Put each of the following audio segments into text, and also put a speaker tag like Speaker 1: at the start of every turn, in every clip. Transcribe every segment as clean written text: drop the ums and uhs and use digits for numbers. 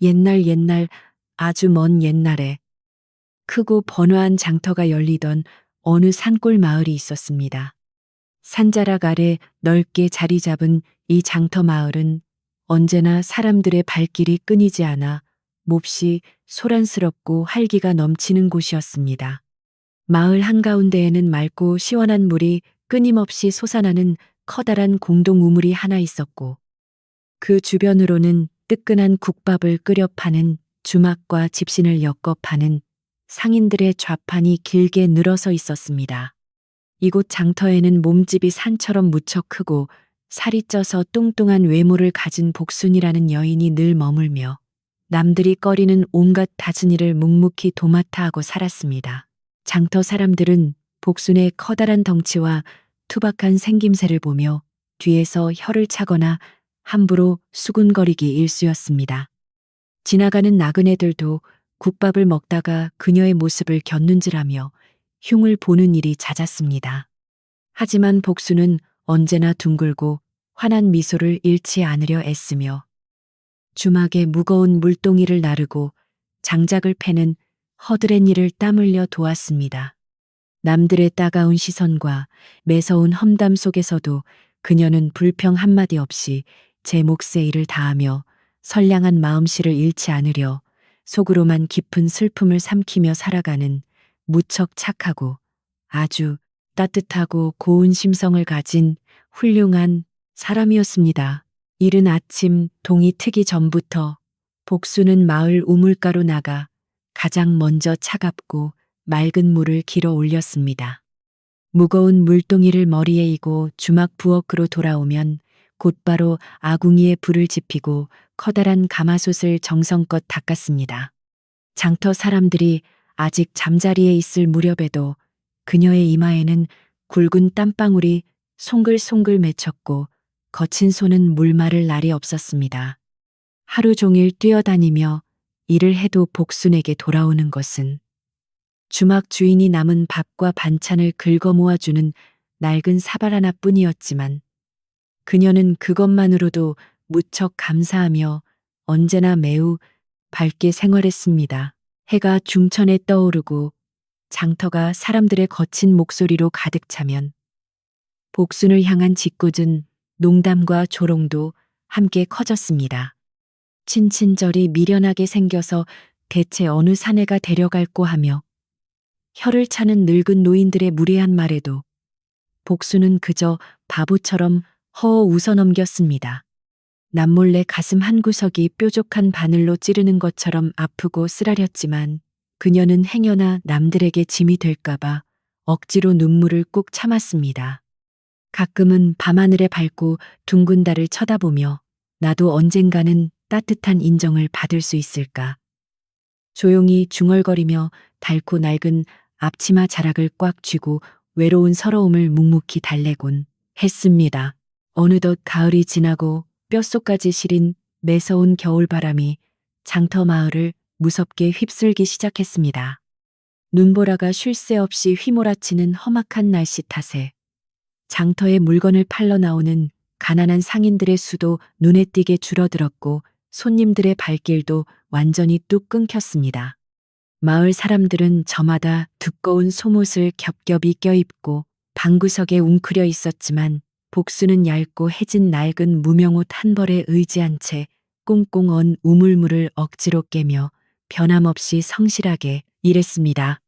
Speaker 1: 옛날 아주 먼 옛날에 크고 번화한 장터가 열리던 어느 산골 마을이 있었습니다. 산자락 아래 넓게 자리 잡은 이 장터 마을은 언제나 사람들의 발길이 끊이지 않아 몹시 소란스럽고 활기가 넘치는 곳이었습니다. 마을 한가운데에는 맑고 시원한 물이 끊임없이 솟아나는 커다란 공동 우물이 하나 있었고, 그 주변으로는 뜨끈한 국밥을 끓여 파는 주막과 집신을 엮어 파는 상인들의 좌판이 길게 늘어서 있었습니다. 이곳 장터에는 몸집이 산처럼 무척 크고 살이 쪄서 뚱뚱한 외모를 가진 복순이라는 여인이 늘 머물며 남들이 꺼리는 온갖 다진이를 묵묵히 도맡아 하고 살았습니다. 장터 사람들은 복순의 커다란 덩치와 투박한 생김새를 보며 뒤에서 혀를 차거나 함부로 수군거리기 일쑤였습니다. 지나가는 나그네들도 국밥을 먹다가 그녀의 모습을 곁눈질하며 흉을 보는 일이 잦았습니다. 하지만 복수는 언제나 둥글고 환한 미소를 잃지 않으려 애쓰며 주막에 무거운 물동이를 나르고 장작을 패는 허드렛 일을 땀 흘려 도왔습니다. 남들의 따가운 시선과 매서운 험담 속에서도 그녀는 불평 한마디 없이 제 몫의 일을 다하며 선량한 마음씨를 잃지 않으려 속으로만 깊은 슬픔을 삼키며 살아가는 무척 착하고 아주 따뜻하고 고운 심성을 가진 훌륭한 사람이었습니다. 이른 아침 동이 트기 전부터 복수는 마을 우물가로 나가 가장 먼저 차갑고 맑은 물을 길어 올렸습니다. 무거운 물동이를 머리에 이고 주막 부엌으로 돌아오면 곧바로 아궁이에 불을 지피고 커다란 가마솥을 정성껏 닦았습니다. 장터 사람들이 아직 잠자리에 있을 무렵에도 그녀의 이마에는 굵은 땀방울이 송글송글 맺혔고 거친 손은 물마를 날이 없었습니다. 하루 종일 뛰어다니며 일을 해도 복순에게 돌아오는 것은 주막 주인이 남은 밥과 반찬을 긁어 모아주는 낡은 사발 하나뿐이었지만 그녀는 그것만으로도 무척 감사하며 언제나 매우 밝게 생활했습니다. 해가 중천에 떠오르고 장터가 사람들의 거친 목소리로 가득 차면 복순을 향한 짓궂은 농담과 조롱도 함께 커졌습니다. 친친절이 미련하게 생겨서 대체 어느 사내가 데려갈꼬 하며 혀를 차는 늙은 노인들의 무례한 말에도 복수는 그저 바보처럼 허어 웃어넘겼습니다. 남몰래 가슴 한구석이 뾰족한 바늘로 찌르는 것처럼 아프고 쓰라렸지만 그녀는 행여나 남들에게 짐이 될까봐 억지로 눈물을 꾹 참았습니다. 가끔은 밤하늘에 밝고 둥근 달을 쳐다보며 나도 언젠가는 따뜻한 인정을 받을 수 있을까. 조용히 중얼거리며 닳고 낡은 앞치마 자락을 꽉 쥐고 외로운 서러움을 묵묵히 달래곤 했습니다. 어느덧 가을이 지나고 뼛속까지 시린 매서운 겨울바람이 장터 마을을 무섭게 휩쓸기 시작했습니다. 눈보라가 쉴 새 없이 휘몰아치는 험악한 날씨 탓에 장터에 물건을 팔러 나오는 가난한 상인들의 수도 눈에 띄게 줄어들었고 손님들의 발길도 완전히 뚝 끊겼습니다. 마을 사람들은 저마다 두꺼운 속옷을 겹겹이 껴입고 방구석에 웅크려 있었지만 복수는 얇고 해진 낡은 무명옷 한 벌에 의지한 채 꽁꽁 언 우물물을 억지로 깨며 변함없이 성실하게 일했습니다.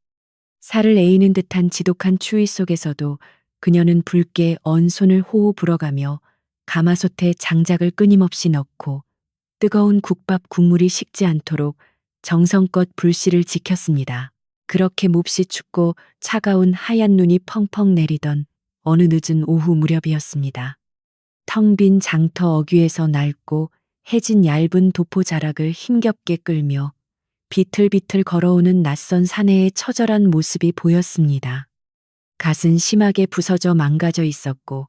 Speaker 1: 살을 에이는 듯한 지독한 추위 속에서도 그녀는 붉게 언 손을 호호 불어가며 가마솥에 장작을 끊임없이 넣고 뜨거운 국밥 국물이 식지 않도록 정성껏 불씨를 지켰습니다. 그렇게 몹시 춥고 차가운 하얀 눈이 펑펑 내리던 어느 늦은 오후 무렵이었습니다. 텅 빈 장터 어귀에서 낡고 해진 얇은 도포 자락을 힘겹게 끌며 비틀비틀 걸어오는 낯선 사내의 처절한 모습이 보였습니다. 갓은 심하게 부서져 망가져 있었고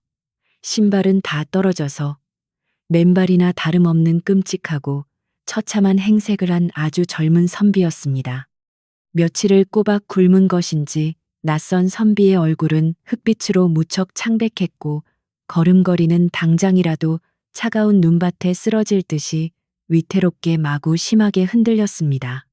Speaker 1: 신발은 다 떨어져서 맨발이나 다름없는 끔찍하고 처참한 행색을 한 아주 젊은 선비였습니다. 며칠을 꼬박 굶은 것인지 낯선 선비의 얼굴은 흑빛으로 무척 창백했고 걸음걸이는 당장이라도 차가운 눈밭에 쓰러질 듯이 위태롭게 마구 심하게 흔들렸습니다.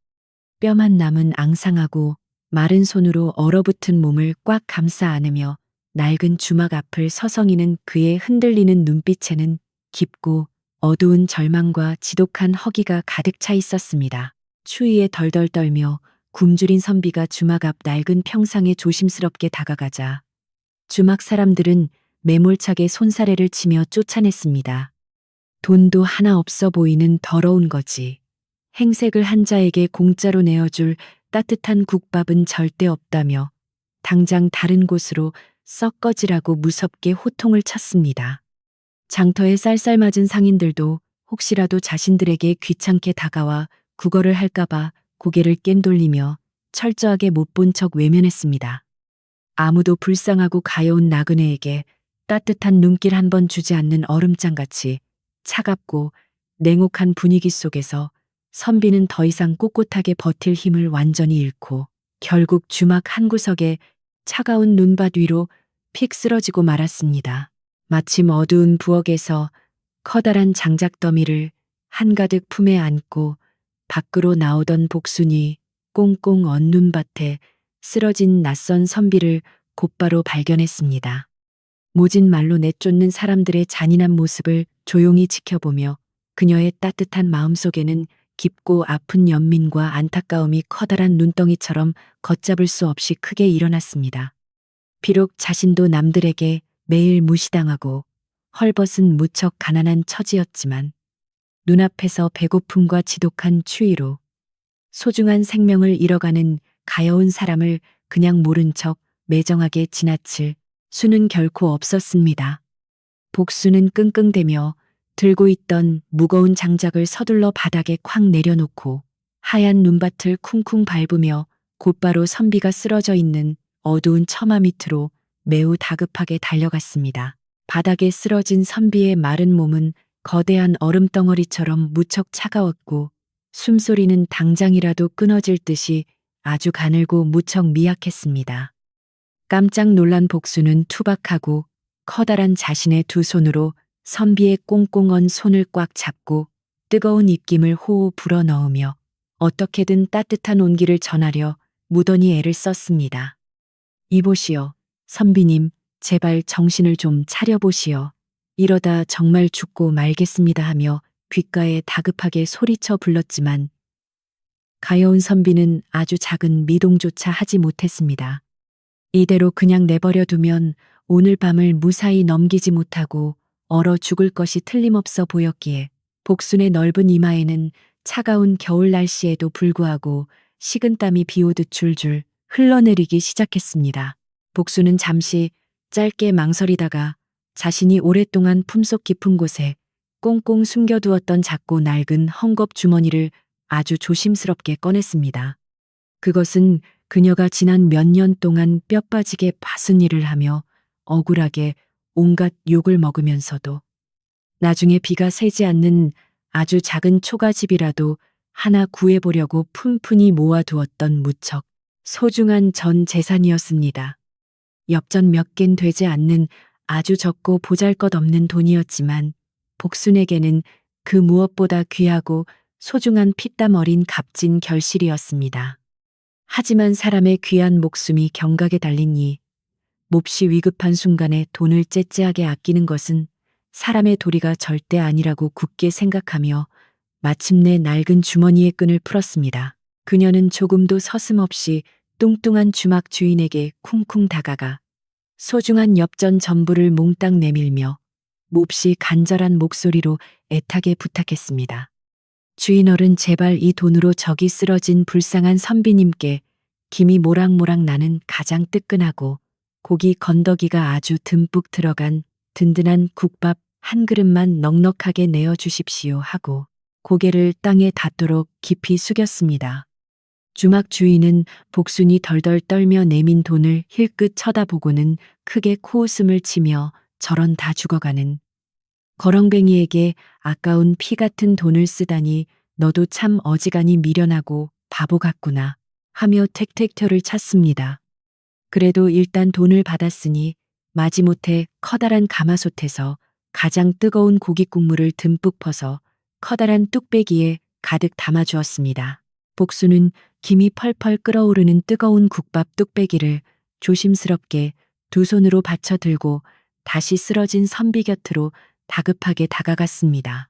Speaker 1: 뼈만 남은 앙상하고 마른 손으로 얼어붙은 몸을 꽉 감싸 안으며 낡은 주막 앞을 서성이는 그의 흔들리는 눈빛에는 깊고 어두운 절망과 지독한 허기가 가득 차 있었습니다. 추위에 덜덜 떨며 굶주린 선비가 주막 앞 낡은 평상에 조심스럽게 다가가자 주막 사람들은 매몰차게 손사래를 치며 쫓아냈습니다. 돈도 하나 없어 보이는 더러운 거지. 행색을 한 자에게 공짜로 내어줄 따뜻한 국밥은 절대 없다며 당장 다른 곳으로 썩 꺼지라고 무섭게 호통을 쳤습니다. 장터에 쌀쌀맞은 상인들도 혹시라도 자신들에게 귀찮게 다가와 구걸을 할까봐 고개를 깸돌리며 철저하게 못 본 척 외면했습니다. 아무도 불쌍하고 가여운 나그네에게 따뜻한 눈길 한 번 주지 않는 얼음장같이 차갑고 냉혹한 분위기 속에서 선비는 더 이상 꼿꼿하게 버틸 힘을 완전히 잃고 결국 주막 한 구석에 차가운 눈밭 위로 픽 쓰러지고 말았습니다. 마침 어두운 부엌에서 커다란 장작더미를 한가득 품에 안고 밖으로 나오던 복순이 꽁꽁 언 눈밭에 쓰러진 낯선 선비를 곧바로 발견했습니다. 모진 말로 내쫓는 사람들의 잔인한 모습을 조용히 지켜보며 그녀의 따뜻한 마음속에는 깊고 아픈 연민과 안타까움이 커다란 눈덩이처럼 걷잡을 수 없이 크게 일어났습니다. 비록 자신도 남들에게 매일 무시당하고 헐벗은 무척 가난한 처지였지만 눈앞에서 배고픔과 지독한 추위로 소중한 생명을 잃어가는 가여운 사람을 그냥 모른 척 매정하게 지나칠 수는 결코 없었습니다. 복수는 끙끙대며 들고 있던 무거운 장작을 서둘러 바닥에 콱 내려놓고 하얀 눈밭을 쿵쿵 밟으며 곧바로 선비가 쓰러져 있는 어두운 처마 밑으로 매우 다급하게 달려갔습니다. 바닥에 쓰러진 선비의 마른 몸은 거대한 얼음덩어리처럼 무척 차가웠고 숨소리는 당장이라도 끊어질 듯이 아주 가늘고 무척 미약했습니다. 깜짝 놀란 복수는 투박하고 커다란 자신의 두 손으로 선비의 꽁꽁 언 손을 꽉 잡고 뜨거운 입김을 호호 불어넣으며 어떻게든 따뜻한 온기를 전하려 무던히 애를 썼습니다. 이보시오, 선비님, 제발 정신을 좀 차려보시오. 이러다 정말 죽고 말겠습니다 하며 귓가에 다급하게 소리쳐 불렀지만 가여운 선비는 아주 작은 미동조차 하지 못했습니다. 이대로 그냥 내버려 두면 오늘 밤을 무사히 넘기지 못하고 얼어 죽을 것이 틀림없어 보였기에 복순의 넓은 이마에는 차가운 겨울 날씨에도 불구하고 식은땀이 비오듯 줄줄 흘러내리기 시작했습니다. 복순은 잠시 짧게 망설이다가 자신이 오랫동안 품속 깊은 곳에 꽁꽁 숨겨두었던 작고 낡은 헝겊 주머니를 아주 조심스럽게 꺼냈습니다. 그것은 그녀가 지난 몇 년 동안 뼈 빠지게 밭은 일을 하며 억울하게 온갖 욕을 먹으면서도 나중에 비가 새지 않는 아주 작은 초가집이라도 하나 구해보려고 푼푼히 모아두었던 무척 소중한 전 재산이었습니다. 엽전 몇 갠 되지 않는 아주 적고 보잘것없는 돈이었지만 복순에게는 그 무엇보다 귀하고 소중한 피땀 어린 값진 결실이었습니다. 하지만 사람의 귀한 목숨이 경각에 달리니 몹시 위급한 순간에 돈을 째째하게 아끼는 것은 사람의 도리가 절대 아니라고 굳게 생각하며 마침내 낡은 주머니의 끈을 풀었습니다. 그녀는 조금도 서슴없이 뚱뚱한 주막 주인에게 쿵쿵 다가가 소중한 엽전 전부를 몽땅 내밀며 몹시 간절한 목소리로 애타게 부탁했습니다. 주인어른, 제발 이 돈으로 저기 쓰러진 불쌍한 선비님께 김이 모락모락 나는 가장 뜨끈하고 고기 건더기가 아주 듬뿍 들어간 든든한 국밥 한 그릇만 넉넉하게 내어주십시오 하고 고개를 땅에 닿도록 깊이 숙였습니다. 주막 주인은 복순이 덜덜 떨며 내민 돈을 힐끗 쳐다보고는 크게 코웃음을 치며 저런 다 죽어가는 거렁뱅이에게 아까운 피 같은 돈을 쓰다니 너도 참 어지간히 미련하고 바보 같구나 하며 택택터를 찼습니다. 그래도 일단 돈을 받았으니 마지못해 커다란 가마솥에서 가장 뜨거운 고기 국물을 듬뿍 퍼서 커다란 뚝배기에 가득 담아주었습니다. 복수는 김이 펄펄 끓어오르는 뜨거운 국밥 뚝배기를 조심스럽게 두 손으로 받쳐 들고 다시 쓰러진 선비 곁으로 다급하게 다가갔습니다.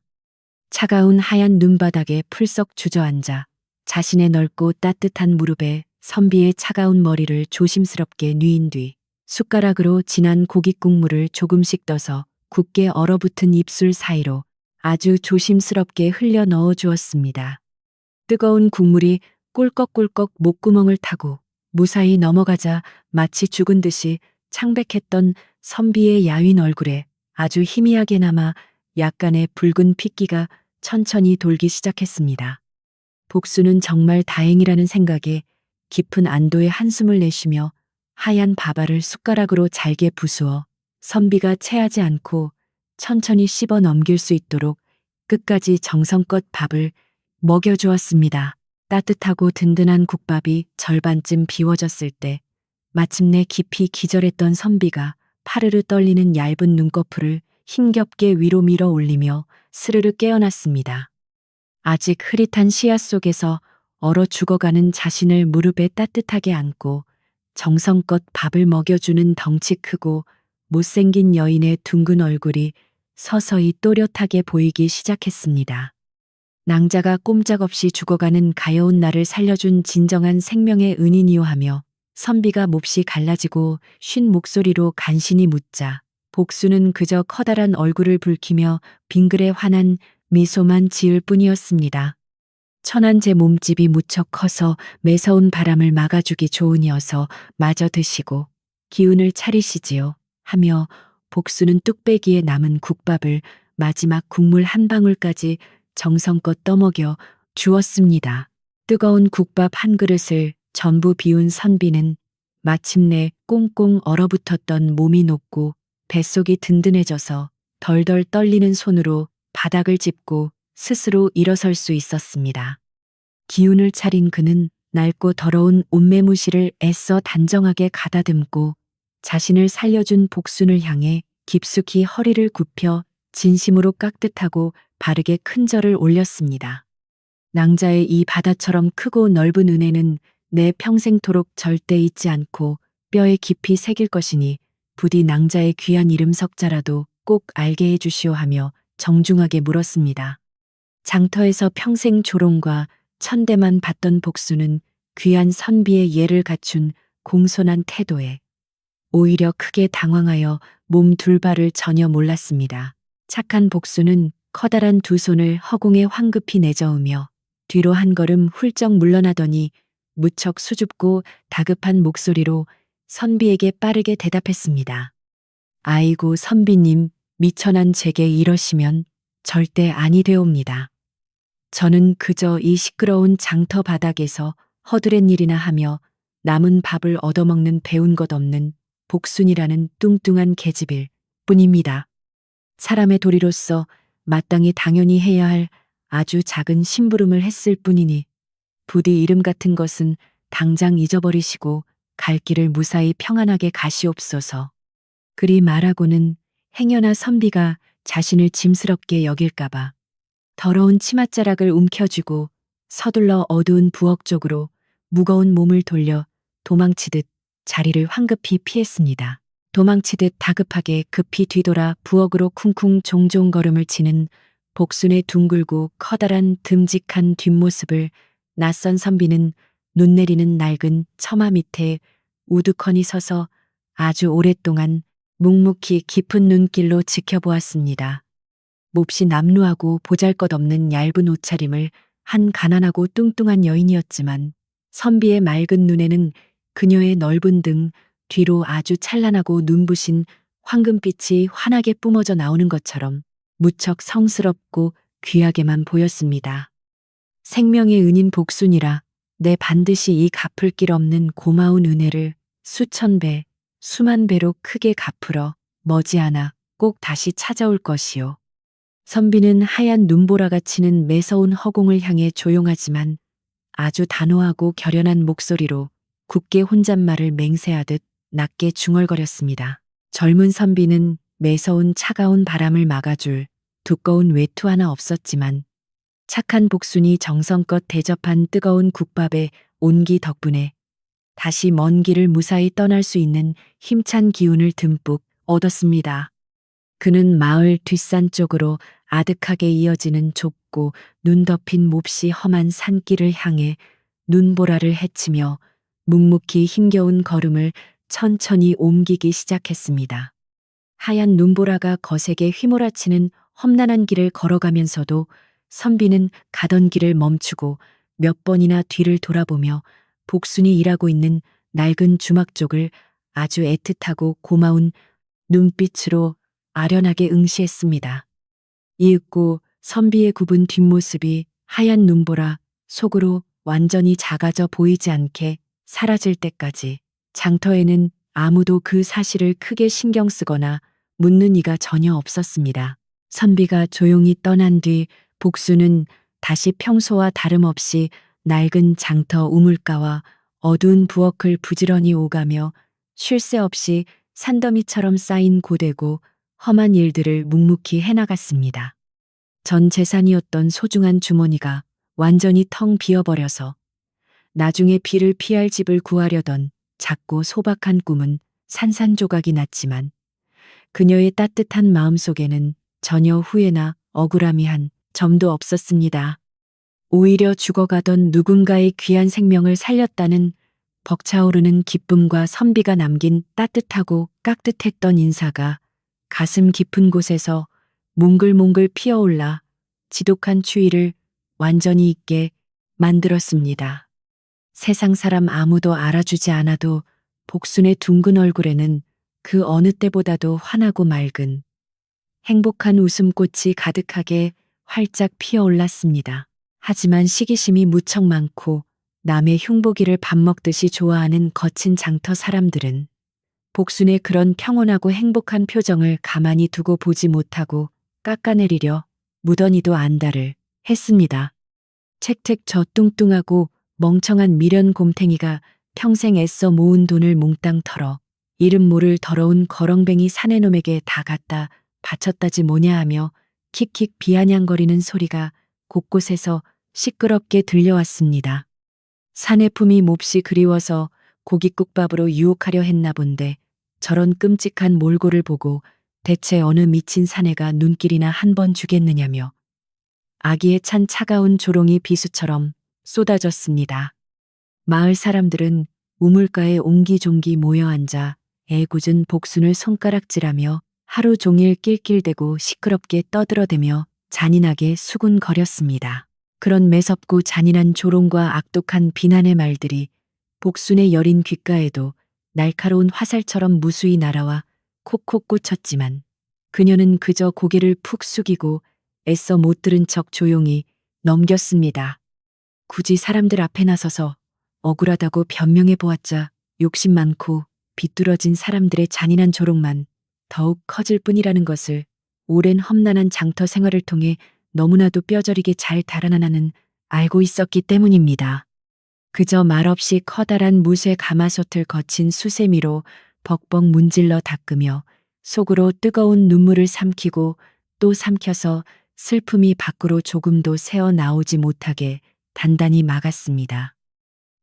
Speaker 1: 차가운 하얀 눈바닥에 풀썩 주저앉아 자신의 넓고 따뜻한 무릎에 선비의 차가운 머리를 조심스럽게 뉘인 뒤 숟가락으로 진한 고깃 국물을 조금씩 떠서 굳게 얼어붙은 입술 사이로 아주 조심스럽게 흘려 넣어 주었습니다. 뜨거운 국물이 꿀꺽꿀꺽 목구멍을 타고 무사히 넘어가자 마치 죽은 듯이 창백했던 선비의 야윈 얼굴에 아주 희미하게 남아 약간의 붉은 핏기가 천천히 돌기 시작했습니다. 복수는 정말 다행이라는 생각에 깊은 안도의 한숨을 내쉬며 하얀 밥알을 숟가락으로 잘게 부수어 선비가 체하지 않고 천천히 씹어 넘길 수 있도록 끝까지 정성껏 밥을 먹여주었습니다. 따뜻하고 든든한 국밥이 절반쯤 비워졌을 때 마침내 깊이 기절했던 선비가 파르르 떨리는 얇은 눈꺼풀을 힘겹게 위로 밀어 올리며 스르르 깨어났습니다. 아직 흐릿한 시야 속에서 얼어 죽어가는 자신을 무릎에 따뜻하게 안고 정성껏 밥을 먹여주는 덩치 크고 못생긴 여인의 둥근 얼굴이 서서히 또렷하게 보이기 시작했습니다. 낭자가 꼼짝없이 죽어가는 가여운 나를 살려준 진정한 생명의 은인이요 하며 선비가 몹시 갈라지고 쉰 목소리로 간신히 묻자 복수는 그저 커다란 얼굴을 붉히며 빙글에 환한 미소만 지을 뿐이었습니다. 천한 제 몸집이 무척 커서 매서운 바람을 막아주기 좋으니어서 마저 드시고 기운을 차리시지요 하며 복수는 뚝배기에 남은 국밥을 마지막 국물 한 방울까지 정성껏 떠먹여 주었습니다. 뜨거운 국밥 한 그릇을 전부 비운 선비는 마침내 꽁꽁 얼어붙었던 몸이 녹고 뱃속이 든든해져서 덜덜 떨리는 손으로 바닥을 짚고 스스로 일어설 수 있었습니다. 기운을 차린 그는 낡고 더러운 옷매무실을 애써 단정하게 가다듬고 자신을 살려준 복순을 향해 깊숙이 허리를 굽혀 진심으로 깍듯하고 바르게 큰 절을 올렸습니다. 낭자의 이 바다처럼 크고 넓은 은혜는 내 평생토록 절대 잊지 않고 뼈에 깊이 새길 것이니 부디 낭자의 귀한 이름 석자라도 꼭 알게 해주시오 하며 정중하게 물었습니다. 장터에서 평생 조롱과 천대만 받던 복수는 귀한 선비의 예를 갖춘 공손한 태도에 오히려 크게 당황하여 몸 둘바를 전혀 몰랐습니다. 착한 복수는 커다란 두 손을 허공에 황급히 내저으며 뒤로 한 걸음 훌쩍 물러나더니 무척 수줍고 다급한 목소리로 선비에게 빠르게 대답했습니다. 아이고 선비님, 미천한 제게 이러시면 절대 아니 되옵니다. 저는 그저 이 시끄러운 장터 바닥에서 허드렛 일이나 하며 남은 밥을 얻어먹는 배운 것 없는 복순이라는 뚱뚱한 계집일 뿐입니다. 사람의 도리로서 마땅히 당연히 해야 할 아주 작은 심부름을 했을 뿐이니 부디 이름 같은 것은 당장 잊어버리시고 갈 길을 무사히 평안하게 가시옵소서. 그리 말하고는 행여나 선비가 자신을 짐스럽게 여길까봐 더러운 치맛자락을 움켜쥐고 서둘러 어두운 부엌 쪽으로 무거운 몸을 돌려 도망치듯 자리를 황급히 피했습니다. 도망치듯 다급하게 급히 뒤돌아 부엌으로 쿵쿵 종종 걸음을 치는 복순의 둥글고 커다란 듬직한 뒷모습을 낯선 선비는 눈 내리는 낡은 처마 밑에 우두커니 서서 아주 오랫동안 묵묵히 깊은 눈길로 지켜보았습니다. 몹시 남루하고 보잘것없는 얇은 옷차림을 한 가난하고 뚱뚱한 여인이었지만 선비의 맑은 눈에는 그녀의 넓은 등 뒤로 아주 찬란하고 눈부신 황금빛이 환하게 뿜어져 나오는 것처럼 무척 성스럽고 귀하게만 보였습니다. 생명의 은인 복순이라 내 반드시 이 갚을 길 없는 고마운 은혜를 수천 배, 수만 배로 크게 갚으러 머지않아 꼭 다시 찾아올 것이요. 선비는 하얀 눈보라가 치는 매서운 허공을 향해 조용하지만 아주 단호하고 결연한 목소리로 굳게 혼잣말을 맹세하듯 낮게 중얼거렸습니다. 젊은 선비는 매서운 차가운 바람을 막아줄 두꺼운 외투 하나 없었지만 착한 복순이 정성껏 대접한 뜨거운 국밥의 온기 덕분에 다시 먼 길을 무사히 떠날 수 있는 힘찬 기운을 듬뿍 얻었습니다. 그는 마을 뒷산 쪽으로 아득하게 이어지는 좁고 눈 덮인 몹시 험한 산길을 향해 눈보라를 헤치며 묵묵히 힘겨운 걸음을 천천히 옮기기 시작했습니다. 하얀 눈보라가 거세게 휘몰아치는 험난한 길을 걸어가면서도 선비는 가던 길을 멈추고 몇 번이나 뒤를 돌아보며 복순이 일하고 있는 낡은 주막 쪽을 아주 애틋하고 고마운 눈빛으로 아련하게 응시했습니다. 이윽고 선비의 굽은 뒷모습이 하얀 눈보라 속으로 완전히 작아져 보이지 않게 사라질 때까지 장터에는 아무도 그 사실을 크게 신경 쓰거나 묻는 이가 전혀 없었습니다. 선비가 조용히 떠난 뒤 복수는 다시 평소와 다름없이 낡은 장터 우물가와 어두운 부엌을 부지런히 오가며 쉴 새 없이 산더미처럼 쌓인 고되고 험한 일들을 묵묵히 해나갔습니다. 전 재산이었던 소중한 주머니가 완전히 텅 비어버려서 나중에 비를 피할 집을 구하려던 작고 소박한 꿈은 산산조각이 났지만 그녀의 따뜻한 마음속에는 전혀 후회나 억울함이 한 점도 없었습니다. 오히려 죽어가던 누군가의 귀한 생명을 살렸다는 벅차오르는 기쁨과 선비가 남긴 따뜻하고 깍듯했던 인사가 가슴 깊은 곳에서 몽글몽글 피어올라 지독한 추위를 완전히 잊게 만들었습니다. 세상 사람 아무도 알아주지 않아도 복순의 둥근 얼굴에는 그 어느 때보다도 환하고 맑은 행복한 웃음꽃이 가득하게 활짝 피어올랐습니다. 하지만 시기심이 무척 많고 남의 흉보기를 밥 먹듯이 좋아하는 거친 장터 사람들은 복순의 그런 평온하고 행복한 표정을 가만히 두고 보지 못하고 깎아내리려 무던히도 안달을 했습니다. 책책 저 뚱뚱하고 멍청한 미련 곰탱이가 평생 애써 모은 돈을 몽땅 털어 이름 모를 더러운 거렁뱅이 사내놈에게 다 갖다 바쳤다지 뭐냐 하며 킥킥 비아냥거리는 소리가 곳곳에서 시끄럽게 들려왔습니다. 사내품이 몹시 그리워서 고깃국밥으로 유혹하려 했나 본데 저런 끔찍한 몰골을 보고 대체 어느 미친 사내가 눈길이나 한 번 주겠느냐며 아기에 찬 차가운 조롱이 비수처럼 쏟아졌습니다. 마을 사람들은 우물가에 옹기종기 모여 앉아 애꿎은 복순을 손가락질하며 하루 종일 낄낄대고 시끄럽게 떠들어대며 잔인하게 수군거렸습니다. 그런 매섭고 잔인한 조롱과 악독한 비난의 말들이 복순의 여린 귓가에도 날카로운 화살처럼 무수히 날아와 콕콕 꽂혔지만 그녀는 그저 고개를 푹 숙이고 애써 못 들은 척 조용히 넘겼습니다. 굳이 사람들 앞에 나서서 억울하다고 변명해 보았자 욕심 많고 비뚤어진 사람들의 잔인한 조롱만 더욱 커질 뿐이라는 것을 오랜 험난한 장터 생활을 통해 너무나도 뼈저리게 잘 달아나는 알고 있었기 때문입니다. 그저 말없이 커다란 무쇠 가마솥을 거친 수세미로 벅벅 문질러 닦으며 속으로 뜨거운 눈물을 삼키고 또 삼켜서 슬픔이 밖으로 조금도 새어 나오지 못하게 단단히 막았습니다.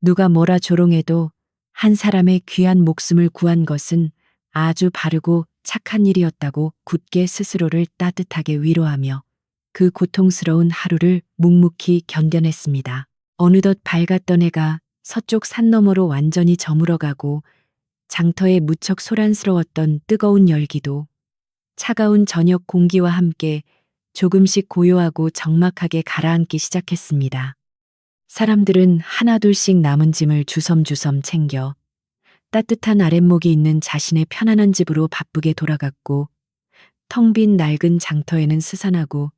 Speaker 1: 누가 뭐라 조롱해도 한 사람의 귀한 목숨을 구한 것은 아주 바르고 착한 일이었다고 굳게 스스로를 따뜻하게 위로하며 그 고통스러운 하루를 묵묵히 견뎌냈습니다. 어느덧 밝았던 해가 서쪽 산 너머로 완전히 저물어가고 장터에 무척 소란스러웠던 뜨거운 열기도 차가운 저녁 공기와 함께 조금씩 고요하고 적막하게 가라앉기 시작했습니다. 사람들은 하나둘씩 남은 짐을 주섬주섬 챙겨 따뜻한 아랫목이 있는 자신의 편안한 집으로 바쁘게 돌아갔고 텅 빈 낡은 장터에는 스산하고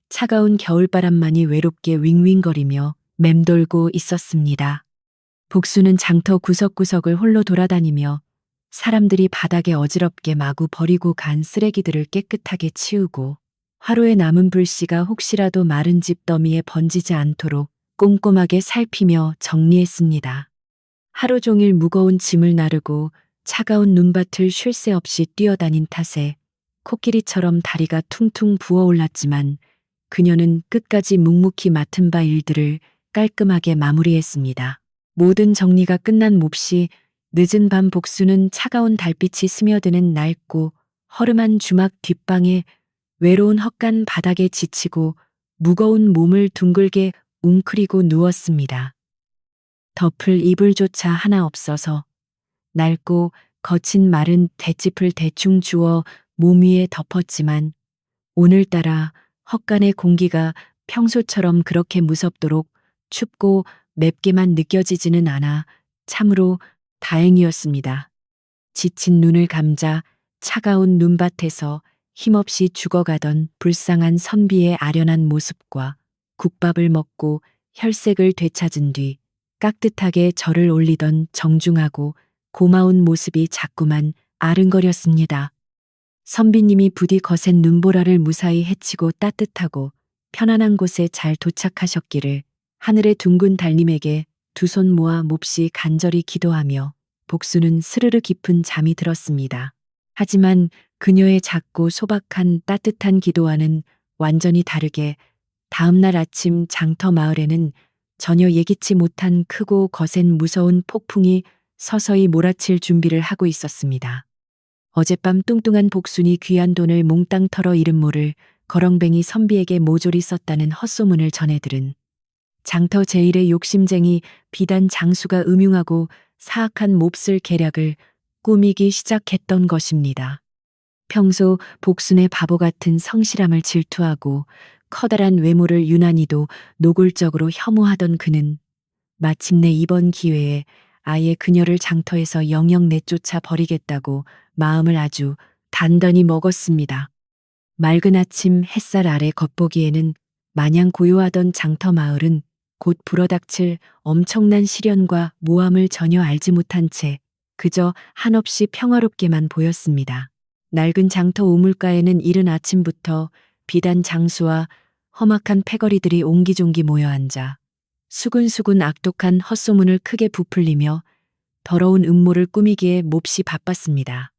Speaker 1: 차가운 겨울바람만이 외롭게 윙윙거리며 맴돌고 있었습니다. 복수는 장터 구석구석을 홀로 돌아다니며 사람들이 바닥에 어지럽게 마구 버리고 간 쓰레기들을 깨끗하게 치우고 화로에 남은 불씨가 혹시라도 마른 집 더미에 번지지 않도록 꼼꼼하게 살피며 정리했습니다. 하루 종일 무거운 짐을 나르고 차가운 눈밭을 쉴 새 없이 뛰어다닌 탓에 코끼리처럼 다리가 퉁퉁 부어올랐지만 그녀는 끝까지 묵묵히 맡은 바 일들을 깔끔하게 마무리했습니다. 모든 정리가 끝난 몹시 늦은 밤 복수는 차가운 달빛이 스며드는 낡고 허름한 주막 뒷방에 외로운 헛간 바닥에 지치고 무거운 몸을 둥글게 웅크리고 누웠습니다. 덮을 이불조차 하나 없어서 낡고 거친 마른 대짚을 대충 주워 몸 위에 덮었지만 오늘따라 헛간의 공기가 평소처럼 그렇게 무섭도록 춥고 맵게만 느껴지지는 않아 참으로 다행이었습니다. 지친 눈을 감자 차가운 눈밭에서 힘없이 죽어가던 불쌍한 선비의 아련한 모습과 국밥을 먹고 혈색을 되찾은 뒤 깍듯하게 절을 올리던 정중하고 고마운 모습이 자꾸만 아른거렸습니다. 선비님이 부디 거센 눈보라를 무사히 헤치고 따뜻하고 편안한 곳에 잘 도착하셨기를 하늘의 둥근 달님에게 두 손 모아 몹시 간절히 기도하며 복수는 스르르 깊은 잠이 들었습니다. 하지만 그녀의 작고 소박한 따뜻한 기도와는 완전히 다르게 다음날 아침 장터 마을에는 전혀 예기치 못한 크고 거센 무서운 폭풍이 서서히 몰아칠 준비를 하고 있었습니다. 어젯밤 뚱뚱한 복순이 귀한 돈을 몽땅 털어 잃은 모를 거렁뱅이 선비에게 모조리 썼다는 헛소문을 전해들은 장터 제일의 욕심쟁이 비단 장수가 음흉하고 사악한 몹쓸 계략을 꾸미기 시작했던 것입니다. 평소 복순의 바보 같은 성실함을 질투하고 커다란 외모를 유난히도 노골적으로 혐오하던 그는 마침내 이번 기회에 아예 그녀를 장터에서 영영 내쫓아 버리겠다고 마음을 아주 단단히 먹었습니다. 맑은 아침 햇살 아래 겉보기에는 마냥 고요하던 장터 마을은 곧 불어닥칠 엄청난 시련과 모함을 전혀 알지 못한 채 그저 한없이 평화롭게만 보였습니다. 낡은 장터 우물가에는 이른 아침부터 비단 장수와 험악한 패거리들이 옹기종기 모여 앉아 수근수근 악독한 헛소문을 크게 부풀리며 더러운 음모를 꾸미기에 몹시 바빴습니다.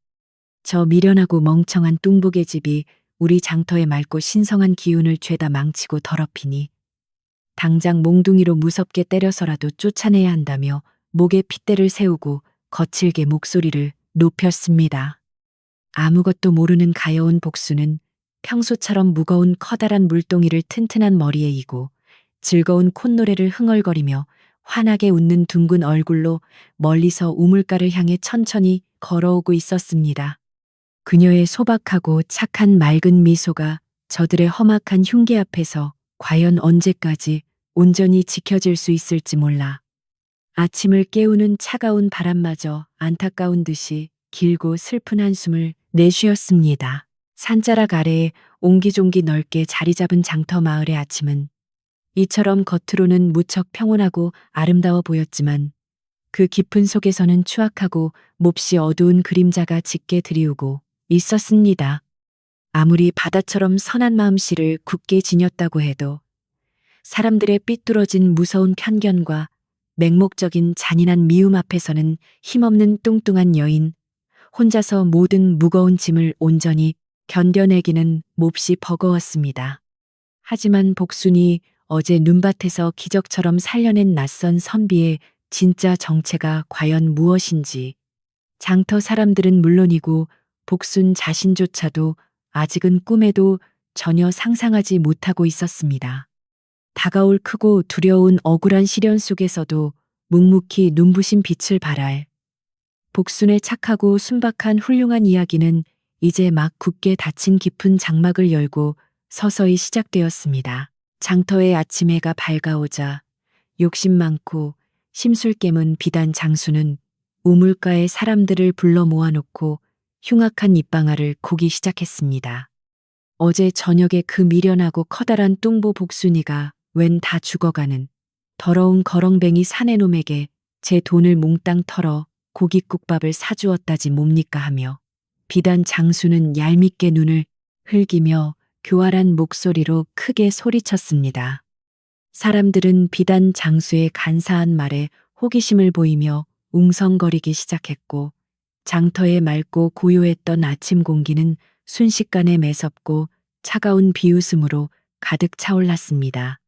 Speaker 1: 저 미련하고 멍청한 뚱보개 집이 우리 장터의 맑고 신성한 기운을 죄다 망치고 더럽히니 당장 몽둥이로 무섭게 때려서라도 쫓아내야 한다며 목에 핏대를 세우고 거칠게 목소리를 높였습니다. 아무것도 모르는 가여운 복수는 평소처럼 무거운 커다란 물동이를 튼튼한 머리에 이고 즐거운 콧노래를 흥얼거리며 환하게 웃는 둥근 얼굴로 멀리서 우물가를 향해 천천히 걸어오고 있었습니다. 그녀의 소박하고 착한 맑은 미소가 저들의 험악한 흉계 앞에서 과연 언제까지 온전히 지켜질 수 있을지 몰라 아침을 깨우는 차가운 바람마저 안타까운 듯이 길고 슬픈 한숨을 내쉬었습니다. 산자락 아래에 옹기종기 넓게 자리 잡은 장터 마을의 아침은 이처럼 겉으로는 무척 평온하고 아름다워 보였지만 그 깊은 속에서는 추악하고 몹시 어두운 그림자가 짙게 드리우고 있었습니다. 아무리 바다처럼 선한 마음씨를 굳게 지녔다고 해도 사람들의 삐뚤어진 무서운 편견과 맹목적인 잔인한 미움 앞에서는 힘없는 뚱뚱한 여인, 혼자서 모든 무거운 짐을 온전히 견뎌내기는 몹시 버거웠습니다. 하지만 복순이 어제 눈밭에서 기적처럼 살려낸 낯선 선비의 진짜 정체가 과연 무엇인지 장터 사람들은 물론이고 복순 자신조차도 아직은 꿈에도 전혀 상상하지 못하고 있었습니다. 다가올 크고 두려운 억울한 시련 속에서도 묵묵히 눈부신 빛을 발할 복순의 착하고 순박한 훌륭한 이야기는 이제 막 굳게 닫힌 깊은 장막을 열고 서서히 시작되었습니다. 장터의 아침 해가 밝아오자 욕심 많고 심술 깨문 비단 장수는 우물가에 사람들을 불러 모아놓고 흉악한 입방아를 고기 시작했습니다. 어제 저녁에 그 미련하고 커다란 뚱보 복순이가 웬 다 죽어가는 더러운 거렁뱅이 사내놈에게 제 돈을 몽땅 털어 고깃국밥을 사주었다지 뭡니까 하며 비단 장수는 얄밉게 눈을 흘기며 교활한 목소리로 크게 소리쳤습니다. 사람들은 비단 장수의 간사한 말에 호기심을 보이며 웅성거리기 시작했고 장터의 맑고 고요했던 아침 공기는 순식간에 매섭고 차가운 비웃음으로 가득 차올랐습니다.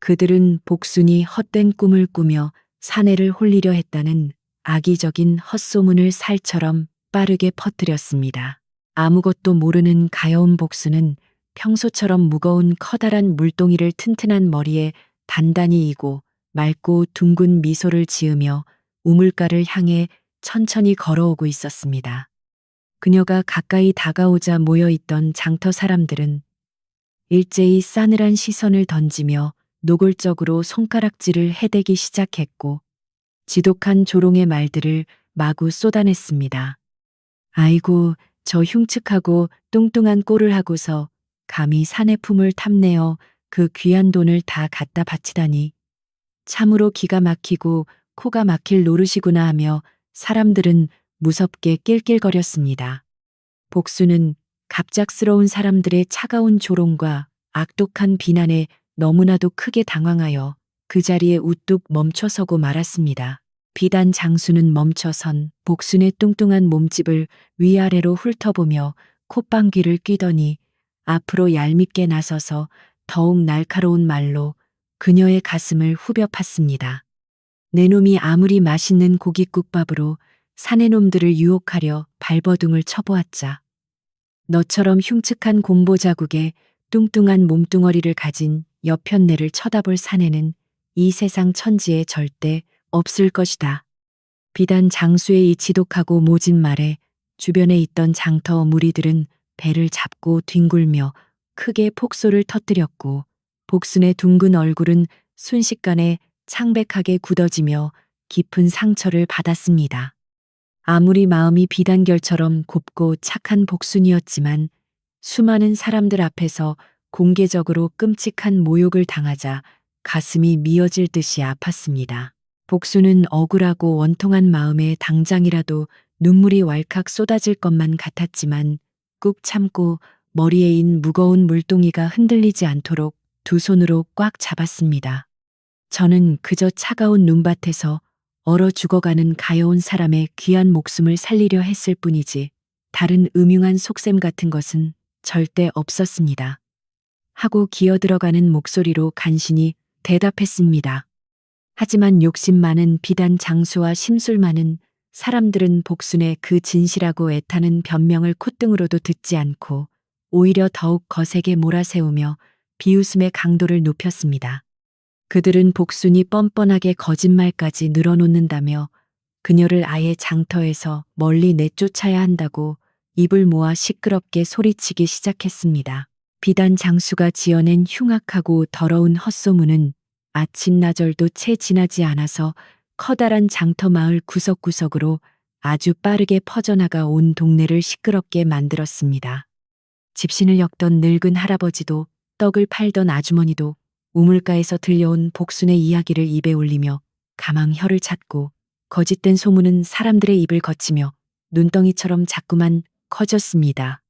Speaker 1: 그들은 복순이 헛된 꿈을 꾸며 사내를 홀리려 했다는 악의적인 헛소문을 살처럼 빠르게 퍼뜨렸습니다. 아무것도 모르는 가여운 복순은 평소처럼 무거운 커다란 물동이를 튼튼한 머리에 단단히 이고 맑고 둥근 미소를 지으며 우물가를 향해 천천히 걸어오고 있었습니다. 그녀가 가까이 다가오자 모여있던 장터 사람들은 일제히 싸늘한 시선을 던지며 노골적으로 손가락질을 해대기 시작했고 지독한 조롱의 말들을 마구 쏟아냈습니다. 아이고, 저 흉측하고 뚱뚱한 꼴을 하고서 감히 사내 품을 탐내어 그 귀한 돈을 다 갖다 바치다니. 참으로 기가 막히고 코가 막힐 노릇이구나 하며 사람들은 무섭게 낄낄거렸습니다. 복수는 갑작스러운 사람들의 차가운 조롱과 악독한 비난에 너무나도 크게 당황하여 그 자리에 우뚝 멈춰서고 말았습니다. 비단 장수는 멈춰선 복순의 뚱뚱한 몸집을 위아래로 훑어보며 콧방귀를 뀌더니 앞으로 얄밉게 나서서 더욱 날카로운 말로 그녀의 가슴을 후벼 팠습니다. 내 놈이 아무리 맛있는 고깃국밥으로 사내 놈들을 유혹하려 발버둥을 쳐보았자 너처럼 흉측한 공보자국에 뚱뚱한 몸뚱어리를 가진 여편네를 쳐다볼 사내는 이 세상 천지에 절대 없을 것이다. 비단 장수의 이 지독하고 모진 말에 주변에 있던 장터 무리들은 배를 잡고 뒹굴며 크게 폭소를 터뜨렸고 복순의 둥근 얼굴은 순식간에 창백하게 굳어지며 깊은 상처를 받았습니다. 아무리 마음이 비단결처럼 곱고 착한 복순이었지만 수많은 사람들 앞에서 공개적으로 끔찍한 모욕을 당하자 가슴이 미어질 듯이 아팠습니다. 복순은 억울하고 원통한 마음에 당장이라도 눈물이 왈칵 쏟아질 것만 같았지만 꾹 참고 머리에 인 무거운 물동이가 흔들리지 않도록 두 손으로 꽉 잡았습니다. 저는 그저 차가운 눈밭에서 얼어 죽어가는 가여운 사람의 귀한 목숨을 살리려 했을 뿐이지 다른 음흉한 속셈 같은 것은 절대 없었습니다. 하고 기어들어가는 목소리로 간신히 대답했습니다. 하지만 욕심 많은 비단 장수와 심술 많은 사람들은 복순의 그 진실하고 애타는 변명을 콧등으로도 듣지 않고 오히려 더욱 거세게 몰아세우며 비웃음의 강도를 높였습니다. 그들은 복순이 뻔뻔하게 거짓말까지 늘어놓는다며 그녀를 아예 장터에서 멀리 내쫓아야 한다고 입을 모아 시끄럽게 소리치기 시작했습니다. 비단 장수가 지어낸 흉악하고 더러운 헛소문은 아침나절도 채 지나지 않아서 커다란 장터 마을 구석구석으로 아주 빠르게 퍼져나가 온 동네를 시끄럽게 만들었습니다. 집신을 엮던 늙은 할아버지도 떡을 팔던 아주머니도 우물가에서 들려온 복순의 이야기를 입에 올리며 가망 혀를 찾고 거짓된 소문은 사람들의 입을 거치며 눈덩이처럼 자꾸만 커졌습니다.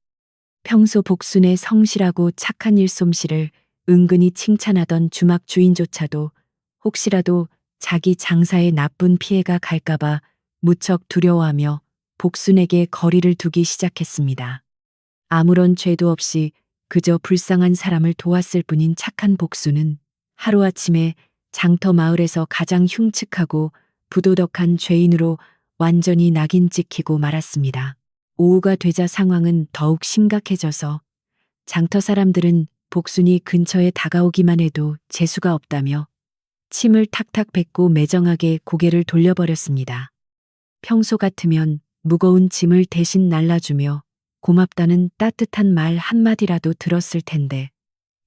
Speaker 1: 평소 복순의 성실하고 착한 일솜씨를 은근히 칭찬하던 주막 주인조차도 혹시라도 자기 장사에 나쁜 피해가 갈까봐 무척 두려워하며 복순에게 거리를 두기 시작했습니다. 아무런 죄도 없이 그저 불쌍한 사람을 도왔을 뿐인 착한 복순은 하루아침에 장터 마을에서 가장 흉측하고 부도덕한 죄인으로 완전히 낙인 찍히고 말았습니다. 오후가 되자 상황은 더욱 심각해져서 장터 사람들은 복순이 근처에 다가오기만 해도 재수가 없다며 침을 탁탁 뱉고 매정하게 고개를 돌려버렸습니다. 평소 같으면 무거운 짐을 대신 날라주며 고맙다는 따뜻한 말 한마디라도 들었을 텐데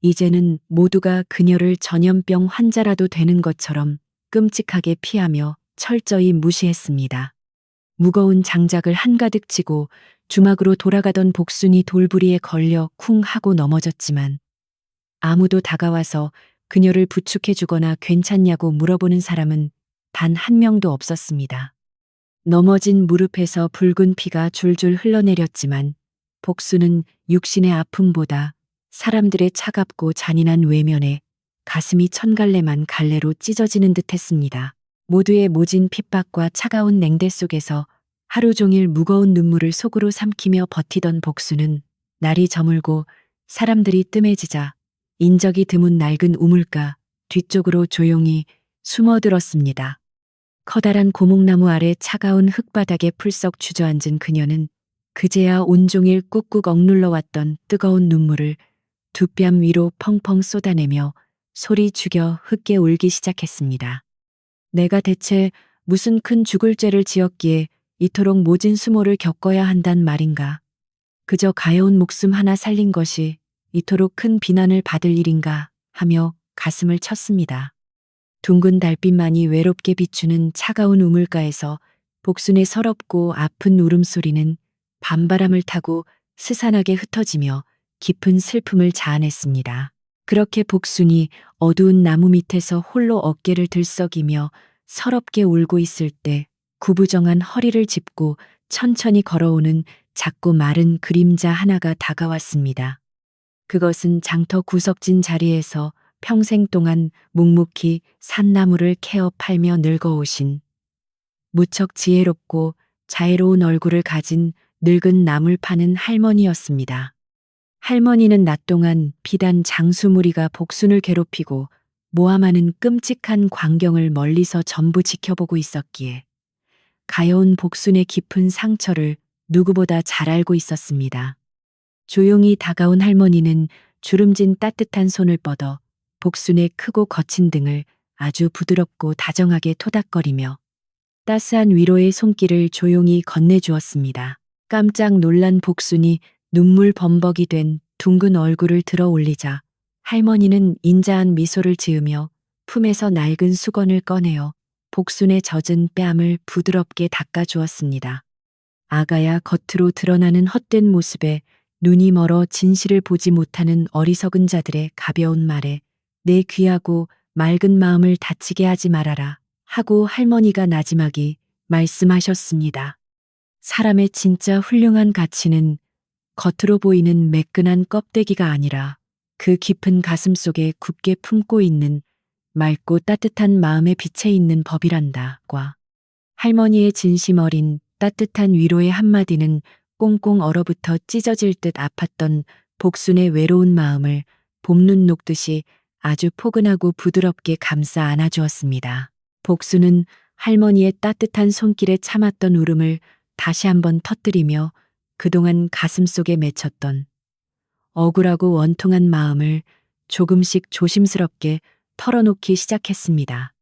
Speaker 1: 이제는 모두가 그녀를 전염병 환자라도 되는 것처럼 끔찍하게 피하며 철저히 무시했습니다. 무거운 장작을 한가득 치고 주막으로 돌아가던 복순이 돌부리에 걸려 쿵 하고 넘어졌지만 아무도 다가와서 그녀를 부축해주거나 괜찮냐고 물어보는 사람은 단 한 명도 없었습니다. 넘어진 무릎에서 붉은 피가 줄줄 흘러내렸지만 복순은 육신의 아픔보다 사람들의 차갑고 잔인한 외면에 가슴이 천갈래만 갈래로 찢어지는 듯 했습니다. 모두의 모진 핍박과 차가운 냉대 속에서 하루 종일 무거운 눈물을 속으로 삼키며 버티던 복순은 날이 저물고 사람들이 뜸해지자 인적이 드문 낡은 우물가 뒤쪽으로 조용히 숨어들었습니다. 커다란 고목나무 아래 차가운 흙바닥에 풀썩 주저앉은 그녀는 그제야 온종일 꾹꾹 억눌러 왔던 뜨거운 눈물을 두 뺨 위로 펑펑 쏟아내며 소리 죽여 흙게 울기 시작했습니다. 내가 대체 무슨 큰 죽을 죄를 지었기에 이토록 모진 수모를 겪어야 한단 말인가. 그저 가여운 목숨 하나 살린 것이 이토록 큰 비난을 받을 일인가 하며 가슴을 쳤습니다. 둥근 달빛만이 외롭게 비추는 차가운 우물가에서 복순의 서럽고 아픈 울음소리는 밤바람을 타고 스산하게 흩어지며 깊은 슬픔을 자아냈습니다. 그렇게 복순이 어두운 나무 밑에서 홀로 어깨를 들썩이며 서럽게 울고 있을 때 구부정한 허리를 짚고 천천히 걸어오는 작고 마른 그림자 하나가 다가왔습니다. 그것은 장터 구석진 자리에서 평생 동안 묵묵히 산나무를 캐어 팔며 늙어오신 무척 지혜롭고 자애로운 얼굴을 가진 늙은 나물 파는 할머니였습니다. 할머니는 낮 동안 비단 장수무리가 복순을 괴롭히고 모함하는 끔찍한 광경을 멀리서 전부 지켜보고 있었기에 가여운 복순의 깊은 상처를 누구보다 잘 알고 있었습니다. 조용히 다가온 할머니는 주름진 따뜻한 손을 뻗어 복순의 크고 거친 등을 아주 부드럽고 다정하게 토닥거리며 따스한 위로의 손길을 조용히 건네주었습니다. 깜짝 놀란 복순이 눈물 범벅이 된 둥근 얼굴을 들어 올리자 할머니는 인자한 미소를 지으며 품에서 낡은 수건을 꺼내어 복순의 젖은 뺨을 부드럽게 닦아주었습니다. 아가야, 겉으로 드러나는 헛된 모습에 눈이 멀어 진실을 보지 못하는 어리석은 자들의 가벼운 말에 내 귀하고 맑은 마음을 다치게 하지 말아라 하고 할머니가 나지막이 말씀하셨습니다. 사람의 진짜 훌륭한 가치는 겉으로 보이는 매끈한 껍데기가 아니라 그 깊은 가슴 속에 굳게 품고 있는 맑고 따뜻한 마음의 빛에 있는 법이란다.과 할머니의 진심 어린 따뜻한 위로의 한마디는 꽁꽁 얼어붙어 찢어질 듯 아팠던 복순의 외로운 마음을 봄눈 녹듯이 아주 포근하고 부드럽게 감싸 안아주었습니다. 복순은 할머니의 따뜻한 손길에 참았던 울음을 다시 한번 터뜨리며 그동안 가슴속에 맺혔던 억울하고 원통한 마음을 조금씩 조심스럽게 털어놓기 시작했습니다.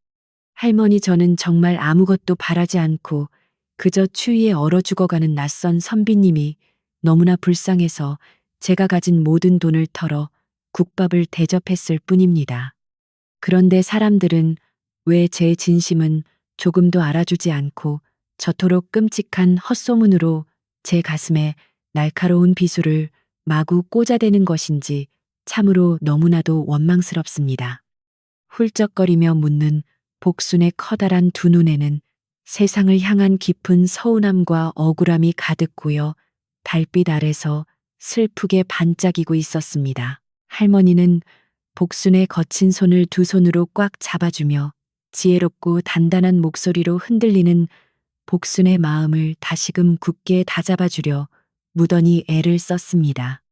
Speaker 1: 할머니, 저는 정말 아무것도 바라지 않고 그저 추위에 얼어 죽어가는 낯선 선비님이 너무나 불쌍해서 제가 가진 모든 돈을 털어 국밥을 대접했을 뿐입니다. 그런데 사람들은 왜 제 진심은 조금도 알아주지 않고 저토록 끔찍한 헛소문으로 제 가슴에 날카로운 비수를 마구 꽂아대는 것인지 참으로 너무나도 원망스럽습니다. 훌쩍거리며 묻는 복순의 커다란 두 눈에는 세상을 향한 깊은 서운함과 억울함이 가득 고여 달빛 아래서 슬프게 반짝이고 있었습니다. 할머니는 복순의 거친 손을 두 손으로 꽉 잡아주며 지혜롭고 단단한 목소리로 흔들리는 복순의 마음을 다시금 굳게 다잡아주려 무던히 애를 썼습니다.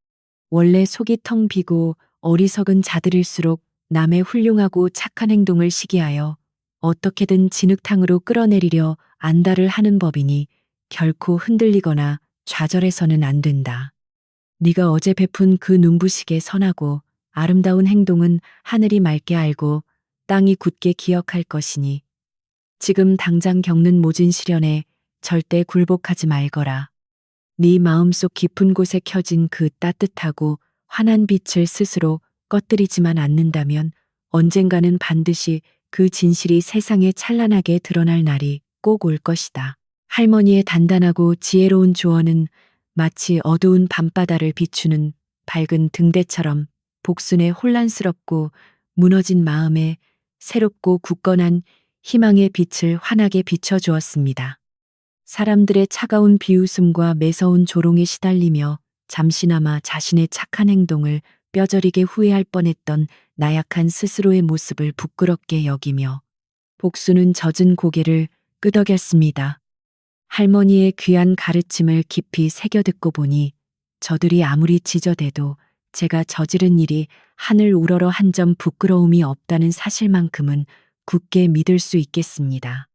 Speaker 1: 원래 속이 텅 비고 어리석은 자들일수록 남의 훌륭하고 착한 행동을 시기하여 어떻게든 진흙탕으로 끌어내리려 안달을 하는 법이니 결코 흔들리거나 좌절해서는 안 된다. 네가 어제 베푼 그 눈부시게 선하고 아름다운 행동은 하늘이 맑게 알고 땅이 굳게 기억할 것이니 지금 당장 겪는 모진 시련에 절대 굴복하지 말거라. 네 마음속 깊은 곳에 켜진 그 따뜻하고 환한 빛을 스스로 꺼뜨리지만 않는다면 언젠가는 반드시 그 진실이 세상에 찬란하게 드러날 날이 꼭 올 것이다. 할머니의 단단하고 지혜로운 조언은 마치 어두운 밤바다를 비추는 밝은 등대처럼 복순의 혼란스럽고 무너진 마음에 새롭고 굳건한 희망의 빛을 환하게 비춰주었습니다. 사람들의 차가운 비웃음과 매서운 조롱에 시달리며 잠시나마 자신의 착한 행동을 뼈저리게 후회할 뻔했던 나약한 스스로의 모습을 부끄럽게 여기며 복순은 젖은 고개를 끄덕였습니다. 할머니의 귀한 가르침을 깊이 새겨듣고 보니 저들이 아무리 지저대도 제가 저지른 일이 하늘 우러러 한 점 부끄러움이 없다는 사실만큼은 굳게 믿을 수 있겠습니다.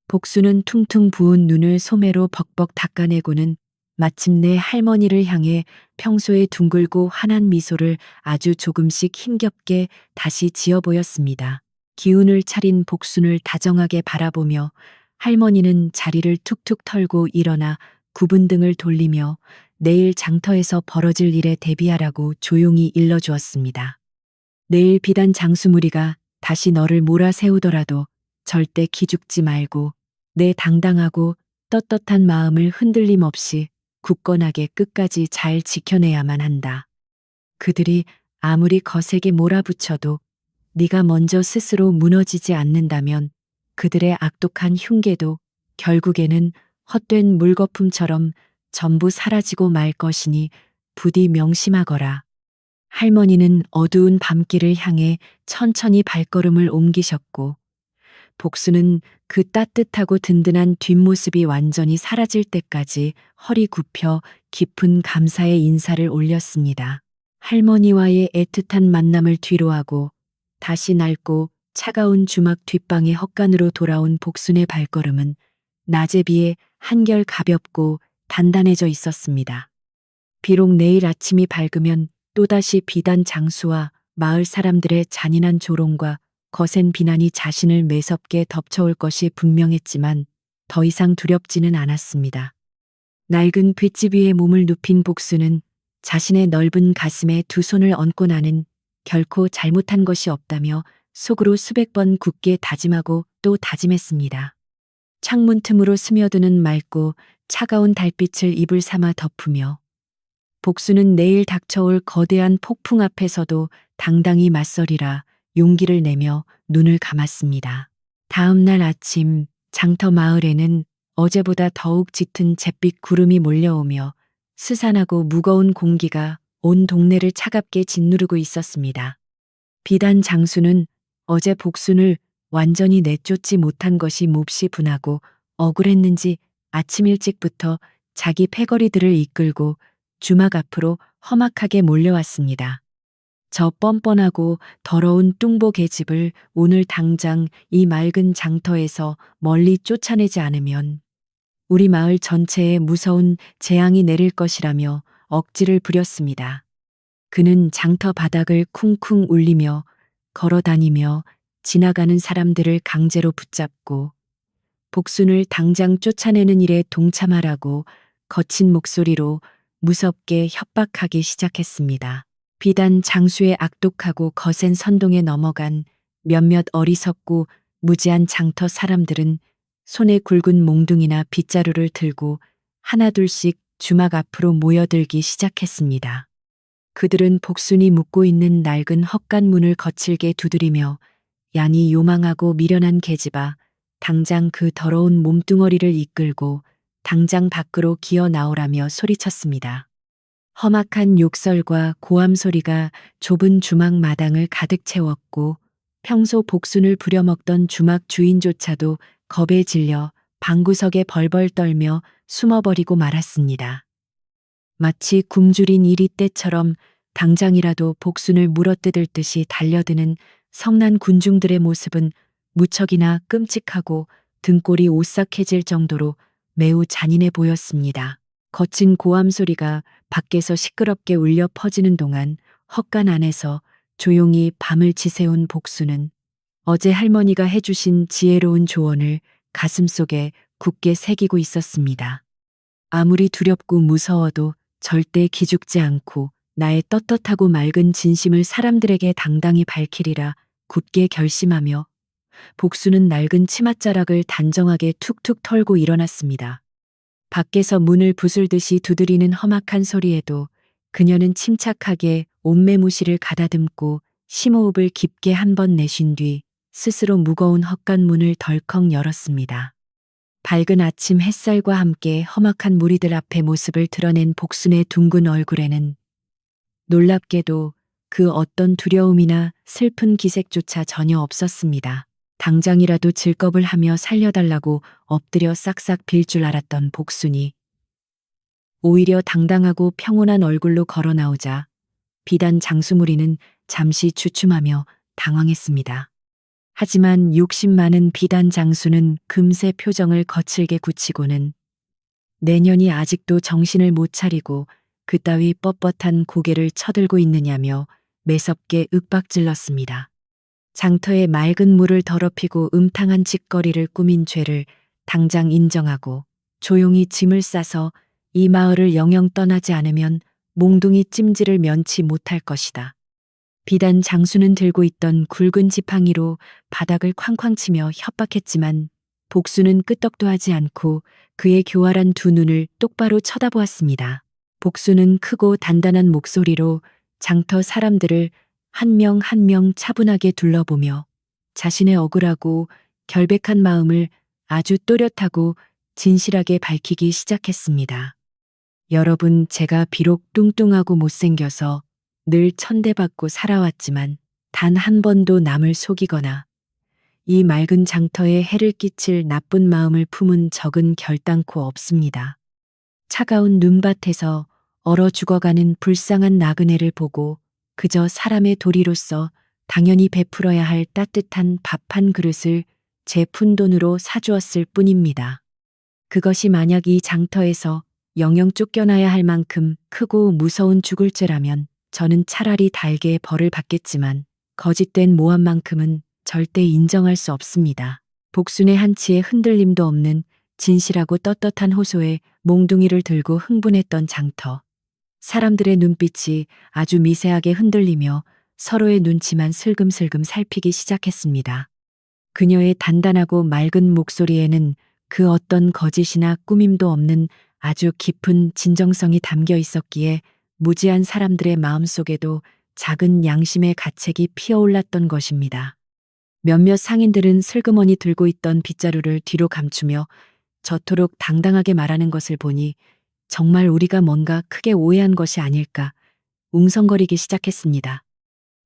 Speaker 1: 복수는 퉁퉁 부은 눈을 소매로 벅벅 닦아내고는 마침내 할머니를 향해 평소에 둥글고 환한 미소를 아주 조금씩 힘겹게 다시 지어 보였습니다. 기운을 차린 복순을 다정하게 바라보며 할머니는 자리를 툭툭 털고 일어나 굽은 등을 돌리며 내일 장터에서 벌어질 일에 대비하라고 조용히 일러주었습니다. 내일 비단 장수무리가 다시 너를 몰아세우더라도 절대 기죽지 말고 내 당당하고 떳떳한 마음을 흔들림 없이 굳건하게 끝까지 잘 지켜내야만 한다. 그들이 아무리 거세게 몰아붙여도 네가 먼저 스스로 무너지지 않는다면 그들의 악독한 흉계도 결국에는 헛된 물거품처럼 전부 사라지고 말 것이니 부디 명심하거라. 할머니는 어두운 밤길을 향해 천천히 발걸음을 옮기셨고 복수는 그 따뜻하고 든든한 뒷모습이 완전히 사라질 때까지 허리 굽혀 깊은 감사의 인사를 올렸습니다. 할머니와의 애틋한 만남을 뒤로하고 다시 낡고 차가운 주막 뒷방의 헛간으로 돌아온 복순의 발걸음은 낮에 비해 한결 가볍고 단단해져 있었습니다. 비록 내일 아침이 밝으면 또다시 비단 장수와 마을 사람들의 잔인한 조롱과 거센 비난이 자신을 매섭게 덮쳐올 것이 분명했지만 더 이상 두렵지는 않았습니다. 낡은 돛집 위에 몸을 눕힌 복수는 자신의 넓은 가슴에 두 손을 얹고 나는 결코 잘못한 것이 없다며 속으로 수백 번 굳게 다짐하고 또 다짐했습니다. 창문 틈으로 스며드는 맑고 차가운 달빛을 이불 삼아 덮으며 복수는 내일 닥쳐올 거대한 폭풍 앞에서도 당당히 맞서리라 용기를 내며 눈을 감았습니다. 다음 날 아침 장터 마을에는 어제보다 더욱 짙은 잿빛 구름이 몰려오며 스산하고 무거운 공기가 온 동네를 차갑게 짓누르고 있었습니다. 비단 장수는 어제 복순을 완전히 내쫓지 못한 것이 몹시 분하고 억울했는지 아침 일찍부터 자기 패거리들을 이끌고 주막 앞으로 험악하게 몰려왔습니다. 저 뻔뻔하고 더러운 뚱보 계집을 오늘 당장 이 맑은 장터에서 멀리 쫓아내지 않으면 우리 마을 전체에 무서운 재앙이 내릴 것이라며 억지를 부렸습니다. 그는 장터 바닥을 쿵쿵 울리며 걸어다니며 지나가는 사람들을 강제로 붙잡고 복순을 당장 쫓아내는 일에 동참하라고 거친 목소리로 무섭게 협박하기 시작했습니다. 비단 장수의 악독하고 거센 선동에 넘어간 몇몇 어리석고 무지한 장터 사람들은 손에 굵은 몽둥이나 빗자루를 들고 하나둘씩 주막 앞으로 모여들기 시작했습니다. 그들은 복순이 묵고 있는 낡은 헛간 문을 거칠게 두드리며 양이 요망하고 미련한 계집아, 당장 그 더러운 몸뚱어리를 이끌고 당장 밖으로 기어 나오라며 소리쳤습니다. 험악한 욕설과 고함 소리가 좁은 주막 마당을 가득 채웠고 평소 복순을 부려먹던 주막 주인조차도 겁에 질려 방구석에 벌벌 떨며 숨어버리고 말았습니다. 마치 굶주린 이리 때처럼 당장이라도 복순을 물어뜯을 듯이 달려드는 성난 군중들의 모습은 무척이나 끔찍하고 등골이 오싹해질 정도로 매우 잔인해 보였습니다. 거친 고함 소리가 밖에서 시끄럽게 울려 퍼지는 동안 헛간 안에서 조용히 밤을 지새운 복수는 어제 할머니가 해주신 지혜로운 조언을 가슴속에 굳게 새기고 있었습니다. 아무리 두렵고 무서워도 절대 기죽지 않고 나의 떳떳하고 맑은 진심을 사람들에게 당당히 밝히리라 굳게 결심하며 복수는 낡은 치맛자락을 단정하게 툭툭 털고 일어났습니다. 밖에서 문을 부술듯이 두드리는 험악한 소리에도 그녀는 침착하게 옷매무시를 가다듬고 심호흡을 깊게 한 번 내쉰 뒤 스스로 무거운 헛간 문을 덜컥 열었습니다. 밝은 아침 햇살과 함께 험악한 무리들 앞에 모습을 드러낸 복순의 둥근 얼굴에는 놀랍게도 그 어떤 두려움이나 슬픈 기색조차 전혀 없었습니다. 당장이라도 질겁을 하며 살려달라고 엎드려 싹싹 빌 줄 알았던 복순이 오히려 당당하고 평온한 얼굴로 걸어 나오자 비단 장수무리는 잠시 주춤하며 당황했습니다. 하지만 욕심 많은 비단 장수는 금세 표정을 거칠게 굳히고는 내년이 아직도 정신을 못 차리고 그따위 뻣뻣한 고개를 쳐들고 있느냐며 매섭게 윽박질렀습니다. 장터에 맑은 물을 더럽히고 음탕한 짓거리를 꾸민 죄를 당장 인정하고 조용히 짐을 싸서 이 마을을 영영 떠나지 않으면 몽둥이 찜질을 면치 못할 것이다. 비단 장수는 들고 있던 굵은 지팡이로 바닥을 쾅쾅 치며 협박했지만 복수는 끄떡도 하지 않고 그의 교활한 두 눈을 똑바로 쳐다보았습니다. 복수는 크고 단단한 목소리로 장터 사람들을 한 명 한 명 차분하게 둘러보며 자신의 억울하고 결백한 마음을 아주 또렷하고 진실하게 밝히기 시작했습니다. 여러분, 제가 비록 뚱뚱하고 못생겨서 늘 천대받고 살아왔지만 단 한 번도 남을 속이거나 이 맑은 장터에 해를 끼칠 나쁜 마음을 품은 적은 결단코 없습니다. 차가운 눈밭에서 얼어 죽어가는 불쌍한 나그네를 보고 그저 사람의 도리로서 당연히 베풀어야 할 따뜻한 밥 한 그릇을 제 푼돈으로 사주었을 뿐입니다. 그것이 만약 이 장터에서 영영 쫓겨나야 할 만큼 크고 무서운 죽을 죄라면 저는 차라리 달게 벌을 받겠지만 거짓된 모함만큼은 절대 인정할 수 없습니다. 복순의 한치의 흔들림도 없는 진실하고 떳떳한 호소에 몽둥이를 들고 흥분했던 장터. 사람들의 눈빛이 아주 미세하게 흔들리며 서로의 눈치만 슬금슬금 살피기 시작했습니다. 그녀의 단단하고 맑은 목소리에는 그 어떤 거짓이나 꾸밈도 없는 아주 깊은 진정성이 담겨 있었기에 무지한 사람들의 마음속에도 작은 양심의 가책이 피어올랐던 것입니다. 몇몇 상인들은 슬그머니 들고 있던 빗자루를 뒤로 감추며 저토록 당당하게 말하는 것을 보니 정말 우리가 뭔가 크게 오해한 것이 아닐까 웅성거리기 시작했습니다.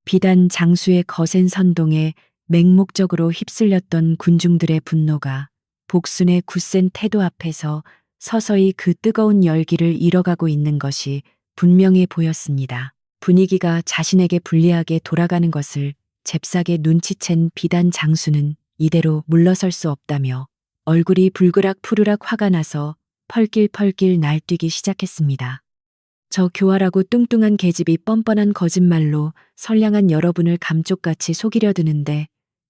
Speaker 1: 비단 장수의 거센 선동에 맹목적으로 휩쓸렸던 군중들의 분노가 복순의 굳센 태도 앞에서 서서히 그 뜨거운 열기를 잃어가고 있는 것이 분명해 보였습니다. 분위기가 자신에게 불리하게 돌아가는 것을 잽싸게 눈치챈 비단 장수는 이대로 물러설 수 없다며 얼굴이 불그락 푸르락 화가 나서 펄길펄길 날뛰기 시작했습니다. 저 교활하고 뚱뚱한 계집이 뻔뻔한 거짓말로 선량한 여러분을 감쪽같이 속이려 드는데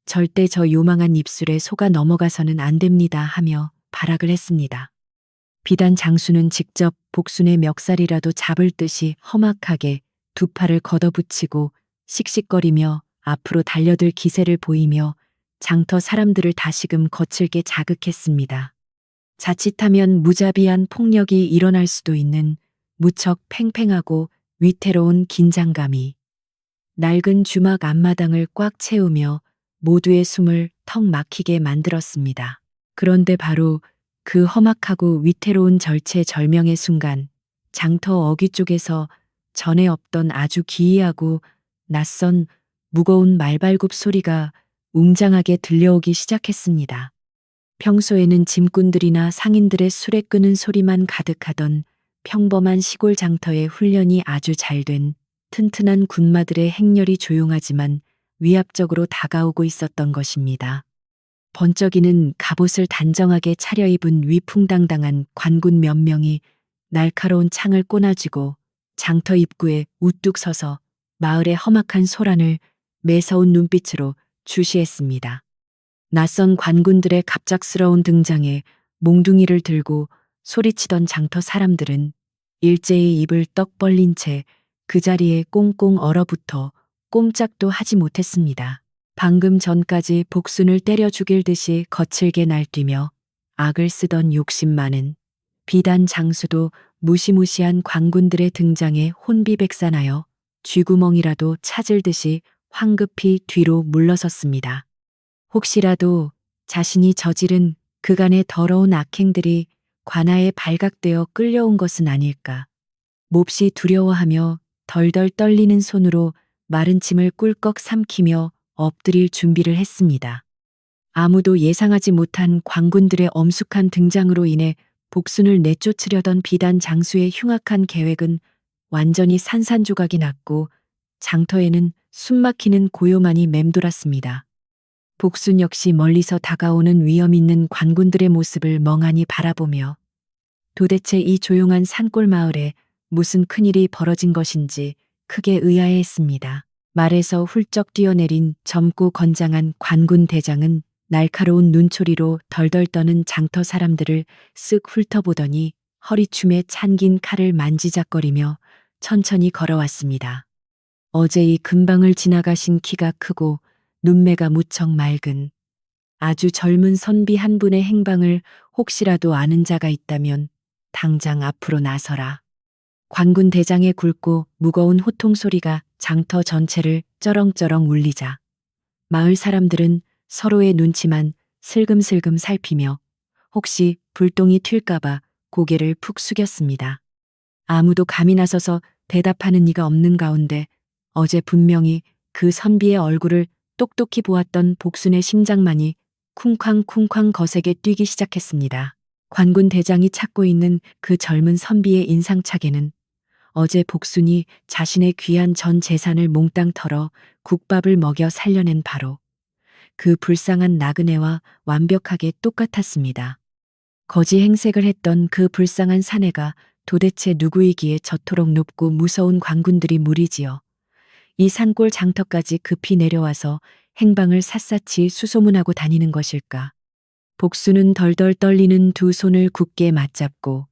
Speaker 1: 절대 저 요망한 입술에 속아 넘어가서는 안 됩니다 하며 발악을 했습니다. 비단 장수는 직접 복순의 멱살이라도 잡을 듯이 험악하게 두 팔을 걷어붙이고 씩씩거리며 앞으로 달려들 기세를 보이며 장터 사람들을 다시금 거칠게 자극했습니다. 자칫하면 무자비한 폭력이 일어날 수도 있는 무척 팽팽하고 위태로운 긴장감이 낡은 주막 앞마당을 꽉 채우며 모두의 숨을 턱 막히게 만들었습니다. 그런데 바로 그 험악하고 위태로운 절체절명의 순간 장터 어귀 쪽에서 전에 없던 아주 기이하고 낯선 무거운 말발굽 소리가 웅장하게 들려오기 시작했습니다. 평소에는 짐꾼들이나 상인들의 술에 끄는 소리만 가득하던 평범한 시골 장터의 훈련이 아주 잘된 튼튼한 군마들의 행렬이 조용하지만 위압적으로 다가오고 있었던 것입니다. 번쩍이는 갑옷을 단정하게 차려입은 위풍당당한 관군 몇 명이 날카로운 창을 꼬나쥐고 장터 입구에 우뚝 서서 마을의 험악한 소란을 매서운 눈빛으로 주시했습니다. 낯선 관군들의 갑작스러운 등장에 몽둥이를 들고 소리치던 장터 사람들은 일제히 입을 떡 벌린 채 그 자리에 꽁꽁 얼어붙어 꼼짝도 하지 못했습니다. 방금 전까지 복순을 때려 죽일 듯이 거칠게 날뛰며 악을 쓰던 욕심 많은 비단 장수도 무시무시한 관군들의 등장에 혼비백산하여 쥐구멍이라도 찾을 듯이 황급히 뒤로 물러섰습니다. 혹시라도 자신이 저지른 그간의 더러운 악행들이 관아에 발각되어 끌려온 것은 아닐까. 몹시 두려워하며 덜덜 떨리는 손으로 마른 침을 꿀꺽 삼키며 엎드릴 준비를 했습니다. 아무도 예상하지 못한 관군들의 엄숙한 등장으로 인해 복순을 내쫓으려던 비단 장수의 흉악한 계획은 완전히 산산조각이 났고 장터에는 숨막히는 고요만이 맴돌았습니다. 복순 역시 멀리서 다가오는 위험 있는 관군들의 모습을 멍하니 바라보며 도대체 이 조용한 산골 마을에 무슨 큰일이 벌어진 것인지 크게 의아해했습니다. 말에서 훌쩍 뛰어내린 젊고 건장한 관군 대장은 날카로운 눈초리로 덜덜 떠는 장터 사람들을 쓱 훑어보더니 허리춤에 찬긴 칼을 만지작거리며 천천히 걸어왔습니다. 어제 이 근방을 지나가신 키가 크고 눈매가 무척 맑은 아주 젊은 선비 한 분의 행방을 혹시라도 아는 자가 있다면 당장 앞으로 나서라. 관군 대장의 굵고 무거운 호통 소리가 장터 전체를 쩌렁쩌렁 울리자 마을 사람들은 서로의 눈치만 슬금슬금 살피며 혹시 불똥이 튈까봐 고개를 푹 숙였습니다. 아무도 감이 나서서 대답하는 이가 없는 가운데 어제 분명히 그 선비의 얼굴을 똑똑히 보았던 복순의 심장만이 쿵쾅쿵쾅 거세게 뛰기 시작했습니다. 관군 대장이 찾고 있는 그 젊은 선비의 인상착에는 어제 복순이 자신의 귀한 전 재산을 몽땅 털어 국밥을 먹여 살려낸 바로 그 불쌍한 나그네와 완벽하게 똑같았습니다. 거지 행색을 했던 그 불쌍한 사내가 도대체 누구이기에 저토록 높고 무서운 관군들이 무리지어 이 산골 장터까지 급히 내려와서 행방을 샅샅이 수소문하고 다니는 것일까. 복수는 덜덜 떨리는 두 손을 굳게 맞잡고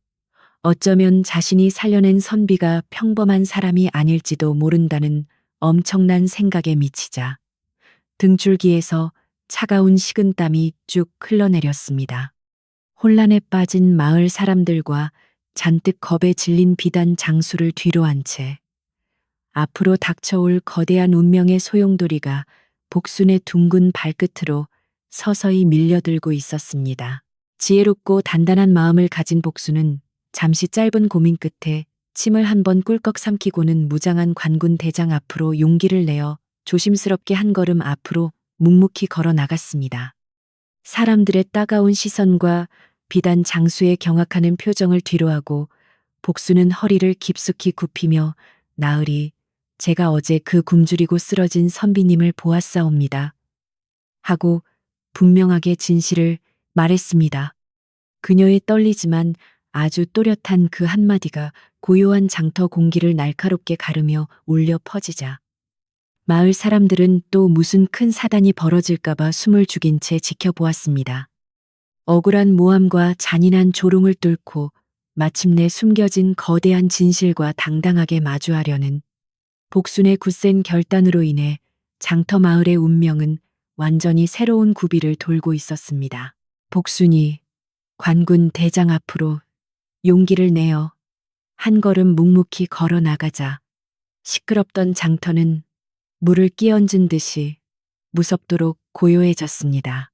Speaker 1: 어쩌면 자신이 살려낸 선비가 평범한 사람이 아닐지도 모른다는 엄청난 생각에 미치자 등줄기에서 차가운 식은땀이 쭉 흘러내렸습니다. 혼란에 빠진 마을 사람들과 잔뜩 겁에 질린 비단 장수를 뒤로 한 채 앞으로 닥쳐올 거대한 운명의 소용돌이가 복순의 둥근 발끝으로 서서히 밀려들고 있었습니다. 지혜롭고 단단한 마음을 가진 복순은 잠시 짧은 고민 끝에 침을 한 번 꿀꺽 삼키고는 무장한 관군 대장 앞으로 용기를 내어 조심스럽게 한 걸음 앞으로 묵묵히 걸어 나갔습니다. 사람들의 따가운 시선과 비단 장수의 경악하는 표정을 뒤로하고 복순은 허리를 깊숙이 굽히며 나으리 제가 어제 그 굶주리고 쓰러진 선비님을 보았사옵니다. 하고 분명하게 진실을 말했습니다. 그녀의 떨리지만 아주 또렷한 그 한마디가 고요한 장터 공기를 날카롭게 가르며 울려 퍼지자 마을 사람들은 또 무슨 큰 사단이 벌어질까봐 숨을 죽인 채 지켜보았습니다. 억울한 모함과 잔인한 조롱을 뚫고 마침내 숨겨진 거대한 진실과 당당하게 마주하려는 복순의 굳센 결단으로 인해 장터 마을의 운명은 완전히 새로운 구비를 돌고 있었습니다. 복순이 관군 대장 앞으로 용기를 내어 한 걸음 묵묵히 걸어 나가자 시끄럽던 장터는 물을 끼얹은 듯이 무섭도록 고요해졌습니다.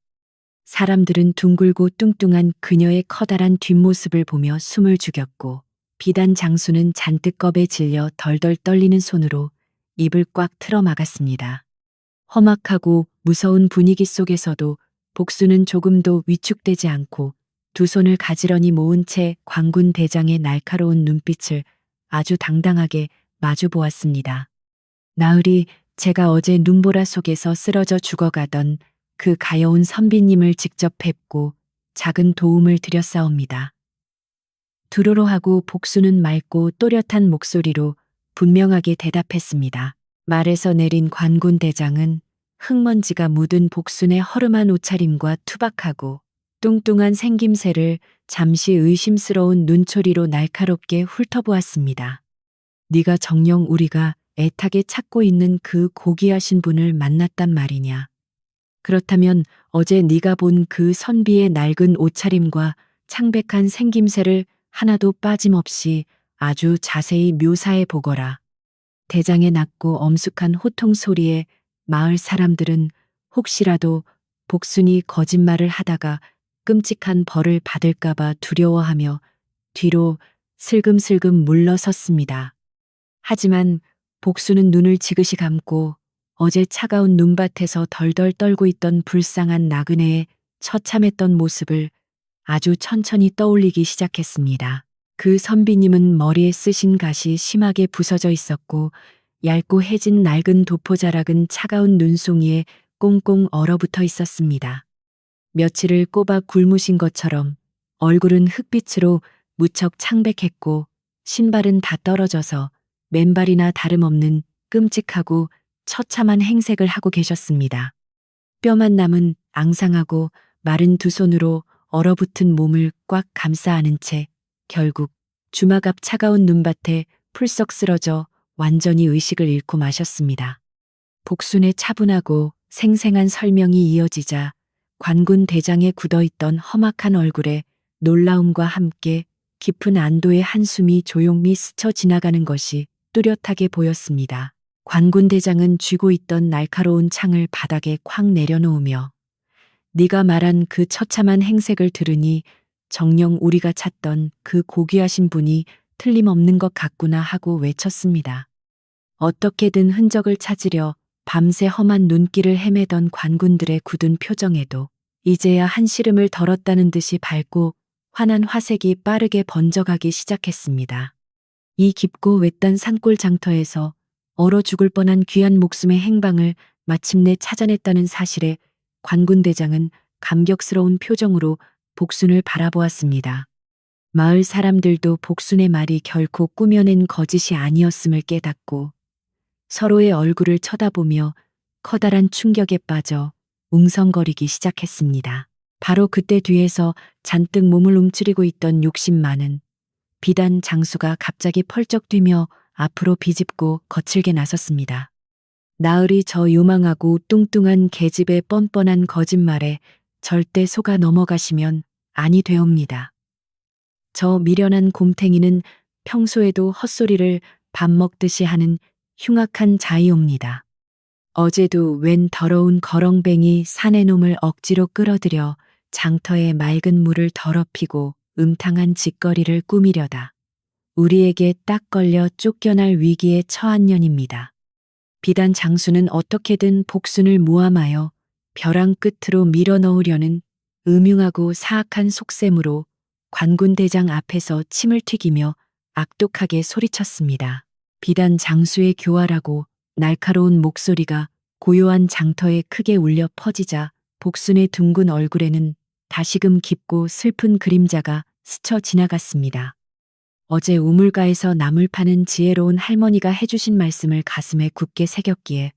Speaker 1: 사람들은 둥글고 뚱뚱한 그녀의 커다란 뒷모습을 보며 숨을 죽였고 비단 장수는 잔뜩 겁에 질려 덜덜 떨리는 손으로 입을 꽉 틀어 막았습니다. 험악하고 무서운 분위기 속에서도 복수는 조금도 위축되지 않고 두 손을 가지런히 모은 채 관군 대장의 날카로운 눈빛을 아주 당당하게 마주 보았습니다. 나으리 제가 어제 눈보라 속에서 쓰러져 죽어가던 그 가여운 선비님을 직접 뵙고 작은 도움을 드렸사옵니다. 두로로 하고 복수는 맑고 또렷한 목소리로 분명하게 대답했습니다. 말에서 내린 관군 대장은 흙먼지가 묻은 복순의 허름한 옷차림과 투박하고 뚱뚱한 생김새를 잠시 의심스러운 눈초리로 날카롭게 훑어보았습니다. 네가 정녕 우리가 애타게 찾고 있는 그 고귀하신 분을 만났단 말이냐. 그렇다면 어제 네가 본 그 선비의 낡은 옷차림과 창백한 생김새를 하나도 빠짐없이 아주 자세히 묘사해 보거라. 대장의 낮고 엄숙한 호통 소리에 마을 사람들은 혹시라도 복순이 거짓말을 하다가 끔찍한 벌을 받을까봐 두려워하며 뒤로 슬금슬금 물러섰습니다. 하지만 복순은 눈을 지그시 감고 어제 차가운 눈밭에서 덜덜 떨고 있던 불쌍한 나그네의 처참했던 모습을 아주 천천히 떠올리기 시작했습니다. 그 선비님은 머리에 쓰신 갓이 심하게 부서져 있었고 얇고 해진 낡은 도포자락은 차가운 눈송이에 꽁꽁 얼어붙어 있었습니다. 며칠을 꼬박 굶으신 것처럼 얼굴은 흙빛으로 무척 창백했고 신발은 다 떨어져서 맨발이나 다름없는 끔찍하고 처참한 행색을 하고 계셨습니다. 뼈만 남은 앙상하고 마른 두 손으로 얼어붙은 몸을 꽉 감싸 안은 채 결국 주막 앞 차가운 눈밭에 풀썩 쓰러져 완전히 의식을 잃고 마셨습니다. 복순의 차분하고 생생한 설명이 이어지자 관군 대장에 굳어있던 험악한 얼굴에 놀라움과 함께 깊은 안도의 한숨이 조용히 스쳐 지나가는 것이 뚜렷하게 보였습니다. 관군 대장은 쥐고 있던 날카로운 창을 바닥에 쾅 내려놓으며 네가 말한 그 처참한 행색을 들으니 정녕 우리가 찾던 그 고귀하신 분이 틀림없는 것 같구나 하고 외쳤습니다. 어떻게든 흔적을 찾으려 밤새 험한 눈길을 헤매던 관군들의 굳은 표정에도 이제야 한시름을 덜었다는 듯이 밝고 환한 화색이 빠르게 번져가기 시작했습니다. 이 깊고 외딴 산골 장터에서 얼어 죽을 뻔한 귀한 목숨의 행방을 마침내 찾아냈다는 사실에 관군대장은 감격스러운 표정으로 복순을 바라보았습니다. 마을 사람들도 복순의 말이 결코 꾸며낸 거짓이 아니었음을 깨닫고 서로의 얼굴을 쳐다보며 커다란 충격에 빠져 웅성거리기 시작했습니다. 바로 그때 뒤에서 잔뜩 몸을 움츠리고 있던 욕심 많은 비단 장수가 갑자기 펄쩍 뛰며 앞으로 비집고 거칠게 나섰습니다. 나으리 저 요망하고 뚱뚱한 계집의 뻔뻔한 거짓말에 절대 속아 넘어가시면 아니 되옵니다. 저 미련한 곰탱이는 평소에도 헛소리를 밥 먹듯이 하는 흉악한 자이옵니다. 어제도 웬 더러운 거렁뱅이 사내 놈을 억지로 끌어들여 장터에 맑은 물을 더럽히고 음탕한 짓거리를 꾸미려다 우리에게 딱 걸려 쫓겨날 위기에 처한 년입니다. 비단 장수는 어떻게든 복순을 모함하여 벼랑 끝으로 밀어넣으려는 음흉하고 사악한 속셈으로 관군대장 앞에서 침을 튀기며 악독하게 소리쳤습니다. 비단 장수의 교활하고 날카로운 목소리가 고요한 장터에 크게 울려 퍼지자 복순의 둥근 얼굴에는 다시금 깊고 슬픈 그림자가 스쳐 지나갔습니다. 어제 우물가에서 나물 파는 지혜로운 할머니가 해주신 말씀을 가슴에 굳게 새겼기에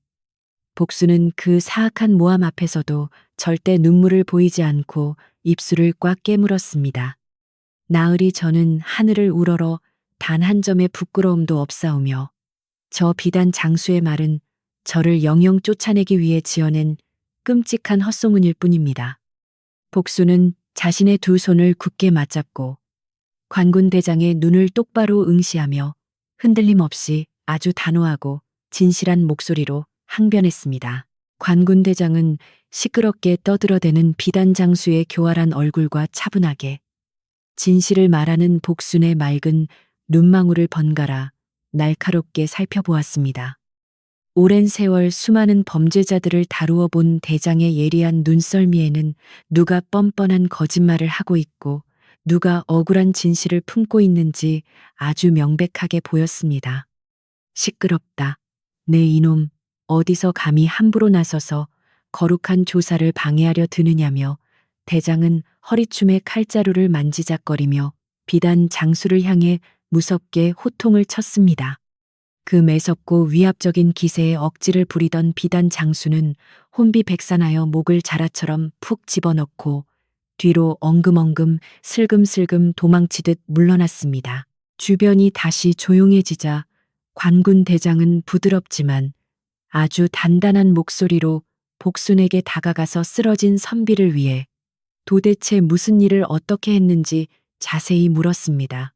Speaker 1: 복순은 그 사악한 모함 앞에서도 절대 눈물을 보이지 않고 입술을 꽉 깨물었습니다. 나으리 저는 하늘을 우러러 단 한 점의 부끄러움도 없사오며 저 비단 장수의 말은 저를 영영 쫓아내기 위해 지어낸 끔찍한 헛소문일 뿐입니다. 복수는 자신의 두 손을 굳게 맞잡고 관군대장의 눈을 똑바로 응시하며 흔들림 없이 아주 단호하고 진실한 목소리로 항변했습니다. 관군대장은 시끄럽게 떠들어대는 비단 장수의 교활한 얼굴과 차분하게 진실을 말하는 복순의 맑은 눈망울을 번갈아 날카롭게 살펴보았습니다. 오랜 세월 수많은 범죄자들을 다루어 본 대장의 예리한 눈썰미에는 누가 뻔뻔한 거짓말을 하고 있고 누가 억울한 진실을 품고 있는지 아주 명백하게 보였습니다. 시끄럽다. 내 이놈 어디서 감히 함부로 나서서 거룩한 조사를 방해하려 드느냐며 대장은 허리춤에 칼자루를 만지작거리며 비단 장수를 향해 무섭게 호통을 쳤습니다. 그 매섭고 위압적인 기세에 억지를 부리던 비단 장수는 혼비백산하여 목을 자라처럼 푹 집어넣고 뒤로 엉금엉금 슬금슬금 도망치듯 물러났습니다. 주변이 다시 조용해지자 관군 대장은 부드럽지만 아주 단단한 목소리로 복순에게 다가가서 쓰러진 선비를 위해 도대체 무슨 일을 어떻게 했는지 자세히 물었습니다.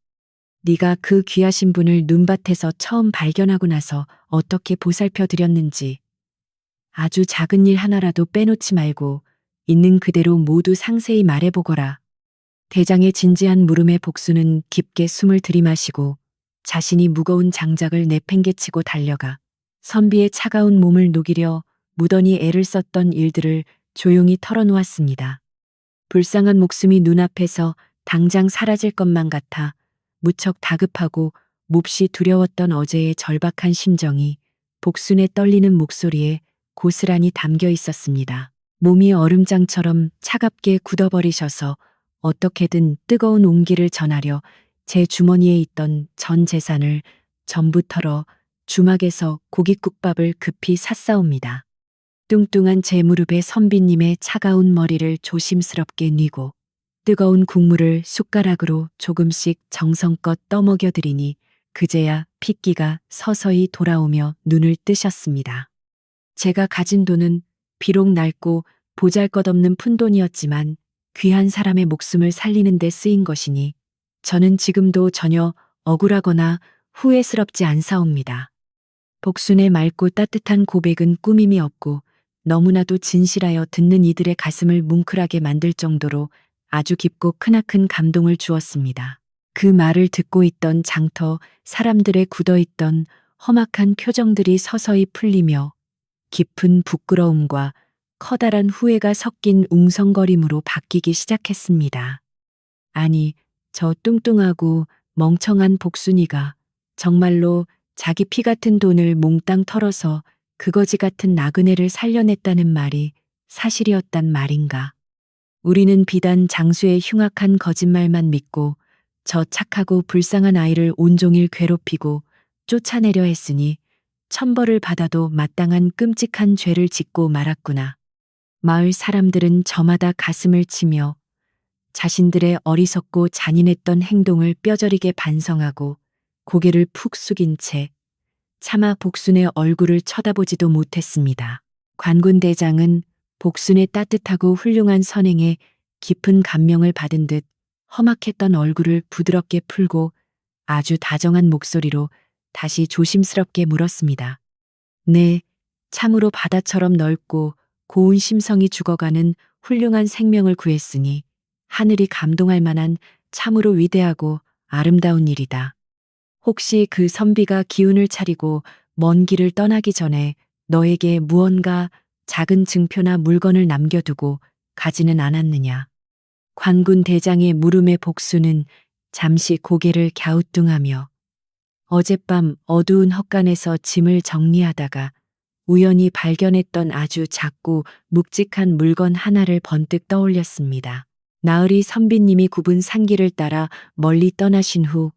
Speaker 1: 네가 그 귀하신 분을 눈밭에서 처음 발견하고 나서 어떻게 보살펴 드렸는지 아주 작은 일 하나라도 빼놓지 말고 있는 그대로 모두 상세히 말해보거라. 대장의 진지한 물음에 복수는 깊게 숨을 들이마시고 자신이 무거운 장작을 내팽개치고 달려가 선비의 차가운 몸을 녹이려 무던히 애를 썼던 일들을 조용히 털어놓았습니다. 불쌍한 목숨이 눈앞에서 당장 사라질 것만 같아 무척 다급하고 몹시 두려웠던 어제의 절박한 심정이 복순의 떨리는 목소리에 고스란히 담겨 있었습니다. 몸이 얼음장처럼 차갑게 굳어버리셔서 어떻게든 뜨거운 온기를 전하려 제 주머니에 있던 전 재산을 전부 털어 주막에서 고깃국밥을 급히 샀사옵니다. 뚱뚱한 제 무릎에 선비님의 차가운 머리를 조심스럽게 뉘고 뜨거운 국물을 숟가락으로 조금씩 정성껏 떠먹여드리니 그제야 핏기가 서서히 돌아오며 눈을 뜨셨습니다. 제가 가진 돈은 비록 낡고 보잘것없는 푼돈이었지만 귀한 사람의 목숨을 살리는 데 쓰인 것이니 저는 지금도 전혀 억울하거나 후회스럽지 않사옵니다. 복순의 맑고 따뜻한 고백은 꾸밈이 없고 너무나도 진실하여 듣는 이들의 가슴을 뭉클하게 만들 정도로 아주 깊고 크나큰 감동을 주었습니다. 그 말을 듣고 있던 장터 사람들의 굳어있던 험악한 표정들이 서서히 풀리며 깊은 부끄러움과 커다란 후회가 섞인 웅성거림으로 바뀌기 시작했습니다. 아니, 저 뚱뚱하고 멍청한 복순이가 정말로 자기 피 같은 돈을 몽땅 털어서 그거지 같은 나그네를 살려냈다는 말이 사실이었단 말인가. 우리는 비단 장수의 흉악한 거짓말만 믿고 저 착하고 불쌍한 아이를 온종일 괴롭히고 쫓아내려 했으니 천벌을 받아도 마땅한 끔찍한 죄를 짓고 말았구나. 마을 사람들은 저마다 가슴을 치며 자신들의 어리석고 잔인했던 행동을 뼈저리게 반성하고 고개를 푹 숙인 채 차마 복순의 얼굴을 쳐다보지도 못했습니다. 관군대장은 복순의 따뜻하고 훌륭한 선행에 깊은 감명을 받은 듯 험악했던 얼굴을 부드럽게 풀고 아주 다정한 목소리로 다시 조심스럽게 물었습니다. 네, 참으로 바다처럼 넓고 고운 심성이 죽어가는 훌륭한 생명을 구했으니 하늘이 감동할 만한 참으로 위대하고 아름다운 일이다. 혹시 그 선비가 기운을 차리고 먼 길을 떠나기 전에 너에게 무언가 작은 증표나 물건을 남겨두고 가지는 않았느냐? 관군 대장의 물음에 복수는 잠시 고개를 갸우뚱하며 어젯밤 어두운 헛간에서 짐을 정리하다가 우연히 발견했던 아주 작고 묵직한 물건 하나를 번뜩 떠올렸습니다. 나으리 선비님이 굽은 산길을 따라 멀리 떠나신 후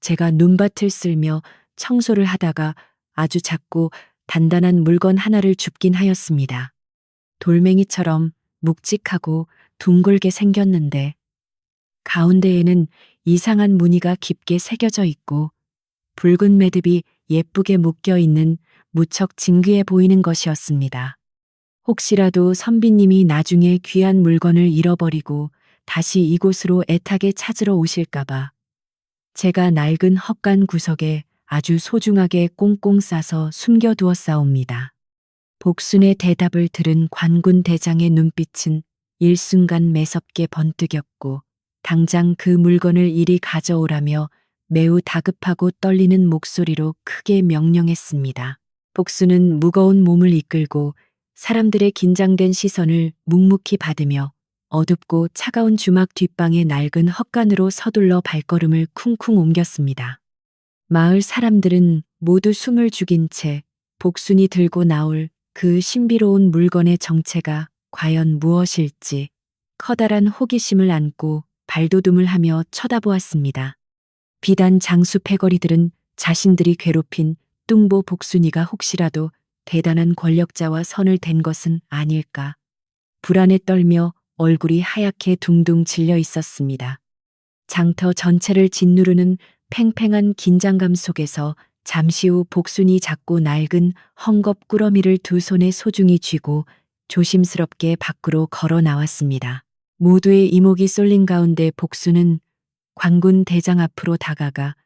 Speaker 1: 제가 눈밭을 쓸며 청소를 하다가 아주 작고 단단한 물건 하나를 줍긴 하였습니다. 돌멩이처럼 묵직하고 둥글게 생겼는데 가운데에는 이상한 무늬가 깊게 새겨져 있고 붉은 매듭이 예쁘게 묶여 있는 무척 진귀해 보이는 것이었습니다. 혹시라도 선비님이 나중에 귀한 물건을 잃어버리고 다시 이곳으로 애타게 찾으러 오실까봐 제가 낡은 헛간 구석에 아주 소중하게 꽁꽁 싸서 숨겨두었사옵니다. 복순의 대답을 들은 관군 대장의 눈빛은 일순간 매섭게 번뜩였고 당장 그 물건을 이리 가져오라며 매우 다급하고 떨리는 목소리로 크게 명령했습니다. 복순은 무거운 몸을 이끌고 사람들의 긴장된 시선을 묵묵히 받으며 어둡고 차가운 주막 뒷방의 낡은 헛간으로 서둘러 발걸음을 쿵쿵 옮겼습니다. 마을 사람들은 모두 숨을 죽인 채 복순이 들고 나올 그 신비로운 물건의 정체가 과연 무엇일지 커다란 호기심을 안고 발돋움을 하며 쳐다보았습니다. 비단 장수 패거리들은 자신들이 괴롭힌 뚱보 복순이가 혹시라도 대단한 권력자와 선을 댄 것은 아닐까 불안에 떨며 얼굴이 하얗게 둥둥 질려 있었습니다. 장터 전체를 짓누르는 팽팽한 긴장감 속에서 잠시 후 복순이 작고 낡은 헝겊 꾸러미를 두 손에 소중히 쥐고 조심스럽게 밖으로 걸어 나왔습니다. 모두의 이목이 쏠린 가운데 복순은 관군 대장 앞으로 다가가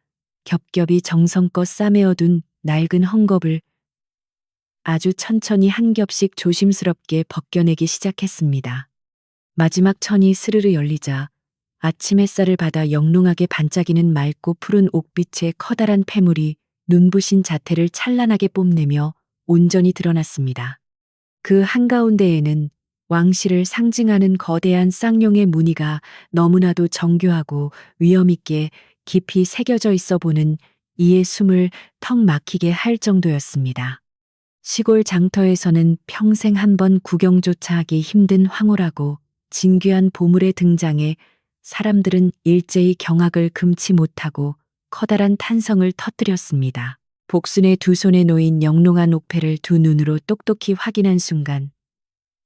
Speaker 1: 겹겹이 정성껏 싸매어둔 낡은 헝겊을 아주 천천히 한 겹씩 조심스럽게 벗겨내기 시작했습니다. 마지막 천이 스르르 열리자 아침 햇살을 받아 영롱하게 반짝이는 맑고 푸른 옥빛의 커다란 폐물이 눈부신 자태를 찬란하게 뽐내며 온전히 드러났습니다. 그 한가운데에는 왕실을 상징하는 거대한 쌍용의 무늬가 너무나도 정교하고 위엄있게 깊이 새겨져 있어 보는 이의 숨을 턱 막히게 할 정도였습니다. 시골 장터에서는 평생 한 번 구경조차 하기 힘든 황홀하고 진귀한 보물의 등장에 사람들은 일제히 경악을 금치 못하고 커다란 탄성을 터뜨렸습니다. 복순의 두 손에 놓인 영롱한 옥패를 두 눈으로 똑똑히 확인한 순간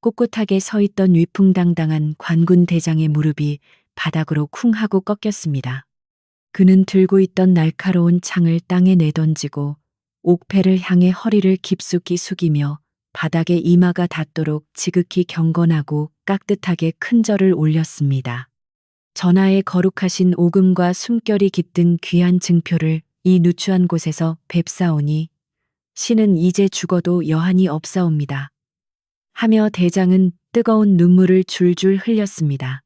Speaker 1: 꼿꼿하게 서 있던 위풍당당한 관군 대장의 무릎이 바닥으로 쿵 하고 꺾였습니다. 그는 들고 있던 날카로운 창을 땅에 내던지고 옥패를 향해 허리를 깊숙이 숙이며 바닥에 이마가 닿도록 지극히 경건하고 깍듯하게 큰 절을 올렸습니다. 전하의 거룩하신 오금과 숨결이 깃든 귀한 증표를 이 누추한 곳에서 뵙사오니 신은 이제 죽어도 여한이 없사옵니다. 하며 대장은 뜨거운 눈물을 줄줄 흘렸습니다.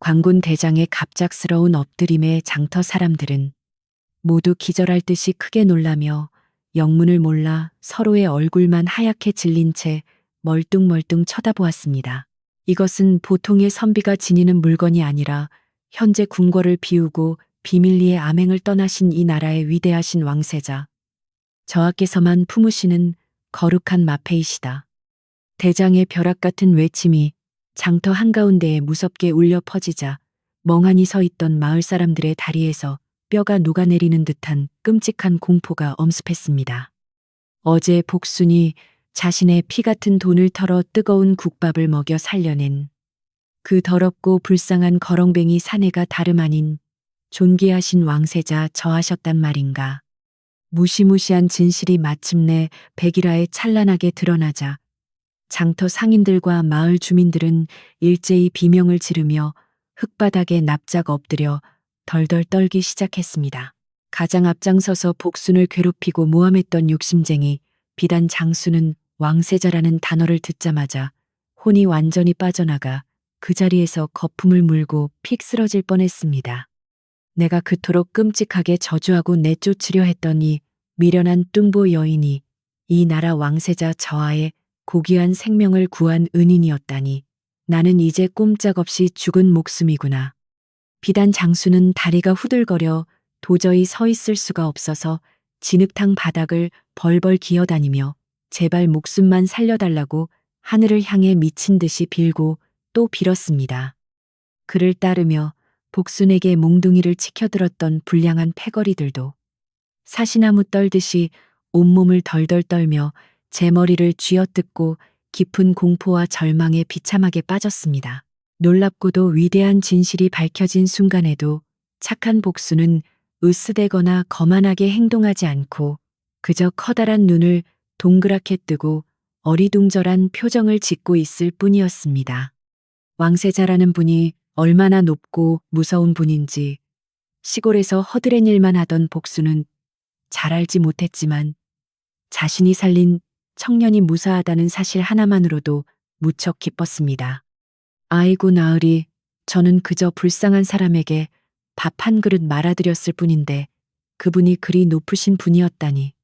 Speaker 1: 관군 대장의 갑작스러운 엎드림에 장터 사람들은 모두 기절할 듯이 크게 놀라며 영문을 몰라 서로의 얼굴만 하얗게 질린 채 멀뚱멀뚱 쳐다보았습니다. 이것은 보통의 선비가 지니는 물건이 아니라 현재 궁궐을 비우고 비밀리에 암행을 떠나신 이 나라의 위대하신 왕세자 저하께서만 품으시는 거룩한 마패이시다. 대장의 벼락 같은 외침이 장터 한가운데에 무섭게 울려 퍼지자 멍하니 서 있던 마을 사람들의 다리에서 뼈가 녹아내리는 듯한 끔찍한 공포가 엄습했습니다. 어제 복순이 자신의 피 같은 돈을 털어 뜨거운 국밥을 먹여 살려낸 그 더럽고 불쌍한 거렁뱅이 사내가 다름 아닌 존귀하신 왕세자 저하셨단 말인가. 무시무시한 진실이 마침내 백일하에 찬란하게 드러나자 장터 상인들과 마을 주민들은 일제히 비명을 지르며 흙바닥에 납작 엎드려 덜덜 떨기 시작했습니다. 가장 앞장서서 복순을 괴롭히고 모함했던 욕심쟁이 비단 장수는 왕세자라는 단어를 듣자마자 혼이 완전히 빠져나가 그 자리에서 거품을 물고 픽 쓰러질 뻔했습니다. 내가 그토록 끔찍하게 저주하고 내쫓으려 했던 이 미련한 뚱보 여인이 이 나라 왕세자 저하의 고귀한 생명을 구한 은인이었다니 나는 이제 꼼짝없이 죽은 목숨이구나. 비단 장수는 다리가 후들거려 도저히 서 있을 수가 없어서 진흙탕 바닥을 벌벌 기어다니며 제발 목숨만 살려달라고 하늘을 향해 미친 듯이 빌고 또 빌었습니다. 그를 따르며 복순에게 몽둥이를 치켜들었던 불량한 패거리들도 사시나무 떨듯이 온몸을 덜덜 떨며 제 머리를 쥐어뜯고 깊은 공포와 절망에 비참하게 빠졌습니다. 놀랍고도 위대한 진실이 밝혀진 순간에도 착한 복순은 으스대거나 거만하게 행동하지 않고 그저 커다란 눈을 동그랗게 뜨고 어리둥절한 표정을 짓고 있을 뿐이었습니다. 왕세자라는 분이 얼마나 높고 무서운 분인지 시골에서 허드렛 일만 하던 복순은 잘 알지 못했지만 자신이 살린 청년이 무사하다는 사실 하나만으로도 무척 기뻤습니다. 아이고 나으리, 저는 그저 불쌍한 사람에게 밥 한 그릇 말아드렸을 뿐인데 그분이 그리 높으신 분이었다니.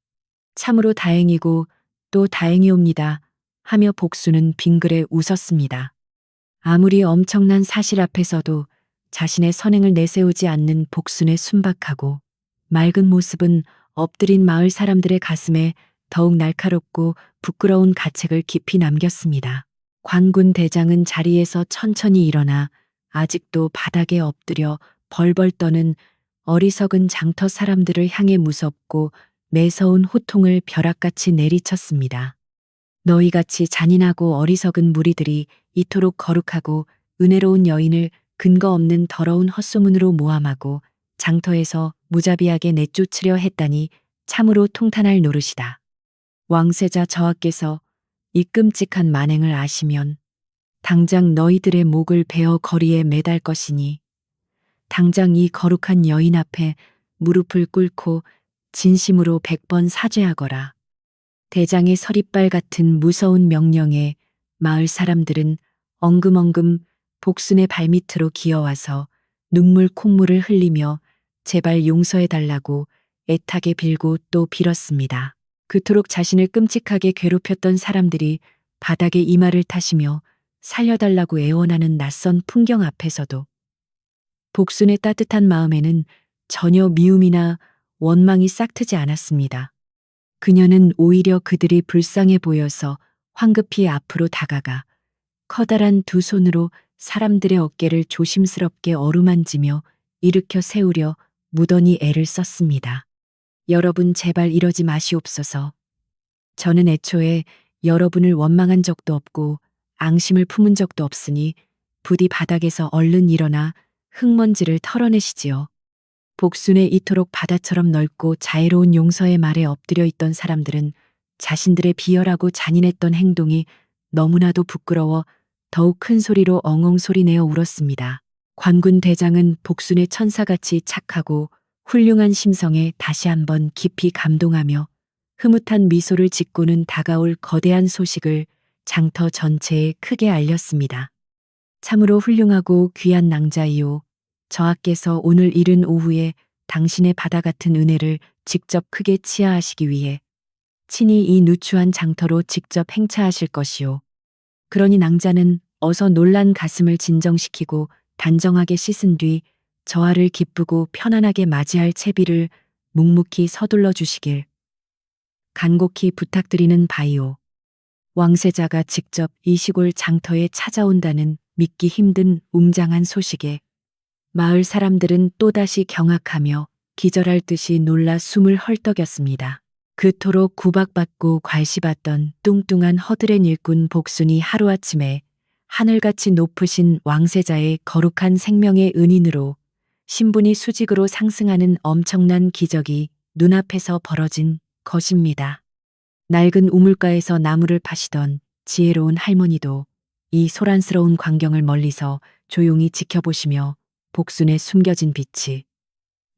Speaker 1: 참으로 다행이고 또 다행이옵니다. 하며 복순은 빙그레 웃었습니다. 아무리 엄청난 사실 앞에서도 자신의 선행을 내세우지 않는 복순의 순박하고 맑은 모습은 엎드린 마을 사람들의 가슴에 더욱 날카롭고 부끄러운 가책을 깊이 남겼습니다. 관군 대장은 자리에서 천천히 일어나 아직도 바닥에 엎드려 벌벌 떠는 어리석은 장터 사람들을 향해 무섭고 매서운 호통을 벼락같이 내리쳤습니다. 너희같이 잔인하고 어리석은 무리들이 이토록 거룩하고 은혜로운 여인을 근거 없는 더러운 헛소문으로 모함하고 장터에서 무자비하게 내쫓으려 했다니 참으로 통탄할 노릇이다. 왕세자 저하께서 이 끔찍한 만행을 아시면 당장 너희들의 목을 베어 거리에 매달 것이니 당장 이 거룩한 여인 앞에 무릎을 꿇고 진심으로 100번 사죄하거라. 대장의 서리빨 같은 무서운 명령에 마을 사람들은 엉금엉금 복순의 발밑으로 기어와서 눈물 콧물을 흘리며 제발 용서해달라고 애타게 빌고 또 빌었습니다. 그토록 자신을 끔찍하게 괴롭혔던 사람들이 바닥에 이마를 타시며 살려달라고 애원하는 낯선 풍경 앞에서도 복순의 따뜻한 마음에는 전혀 미움이나 원망이 싹트지 않았습니다. 그녀는 오히려 그들이 불쌍해 보여서 황급히 앞으로 다가가 커다란 두 손으로 사람들의 어깨를 조심스럽게 어루만지며 일으켜 세우려 무던히 애를 썼습니다. 여러분 제발 이러지 마시옵소서. 저는 애초에 여러분을 원망한 적도 없고 앙심을 품은 적도 없으니 부디 바닥에서 얼른 일어나 흙먼지를 털어내시지요. 복순의 이토록 바다처럼 넓고 자애로운 용서의 말에 엎드려 있던 사람들은 자신들의 비열하고 잔인했던 행동이 너무나도 부끄러워 더욱 큰 소리로 엉엉 소리내어 울었습니다. 관군 대장은 복순의 천사같이 착하고 훌륭한 심성에 다시 한번 깊이 감동하며 흐뭇한 미소를 짓고는 다가올 거대한 소식을 장터 전체에 크게 알렸습니다. 참으로 훌륭하고 귀한 낭자이요. 저하께서 오늘 이른 오후에 당신의 바다 같은 은혜를 직접 크게 치하하시기 위해 친히 이 누추한 장터로 직접 행차하실 것이요. 그러니 낭자는 어서 놀란 가슴을 진정시키고 단정하게 씻은 뒤 저하를 기쁘고 편안하게 맞이할 채비를 묵묵히 서둘러 주시길 간곡히 부탁드리는 바이오. 왕세자가 직접 이 시골 장터에 찾아온다는 믿기 힘든 웅장한 소식에 마을 사람들은 또다시 경악하며 기절할 듯이 놀라 숨을 헐떡였습니다. 그토록 구박받고 괄시받던 뚱뚱한 허드렛 일꾼 복순이 하루아침에 하늘같이 높으신 왕세자의 거룩한 생명의 은인으로 신분이 수직으로 상승하는 엄청난 기적이 눈앞에서 벌어진 것입니다. 낡은 우물가에서 나무를 파시던 지혜로운 할머니도 이 소란스러운 광경을 멀리서 조용히 지켜보시며 복순의 숨겨진 빛이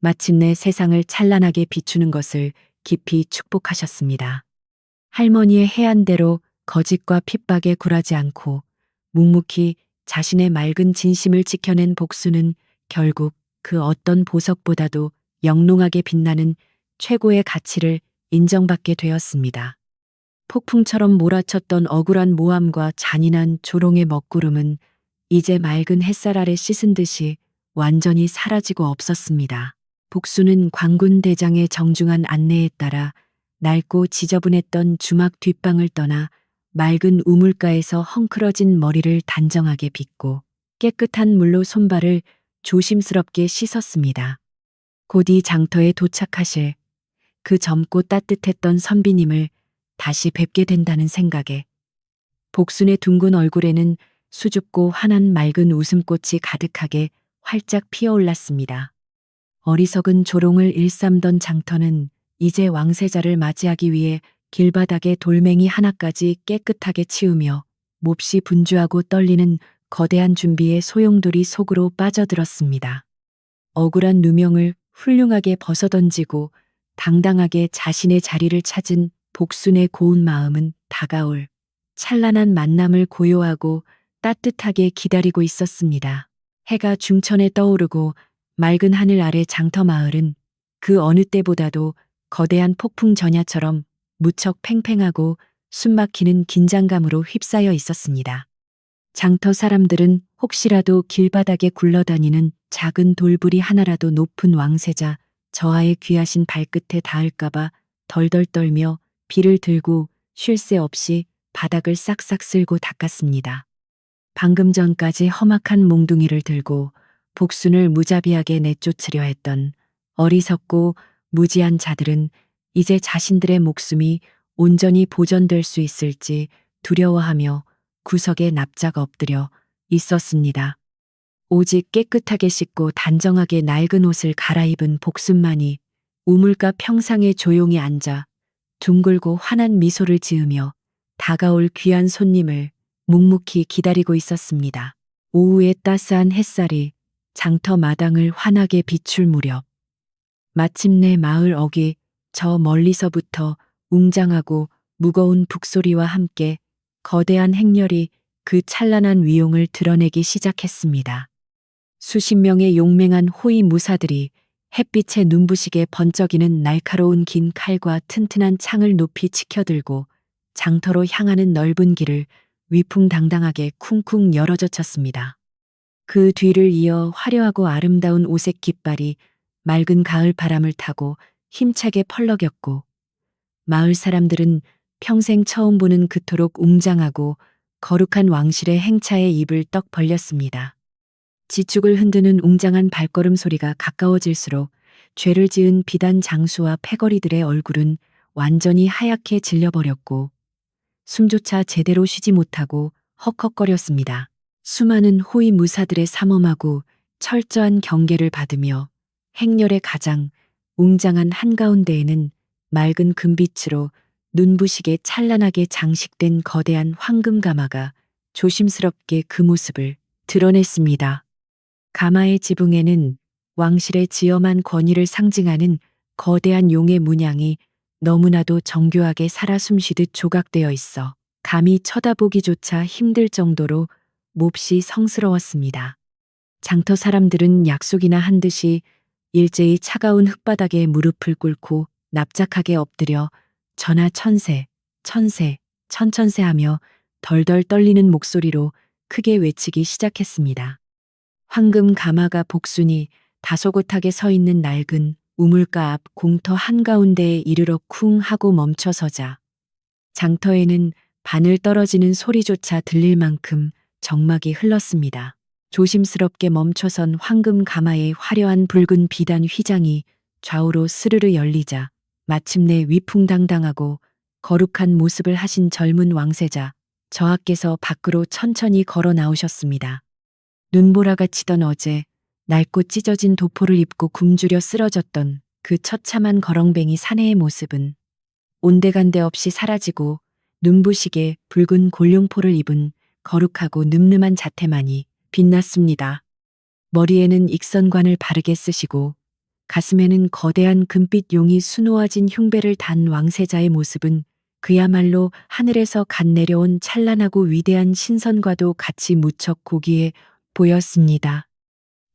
Speaker 1: 마침내 세상을 찬란하게 비추는 것을 깊이 축복하셨습니다. 할머니의 해안대로 거짓과 핍박에 굴하지 않고 묵묵히 자신의 맑은 진심을 지켜낸 복순은 결국 그 어떤 보석보다도 영롱하게 빛나는 최고의 가치를 인정받게 되었습니다. 폭풍처럼 몰아쳤던 억울한 모함과 잔인한 조롱의 먹구름은 이제 맑은 햇살 아래 씻은 듯이 완전히 사라지고 없었습니다. 복수는 관군 대장의 정중한 안내에 따라 낡고 지저분했던 주막 뒷방을 떠나 맑은 우물가에서 헝클어진 머리를 단정하게 빗고 깨끗한 물로 손발을 조심스럽게 씻었습니다. 곧 이 장터에 도착하실 그 젊고 따뜻했던 선비님을 다시 뵙게 된다는 생각에 복순의 둥근 얼굴에는 수줍고 환한 맑은 웃음꽃이 가득하게 활짝 피어올랐습니다. 어리석은 조롱을 일삼던 장터는 이제 왕세자를 맞이하기 위해 길바닥에 돌멩이 하나까지 깨끗하게 치우며 몹시 분주하고 떨리는 거대한 준비에 소용돌이 속으로 빠져들었습니다. 억울한 누명을 훌륭하게 벗어던지고 당당하게 자신의 자리를 찾은 복순의 고운 마음은 다가올 찬란한 만남을 고요하고 따뜻하게 기다리고 있었습니다. 해가 중천에 떠오르고 맑은 하늘 아래 장터 마을은 그 어느 때보다도 거대한 폭풍 전야처럼 무척 팽팽하고 숨막히는 긴장감으로 휩싸여 있었습니다. 장터 사람들은 혹시라도 길바닥에 굴러다니는 작은 돌부리 하나라도 높은 왕세자 저하의 귀하신 발끝에 닿을까봐 덜덜 떨며 비를 들고 쉴 새 없이 바닥을 싹싹 쓸고 닦았습니다. 방금 전까지 험악한 몽둥이를 들고 복순을 무자비하게 내쫓으려 했던 어리석고 무지한 자들은 이제 자신들의 목숨이 온전히 보전될 수 있을지 두려워하며 구석에 납작 엎드려 있었습니다. 오직 깨끗하게 씻고 단정하게 낡은 옷을 갈아입은 복순만이 우물가 평상에 조용히 앉아 둥글고 환한 미소를 지으며 다가올 귀한 손님을 묵묵히 기다리고 있었습니다. 오후의 따스한 햇살이 장터 마당을 환하게 비출 무렵 마침내 마을 어귀 저 멀리서부터 웅장하고 무거운 북소리와 함께 거대한 행렬이 그 찬란한 위용을 드러내기 시작했습니다. 수십 명의 용맹한 호위 무사들이 햇빛에 눈부시게 번쩍이는 날카로운 긴 칼과 튼튼한 창을 높이 치켜들고 장터로 향하는 넓은 길을 위풍당당하게 쿵쿵 열어젖혔습니다. 그 뒤를 이어 화려하고 아름다운 오색 깃발이 맑은 가을 바람을 타고 힘차게 펄럭였고 마을 사람들은 평생 처음 보는 그토록 웅장하고 거룩한 왕실의 행차에 입을 떡 벌렸습니다. 지축을 흔드는 웅장한 발걸음 소리가 가까워질수록 죄를 지은 비단 장수와 패거리들의 얼굴은 완전히 하얗게 질려버렸고 숨조차 제대로 쉬지 못하고 헉헉거렸습니다. 수많은 호위 무사들의 삼엄하고 철저한 경계를 받으며 행렬의 가장 웅장한 한가운데에는 맑은 금빛으로 눈부시게 찬란하게 장식된 거대한 황금 가마가 조심스럽게 그 모습을 드러냈습니다. 가마의 지붕에는 왕실의 지엄한 권위를 상징하는 거대한 용의 문양이 너무나도 정교하게 살아 숨쉬듯 조각되어 있어 감히 쳐다보기조차 힘들 정도로 몹시 성스러웠습니다. 장터 사람들은 약속이나 한 듯이 일제히 차가운 흙바닥에 무릎을 꿇고 납작하게 엎드려 전하 천세, 천세, 천천세 하며 덜덜 떨리는 목소리로 크게 외치기 시작했습니다. 황금 가마가 복순이 다소곳하게 서 있는 낡은 우물가 앞 공터 한가운데에 이르러 쿵 하고 멈춰서자 장터에는 바늘 떨어지는 소리조차 들릴 만큼 정막이 흘렀습니다. 조심스럽게 멈춰선 황금 가마의 화려한 붉은 비단 휘장이 좌우로 스르르 열리자 마침내 위풍당당하고 거룩한 모습을 하신 젊은 왕세자 저하께서 밖으로 천천히 걸어 나오셨습니다. 눈보라가 치던 어제 낡고 찢어진 도포를 입고 굶주려 쓰러졌던 그 처참한 거렁뱅이 사내의 모습은 온데간데 없이 사라지고 눈부시게 붉은 골룡포를 입은 거룩하고 늠름한 자태만이 빛났습니다. 머리에는 익선관을 바르게 쓰시고 가슴에는 거대한 금빛 용이 수놓아진 흉배를 단 왕세자의 모습은 그야말로 하늘에서 갓 내려온 찬란하고 위대한 신선과도 같이 무척 고귀해 보였습니다.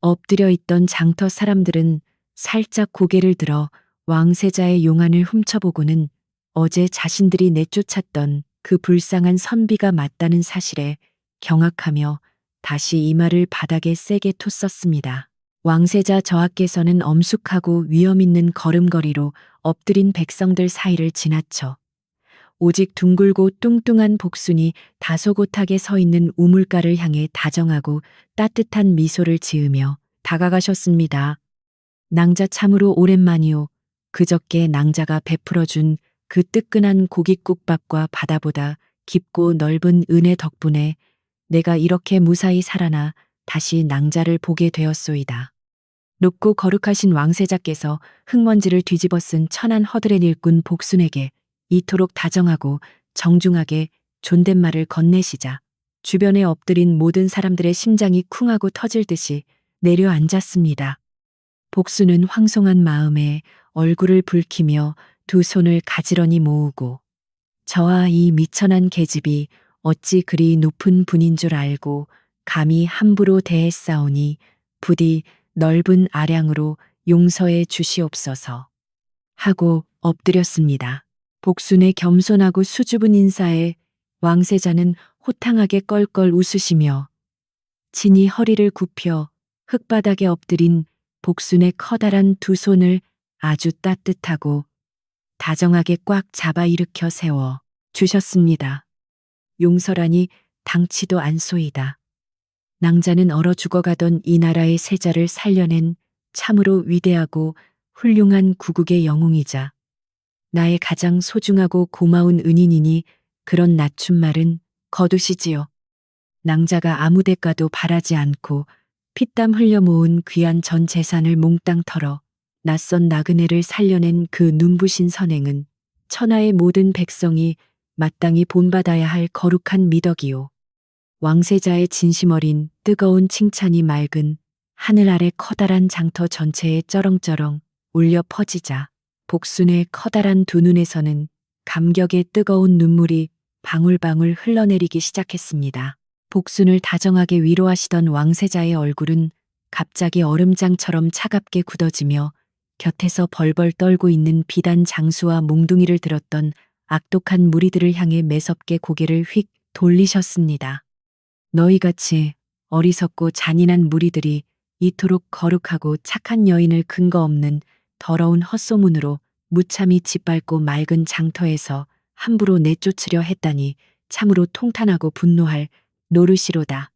Speaker 1: 엎드려 있던 장터 사람들은 살짝 고개를 들어 왕세자의 용안을 훔쳐보고는 어제 자신들이 내쫓았던 그 불쌍한 선비가 맞다는 사실에 경악하며 다시 이마를 바닥에 세게 텄었습니다. 왕세자 저하께서는 엄숙하고 위험 있는 걸음걸이로 엎드린 백성들 사이를 지나쳐 오직 둥글고 뚱뚱한 복순이 다소곳하게 서 있는 우물가를 향해 다정하고 따뜻한 미소를 지으며 다가가셨습니다. 낭자 참으로 오랜만이오. 그저께 낭자가 베풀어준 그 뜨끈한 고깃국밥과 바다보다 깊고 넓은 은혜 덕분에 내가 이렇게 무사히 살아나 다시 낭자를 보게 되었소이다. 높고 거룩하신 왕세자께서 흙먼지를 뒤집어 쓴 천한 허들의 일꾼 복순에게 이토록 다정하고 정중하게 존댓말을 건네시자 주변에 엎드린 모든 사람들의 심장이 쿵하고 터질 듯이 내려앉았습니다. 복순은 황송한 마음에 얼굴을 붉히며 두 손을 가지런히 모으고 저와 이 미천한 계집이 어찌 그리 높은 분인 줄 알고 감히 함부로 대했사오니 부디 넓은 아량으로 용서해 주시옵소서 하고 엎드렸습니다. 복순의 겸손하고 수줍은 인사에 왕세자는 호탕하게 껄껄 웃으시며 친히 허리를 굽혀 흙바닥에 엎드린 복순의 커다란 두 손을 아주 따뜻하고 다정하게 꽉 잡아 일으켜 세워 주셨습니다. 용서라니 당치도 않소이다. 낭자는 얼어 죽어가던 이 나라의 세자를 살려낸 참으로 위대하고 훌륭한 구국의 영웅이자 나의 가장 소중하고 고마운 은인이니 그런 낮춤 말은 거두시지요. 낭자가 아무 대가도 바라지 않고 피땀 흘려 모은 귀한 전 재산을 몽땅 털어 낯선 나그네를 살려낸 그 눈부신 선행은 천하의 모든 백성이 마땅히 본받아야 할 거룩한 미덕이요. 왕세자의 진심 어린 뜨거운 칭찬이 맑은 하늘 아래 커다란 장터 전체에 쩌렁쩌렁 울려 퍼지자 복순의 커다란 두 눈에서는 감격의 뜨거운 눈물이 방울방울 흘러내리기 시작했습니다. 복순을 다정하게 위로하시던 왕세자의 얼굴은 갑자기 얼음장처럼 차갑게 굳어지며 곁에서 벌벌 떨고 있는 비단 장수와 몽둥이를 들었던 악독한 무리들을 향해 매섭게 고개를 휙 돌리셨습니다. 너희같이 어리석고 잔인한 무리들이 이토록 거룩하고 착한 여인을 근거 없는 더러운 헛소문으로 무참히 짓밟고 맑은 장터에서 함부로 내쫓으려 했다니 참으로 통탄하고 분노할 노릇이로다.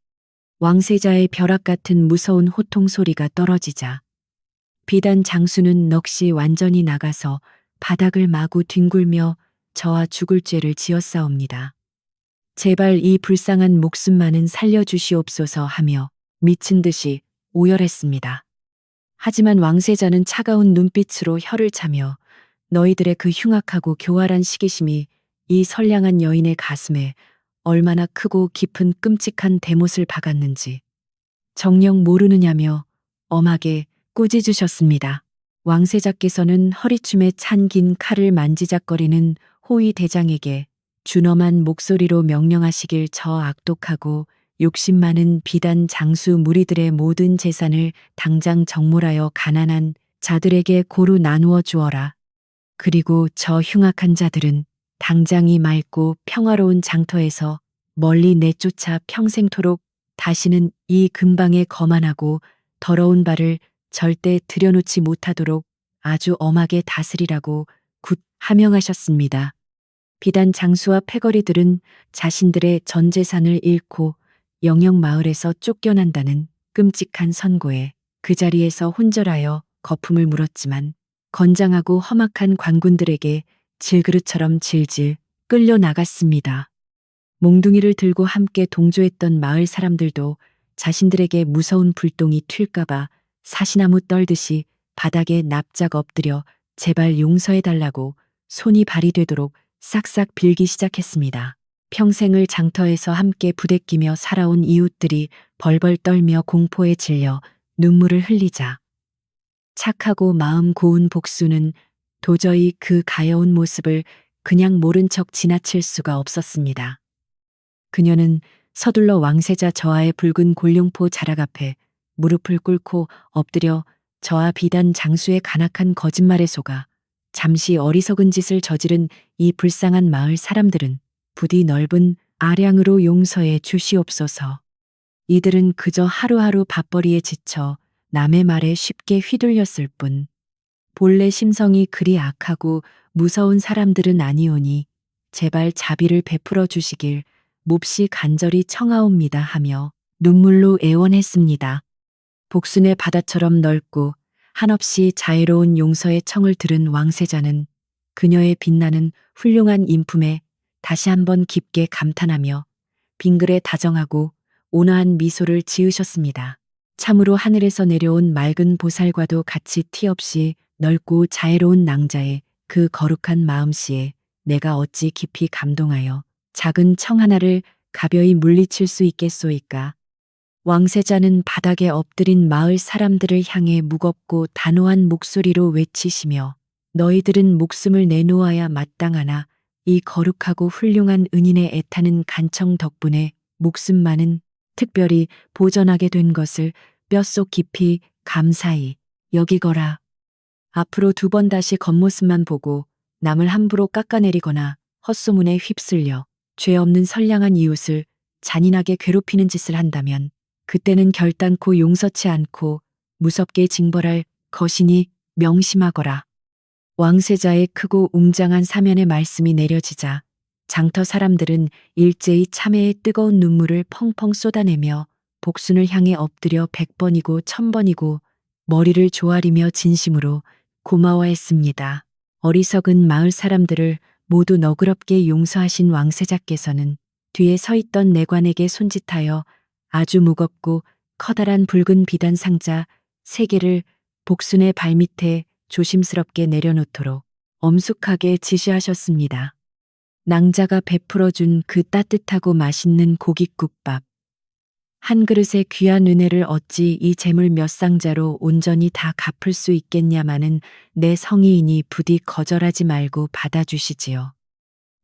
Speaker 1: 왕세자의 벼락 같은 무서운 호통 소리가 떨어지자 비단 장수는 넋이 완전히 나가서 바닥을 마구 뒹굴며 저와 죽을 죄를 지었사옵니다. 제발 이 불쌍한 목숨만은 살려주시옵소서 하며 미친 듯이 오열했습니다. 하지만 왕세자는 차가운 눈빛으로 혀를 차며 너희들의 그 흉악하고 교활한 시기심이 이 선량한 여인의 가슴에 얼마나 크고 깊은 끔찍한 대못을 박았는지 정녕 모르느냐며 엄하게 꾸짖으셨습니다. 왕세자께서는 허리춤에 찬 긴 칼을 만지작거리는 호위 대장에게 준엄한 목소리로 명령하시길 저 악독하고 욕심 많은 비단 장수 무리들의 모든 재산을 당장 정몰하여 가난한 자들에게 고루 나누어 주어라. 그리고 저 흉악한 자들은 당장 이 맑고 평화로운 장터에서 멀리 내쫓아 평생토록 다시는 이 근방에 거만하고 더러운 발을 절대 들여놓지 못하도록 아주 엄하게 다스리라고 굿 하명하셨습니다. 비단 장수와 패거리들은 자신들의 전 재산을 잃고 영영 마을에서 쫓겨난다는 끔찍한 선고에 그 자리에서 혼절하여 거품을 물었지만 건장하고 험악한 관군들에게 질그릇처럼 질질 끌려 나갔습니다. 몽둥이를 들고 함께 동조했던 마을 사람들도 자신들에게 무서운 불똥이 튈까봐 사시나무 떨듯이 바닥에 납작 엎드려 제발 용서해달라고 손이 발이 되도록 싹싹 빌기 시작했습니다. 평생을 장터에서 함께 부대끼며 살아온 이웃들이 벌벌 떨며 공포에 질려 눈물을 흘리자 착하고 마음 고운 복수는 도저히 그 가여운 모습을 그냥 모른 척 지나칠 수가 없었습니다. 그녀는 서둘러 왕세자 저하의 붉은 골룡포 자락 앞에 무릎을 꿇고 엎드려 저하 비단 장수의 간악한 거짓말에 속아 잠시 어리석은 짓을 저지른 이 불쌍한 마을 사람들은 부디 넓은 아량으로 용서해 주시옵소서. 이들은 그저 하루하루 밥벌이에 지쳐 남의 말에 쉽게 휘둘렸을 뿐 본래 심성이 그리 악하고 무서운 사람들은 아니오니 제발 자비를 베풀어 주시길 몹시 간절히 청하옵니다 하며 눈물로 애원했습니다. 복순의 바다처럼 넓고 한없이 자애로운 용서의 청을 들은 왕세자는 그녀의 빛나는 훌륭한 인품에 다시 한번 깊게 감탄하며 빙글에 다정하고 온화한 미소를 지으셨습니다. 참으로 하늘에서 내려온 맑은 보살과도 같이 티 없이 넓고 자애로운 낭자의 그 거룩한 마음씨에 내가 어찌 깊이 감동하여 작은 청 하나를 가벼이 물리칠 수 있겠소이까. 왕세자는 바닥에 엎드린 마을 사람들을 향해 무겁고 단호한 목소리로 외치시며 너희들은 목숨을 내놓아야 마땅하나 이 거룩하고 훌륭한 은인의 애타는 간청 덕분에 목숨만은 특별히 보전하게 된 것을 뼛속 깊이 감사히 여기거라. 앞으로 두 번 다시 겉모습만 보고 남을 함부로 깎아내리거나 헛소문에 휩쓸려 죄 없는 선량한 이웃을 잔인하게 괴롭히는 짓을 한다면 그때는 결단코 용서치 않고 무섭게 징벌할 것이니 명심하거라. 왕세자의 크고 웅장한 사면의 말씀이 내려지자 장터 사람들은 일제히 참회의 뜨거운 눈물을 펑펑 쏟아내며 복순을 향해 엎드려 100번이고 1000번이고 머리를 조아리며 진심으로 고마워했습니다. 어리석은 마을 사람들을 모두 너그럽게 용서하신 왕세자께서는 뒤에 서 있던 내관에게 손짓하여 아주 무겁고 커다란 붉은 비단 상자 3개를 복순의 발밑에 조심스럽게 내려놓도록 엄숙하게 지시하셨습니다. 낭자가 베풀어준 그 따뜻하고 맛있는 고깃국밥. 한 그릇의 귀한 은혜를 어찌 이 재물 몇 상자로 온전히 다 갚을 수 있겠냐마는 내 성의이니 부디 거절하지 말고 받아주시지요.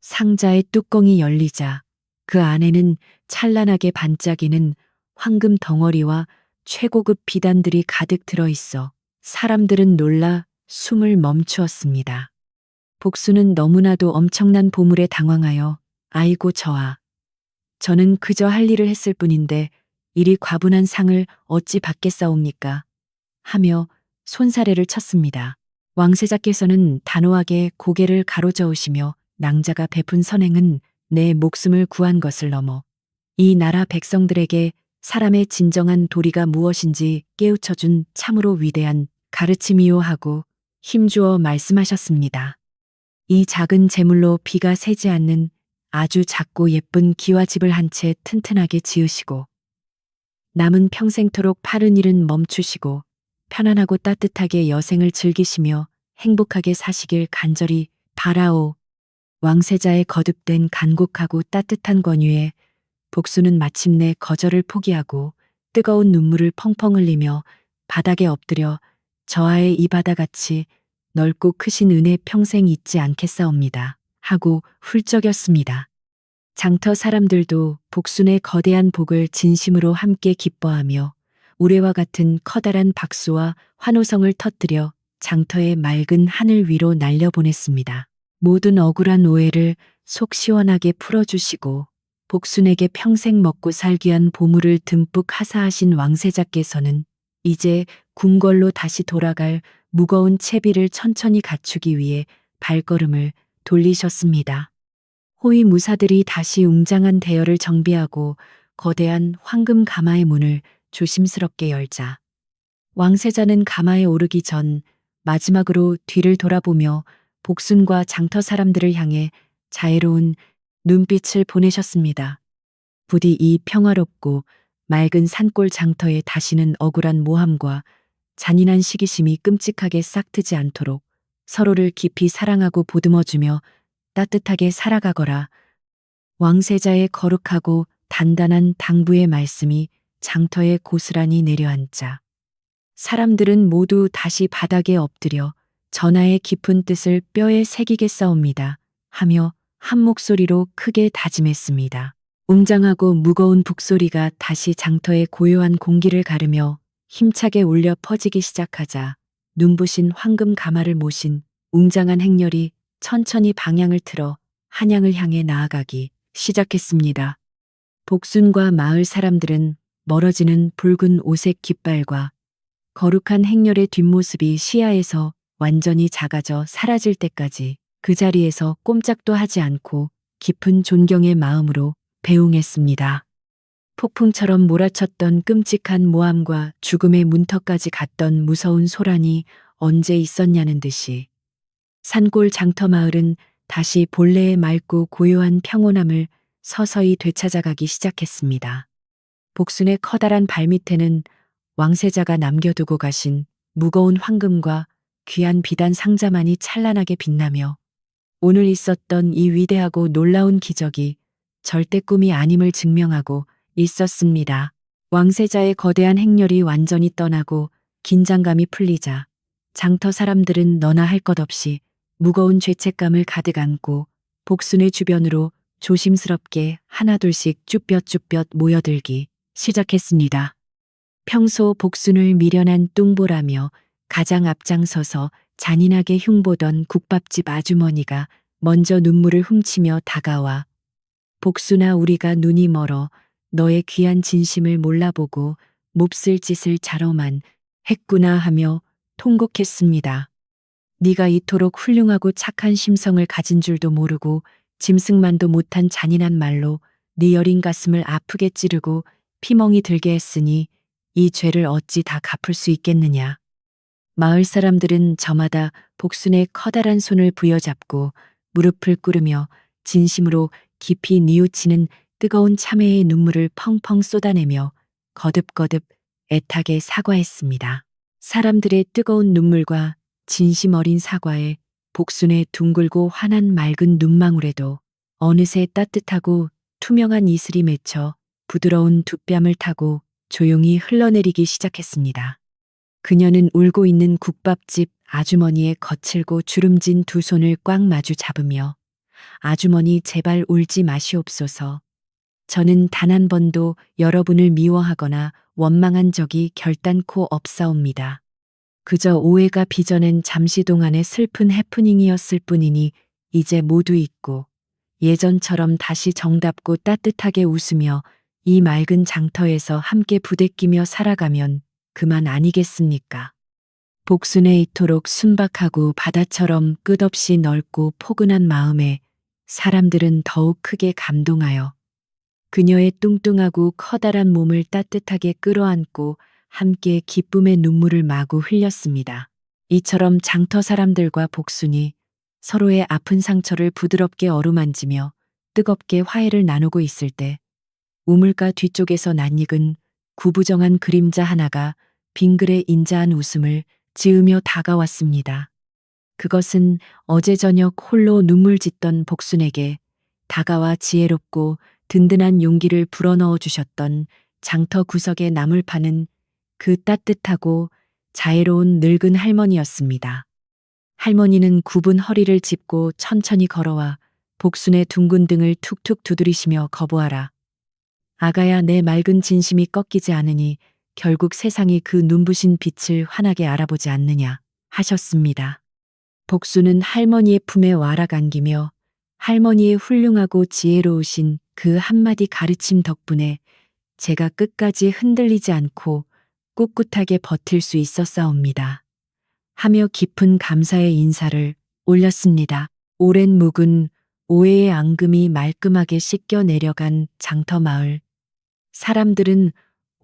Speaker 1: 상자의 뚜껑이 열리자 그 안에는 찬란하게 반짝이는 황금 덩어리와 최고급 비단들이 가득 들어있어 사람들은 놀라 숨을 멈추었습니다. 복수는 너무나도 엄청난 보물에 당황하여 아이고 저는 그저 할 일을 했을 뿐인데 이리 과분한 상을 어찌 받겠사옵니까? 하며 손사래를 쳤습니다. 왕세자께서는 단호하게 고개를 가로저으시며 낭자가 베푼 선행은 내 목숨을 구한 것을 넘어 이 나라 백성들에게 사람의 진정한 도리가 무엇인지 깨우쳐준 참으로 위대한 가르침이요 하고 힘주어 말씀하셨습니다. 이 작은 재물로 비가 새지 않는 아주 작고 예쁜 기와집을 한 채 튼튼하게 지으시고 남은 평생토록 파른 일은 멈추시고 편안하고 따뜻하게 여생을 즐기시며 행복하게 사시길 간절히 바라오. 왕세자의 거듭된 간곡하고 따뜻한 권유에 복수는 마침내 거절을 포기하고 뜨거운 눈물을 펑펑 흘리며 바닥에 엎드려 저하의 이 바다같이 넓고 크신 은혜 평생 잊지 않겠사옵니다. 하고 훌쩍였습니다. 장터 사람들도 복순의 거대한 복을 진심으로 함께 기뻐하며 우레와 같은 커다란 박수와 환호성을 터뜨려 장터의 맑은 하늘 위로 날려보냈습니다. 모든 억울한 오해를 속 시원하게 풀어주시고 복순에게 평생 먹고 살기 위한 보물을 듬뿍 하사하신 왕세자께서는 이제 궁궐로 다시 돌아갈 무거운 채비를 천천히 갖추기 위해 발걸음을 돌리셨습니다. 호위 무사들이 다시 웅장한 대열을 정비하고 거대한 황금 가마의 문을 조심스럽게 열자 왕세자는 가마에 오르기 전 마지막으로 뒤를 돌아보며 복순과 장터 사람들을 향해 자애로운 눈빛을 보내셨습니다. 부디 이 평화롭고 맑은 산골 장터에 다시는 억울한 모함과 잔인한 시기심이 끔찍하게 싹트지 않도록 서로를 깊이 사랑하고 보듬어주며 따뜻하게 살아가거라. 왕세자의 거룩하고 단단한 당부의 말씀이 장터에 고스란히 내려앉자 사람들은 모두 다시 바닥에 엎드려 전하의 깊은 뜻을 뼈에 새기겠사옵니다 하며 한 목소리로 크게 다짐했습니다. 웅장하고 무거운 북소리가 다시 장터의 고요한 공기를 가르며 힘차게 울려 퍼지기 시작하자 눈부신 황금 가마를 모신 웅장한 행렬이 천천히 방향을 틀어 한양을 향해 나아가기 시작했습니다. 복순과 마을 사람들은 멀어지는 붉은 오색 깃발과 거룩한 행렬의 뒷모습이 시야에서 완전히 작아져 사라질 때까지 그 자리에서 꼼짝도 하지 않고 깊은 존경의 마음으로 배웅했습니다. 폭풍처럼 몰아쳤던 끔찍한 모함과 죽음의 문턱까지 갔던 무서운 소란이 언제 있었냐는 듯이 산골 장터 마을은 다시 본래의 맑고 고요한 평온함을 서서히 되찾아가기 시작했습니다. 복순의 커다란 발밑에는 왕세자가 남겨두고 가신 무거운 황금과 귀한 비단 상자만이 찬란하게 빛나며 오늘 있었던 이 위대하고 놀라운 기적이 절대 꿈이 아님을 증명하고 있었습니다. 왕세자의 거대한 행렬이 완전히 떠나고 긴장감이 풀리자 장터 사람들은 너나 할 것 없이 무거운 죄책감을 가득 안고 복순의 주변으로 조심스럽게 하나둘씩 쭈뼛쭈뼛 모여들기 시작했습니다. 평소 복순을 미련한 뚱보라며 가장 앞장서서 잔인하게 흉보던 국밥집 아주머니가 먼저 눈물을 훔치며 다가와 복순아, 우리가 눈이 멀어 너의 귀한 진심을 몰라보고 몹쓸 짓을 자로만 했구나 하며 통곡했습니다. 네가 이토록 훌륭하고 착한 심성을 가진 줄도 모르고 짐승만도 못한 잔인한 말로 네 여린 가슴을 아프게 찌르고 피멍이 들게 했으니 이 죄를 어찌 다 갚을 수 있겠느냐. 마을 사람들은 저마다 복순의 커다란 손을 부여잡고 무릎을 꿇으며 진심으로 깊이 뉘우치는 뜨거운 참회의 눈물을 펑펑 쏟아내며 거듭거듭 애타게 사과했습니다. 사람들의 뜨거운 눈물과 진심 어린 사과에 복순의 둥글고 환한 맑은 눈망울에도 어느새 따뜻하고 투명한 이슬이 맺혀 부드러운 두 뺨을 타고 조용히 흘러내리기 시작했습니다. 그녀는 울고 있는 국밥집 아주머니의 거칠고 주름진 두 손을 꽉 마주 잡으며 아주머니 제발 울지 마시옵소서. 저는 단 한 번도 여러분을 미워하거나 원망한 적이 결단코 없사옵니다. 그저 오해가 빚어낸 잠시 동안의 슬픈 해프닝이었을 뿐이니 이제 모두 잊고 예전처럼 다시 정답고 따뜻하게 웃으며 이 맑은 장터에서 함께 부대끼며 살아가면 그만 아니겠습니까? 복순의 이토록 순박하고 바다처럼 끝없이 넓고 포근한 마음에 사람들은 더욱 크게 감동하여 그녀의 뚱뚱하고 커다란 몸을 따뜻하게 끌어안고 함께 기쁨의 눈물을 마구 흘렸습니다. 이처럼 장터 사람들과 복순이 서로의 아픈 상처를 부드럽게 어루만지며 뜨겁게 화해를 나누고 있을 때 우물가 뒤쪽에서 낯익은 구부정한 그림자 하나가 빙글에 인자한 웃음을 지으며 다가왔습니다. 그것은 어제 저녁 홀로 눈물 짓던 복순에게 다가와 지혜롭고 든든한 용기를 불어넣어 주셨던 장터 구석에 나물 파는 그 따뜻하고 자애로운 늙은 할머니였습니다. 할머니는 굽은 허리를 짚고 천천히 걸어와 복순의 둥근 등을 툭툭 두드리시며 거부하라. 아가야, 내 맑은 진심이 꺾이지 않으니 결국 세상이 그 눈부신 빛을 환하게 알아보지 않느냐 하셨습니다. 복순은 할머니의 품에 와락 안기며 할머니의 훌륭하고 지혜로우신 그 한마디 가르침 덕분에 제가 끝까지 흔들리지 않고 꿋꿋하게 버틸 수 있었사옵니다. 하며 깊은 감사의 인사를 올렸습니다. 오랜 묵은 오해의 앙금이 말끔하게 씻겨 내려간 장터 마을. 사람들은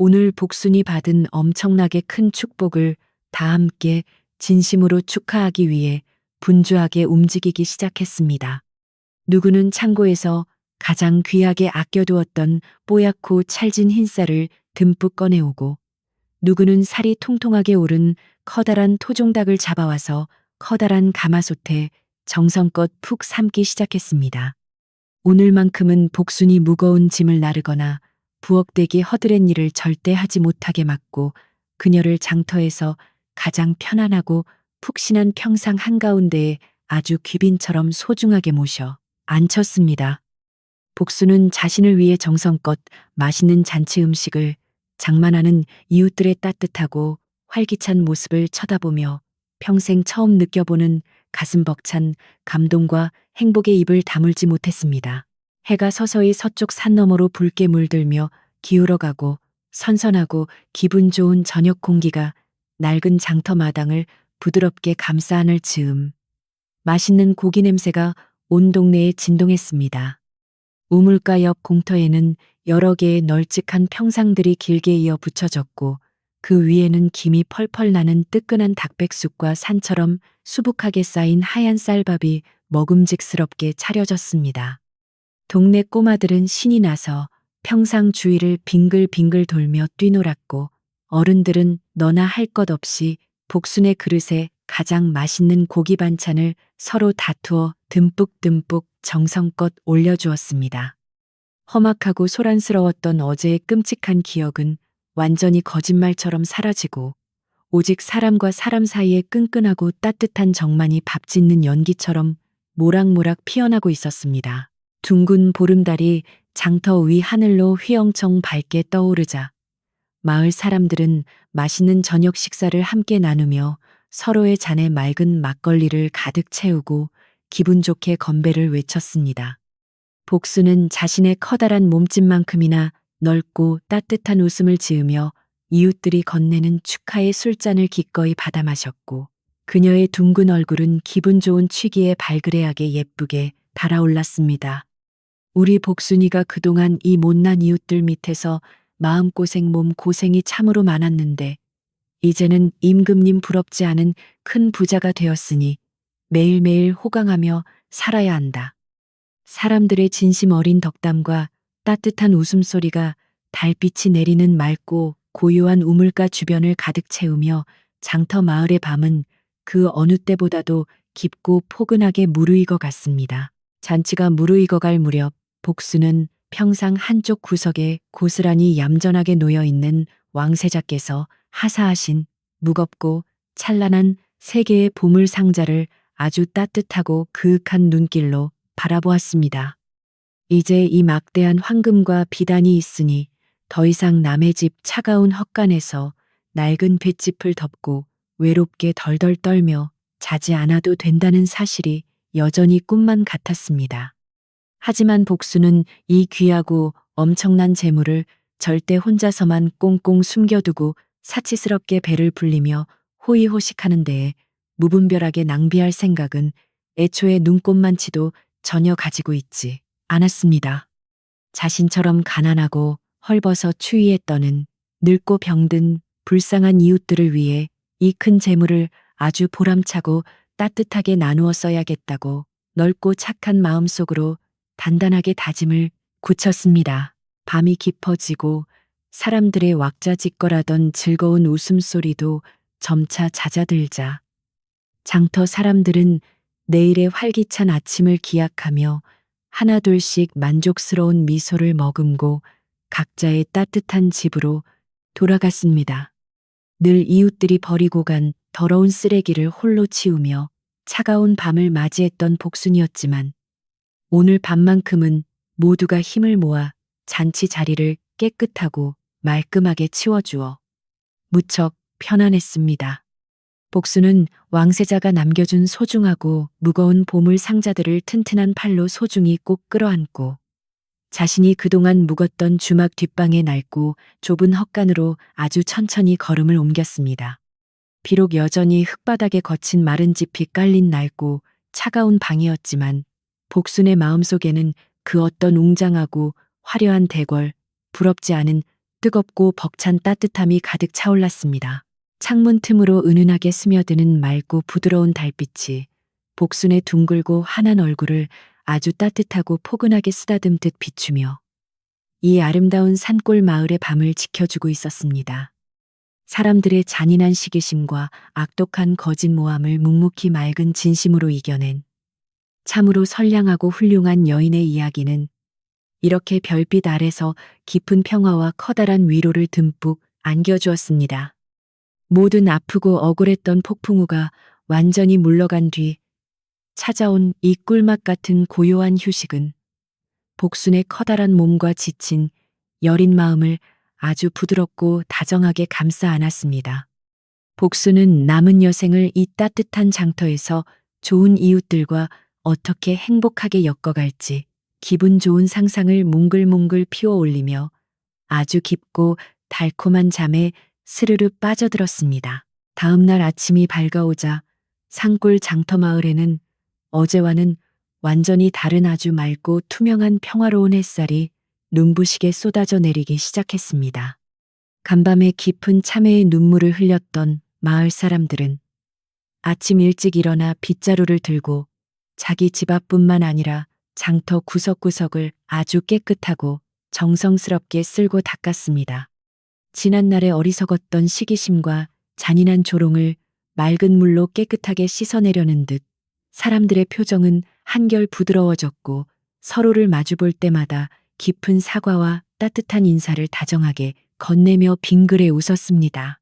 Speaker 1: 오늘 복순이 받은 엄청나게 큰 축복을 다 함께 진심으로 축하하기 위해 분주하게 움직이기 시작했습니다. 누구는 창고에서 가장 귀하게 아껴두었던 뽀얗고 찰진 흰쌀을 듬뿍 꺼내오고 누구는 살이 통통하게 오른 커다란 토종닭을 잡아와서 커다란 가마솥에 정성껏 푹 삶기 시작했습니다. 오늘만큼은 복순이 무거운 짐을 나르거나 부엌대기 허드렛 일을 절대 하지 못하게 막고 그녀를 장터에서 가장 편안하고 푹신한 평상 한가운데에 아주 귀빈처럼 소중하게 모셔 앉혔습니다. 복순은 자신을 위해 정성껏 맛있는 잔치 음식을 장만하는 이웃들의 따뜻하고 활기찬 모습을 쳐다보며 평생 처음 느껴보는 가슴 벅찬 감동과 행복의 입을 다물지 못했습니다. 해가 서서히 서쪽 산 너머로 붉게 물들며 기울어가고 선선하고 기분 좋은 저녁 공기가 낡은 장터 마당을 부드럽게 감싸 안을 즈음 맛있는 고기 냄새가 온 동네에 진동했습니다. 우물가 옆 공터에는 여러 개의 널찍한 평상들이 길게 이어 붙여졌고 그 위에는 김이 펄펄 나는 뜨끈한 닭백숙과 산처럼 수북하게 쌓인 하얀 쌀밥이 먹음직스럽게 차려졌습니다. 동네 꼬마들은 신이 나서 평상 주위를 빙글빙글 돌며 뛰놀았고 어른들은 너나 할 것 없이 복순의 그릇에 가장 맛있는 고기 반찬을 서로 다투어 듬뿍듬뿍 정성껏 올려주었습니다. 험악하고 소란스러웠던 어제의 끔찍한 기억은 완전히 거짓말처럼 사라지고 오직 사람과 사람 사이의 끈끈하고 따뜻한 정만이 밥 짓는 연기처럼 모락모락 피어나고 있었습니다. 둥근 보름달이 장터 위 하늘로 휘영청 밝게 떠오르자 마을 사람들은 맛있는 저녁 식사를 함께 나누며 서로의 잔에 맑은 막걸리를 가득 채우고 기분 좋게 건배를 외쳤습니다. 복순은 자신의 커다란 몸집만큼이나 넓고 따뜻한 웃음을 지으며 이웃들이 건네는 축하의 술잔을 기꺼이 받아 마셨고 그녀의 둥근 얼굴은 기분 좋은 취기에 발그레하게 예쁘게 달아올랐습니다. 우리 복순이가 그동안 이 못난 이웃들 밑에서 마음고생 몸고생이 참으로 많았는데 이제는 임금님 부럽지 않은 큰 부자가 되었으니 매일매일 호강하며 살아야 한다. 사람들의 진심 어린 덕담과 따뜻한 웃음소리가 달빛이 내리는 맑고 고요한 우물가 주변을 가득 채우며 장터 마을의 밤은 그 어느 때보다도 깊고 포근하게 무르익어 갔습니다. 잔치가 무르익어 갈 무렵 복순은 평상 한쪽 구석에 고스란히 얌전하게 놓여 있는 왕세자께서 하사하신 무겁고 찬란한 세 개의 보물 상자를 아주 따뜻하고 그윽한 눈길로 바라보았습니다. 이제 이 막대한 황금과 비단이 있으니 더 이상 남의 집 차가운 헛간에서 낡은 볏짚을 덮고 외롭게 덜덜 떨며 자지 않아도 된다는 사실이 여전히 꿈만 같았습니다. 하지만 복순은 이 귀하고 엄청난 재물을 절대 혼자서만 꽁꽁 숨겨두고 사치스럽게 배를 불리며 호의호식하는 데에 무분별하게 낭비할 생각은 애초에 눈꼽만치도 전혀 가지고 있지 않았습니다. 자신처럼 가난하고 헐벗어 추위에 떠는 늙고 병든 불쌍한 이웃들을 위해 이 큰 재물을 아주 보람차고 따뜻하게 나누어 써야겠다고 넓고 착한 마음속으로 단단하게 다짐을 굳혔습니다. 밤이 깊어지고 사람들의 왁자지껄하던 즐거운 웃음소리도 점차 잦아들자 장터 사람들은 내일의 활기찬 아침을 기약하며 하나둘씩 만족스러운 미소를 머금고 각자의 따뜻한 집으로 돌아갔습니다. 늘 이웃들이 버리고 간 더러운 쓰레기를 홀로 치우며 차가운 밤을 맞이했던 복순이었지만 오늘 밤만큼은 모두가 힘을 모아 잔치 자리를 깨끗하고 말끔하게 치워주어 무척 편안했습니다. 복수는 왕세자가 남겨준 소중하고 무거운 보물 상자들을 튼튼한 팔로 소중히 꼭 끌어안고 자신이 그동안 묵었던 주막 뒷방의 낡고 좁은 헛간으로 아주 천천히 걸음을 옮겼습니다. 비록 여전히 흙바닥에 거친 마른 짚이 깔린 낡고 차가운 방이었지만 복순의 마음속에는 그 어떤 웅장하고 화려한 대궐, 부럽지 않은 뜨겁고 벅찬 따뜻함이 가득 차올랐습니다. 창문 틈으로 은은하게 스며드는 맑고 부드러운 달빛이 복순의 둥글고 환한 얼굴을 아주 따뜻하고 포근하게 쓰다듬듯 비추며 이 아름다운 산골 마을의 밤을 지켜주고 있었습니다. 사람들의 잔인한 시기심과 악독한 거짓모함을 묵묵히 맑은 진심으로 이겨낸 참으로 선량하고 훌륭한 여인의 이야기는 이렇게 별빛 아래서 깊은 평화와 커다란 위로를 듬뿍 안겨주었습니다. 모든 아프고 억울했던 폭풍우가 완전히 물러간 뒤 찾아온 이 꿀맛 같은 고요한 휴식은 복순의 커다란 몸과 지친 여린 마음을 아주 부드럽고 다정하게 감싸 안았습니다. 복순은 남은 여생을 이 따뜻한 장터에서 좋은 이웃들과 어떻게 행복하게 엮어갈지 기분 좋은 상상을 몽글몽글 피워 올리며 아주 깊고 달콤한 잠에 스르르 빠져들었습니다. 다음 날 아침이 밝아오자 산골 장터 마을에는 어제와는 완전히 다른 아주 맑고 투명한 평화로운 햇살이 눈부시게 쏟아져 내리기 시작했습니다. 간밤에 깊은 참회의 눈물을 흘렸던 마을 사람들은 아침 일찍 일어나 빗자루를 들고 자기 집 앞뿐만 아니라 장터 구석구석을 아주 깨끗하고 정성스럽게 쓸고 닦았습니다. 지난날의 어리석었던 시기심과 잔인한 조롱을 맑은 물로 깨끗하게 씻어내려는 듯 사람들의 표정은 한결 부드러워졌고 서로를 마주볼 때마다 깊은 사과와 따뜻한 인사를 다정하게 건네며 빙그레 웃었습니다.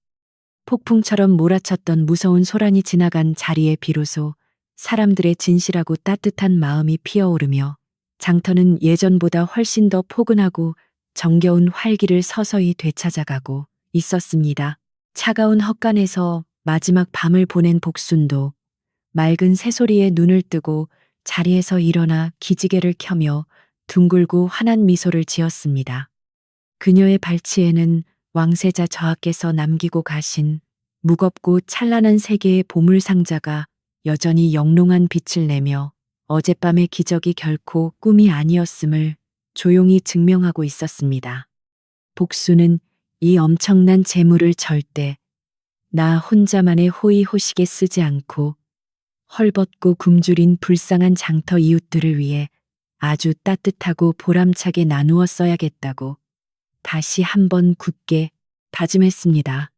Speaker 1: 폭풍처럼 몰아쳤던 무서운 소란이 지나간 자리에 비로소 사람들의 진실하고 따뜻한 마음이 피어오르며 장터는 예전보다 훨씬 더 포근하고 정겨운 활기를 서서히 되찾아가고 있었습니다. 차가운 헛간에서 마지막 밤을 보낸 복순도 맑은 새소리에 눈을 뜨고 자리에서 일어나 기지개를 켜며 둥글고 환한 미소를 지었습니다. 그녀의 발치에는 왕세자 저하께서 남기고 가신 무겁고 찬란한 세 개의 보물 상자가 여전히 영롱한 빛을 내며 어젯밤의 기적이 결코 꿈이 아니었음을 조용히 증명하고 있었습니다. 복수는 이 엄청난 재물을 절대 나 혼자만의 호의호식에 쓰지 않고 헐벗고 굶주린 불쌍한 장터 이웃들을 위해 아주 따뜻하고 보람차게 나누어 써야겠다고 다시 한번 굳게 다짐했습니다.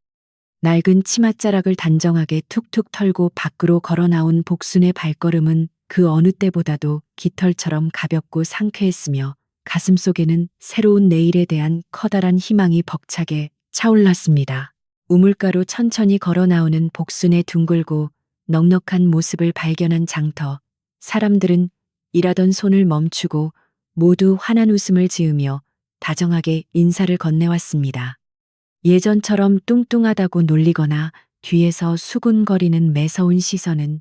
Speaker 1: 낡은 치맛자락을 단정하게 툭툭 털고 밖으로 걸어 나온 복순의 발걸음은 그 어느 때보다도 깃털처럼 가볍고 상쾌했으며 가슴속에는 새로운 내일에 대한 커다란 희망이 벅차게 차올랐습니다. 우물가로 천천히 걸어 나오는 복순의 둥글고 넉넉한 모습을 발견한 장터 사람들은 일하던 손을 멈추고 모두 환한 웃음을 지으며 다정하게 인사를 건네왔습니다. 예전처럼 뚱뚱하다고 놀리거나 뒤에서 수군거리는 매서운 시선은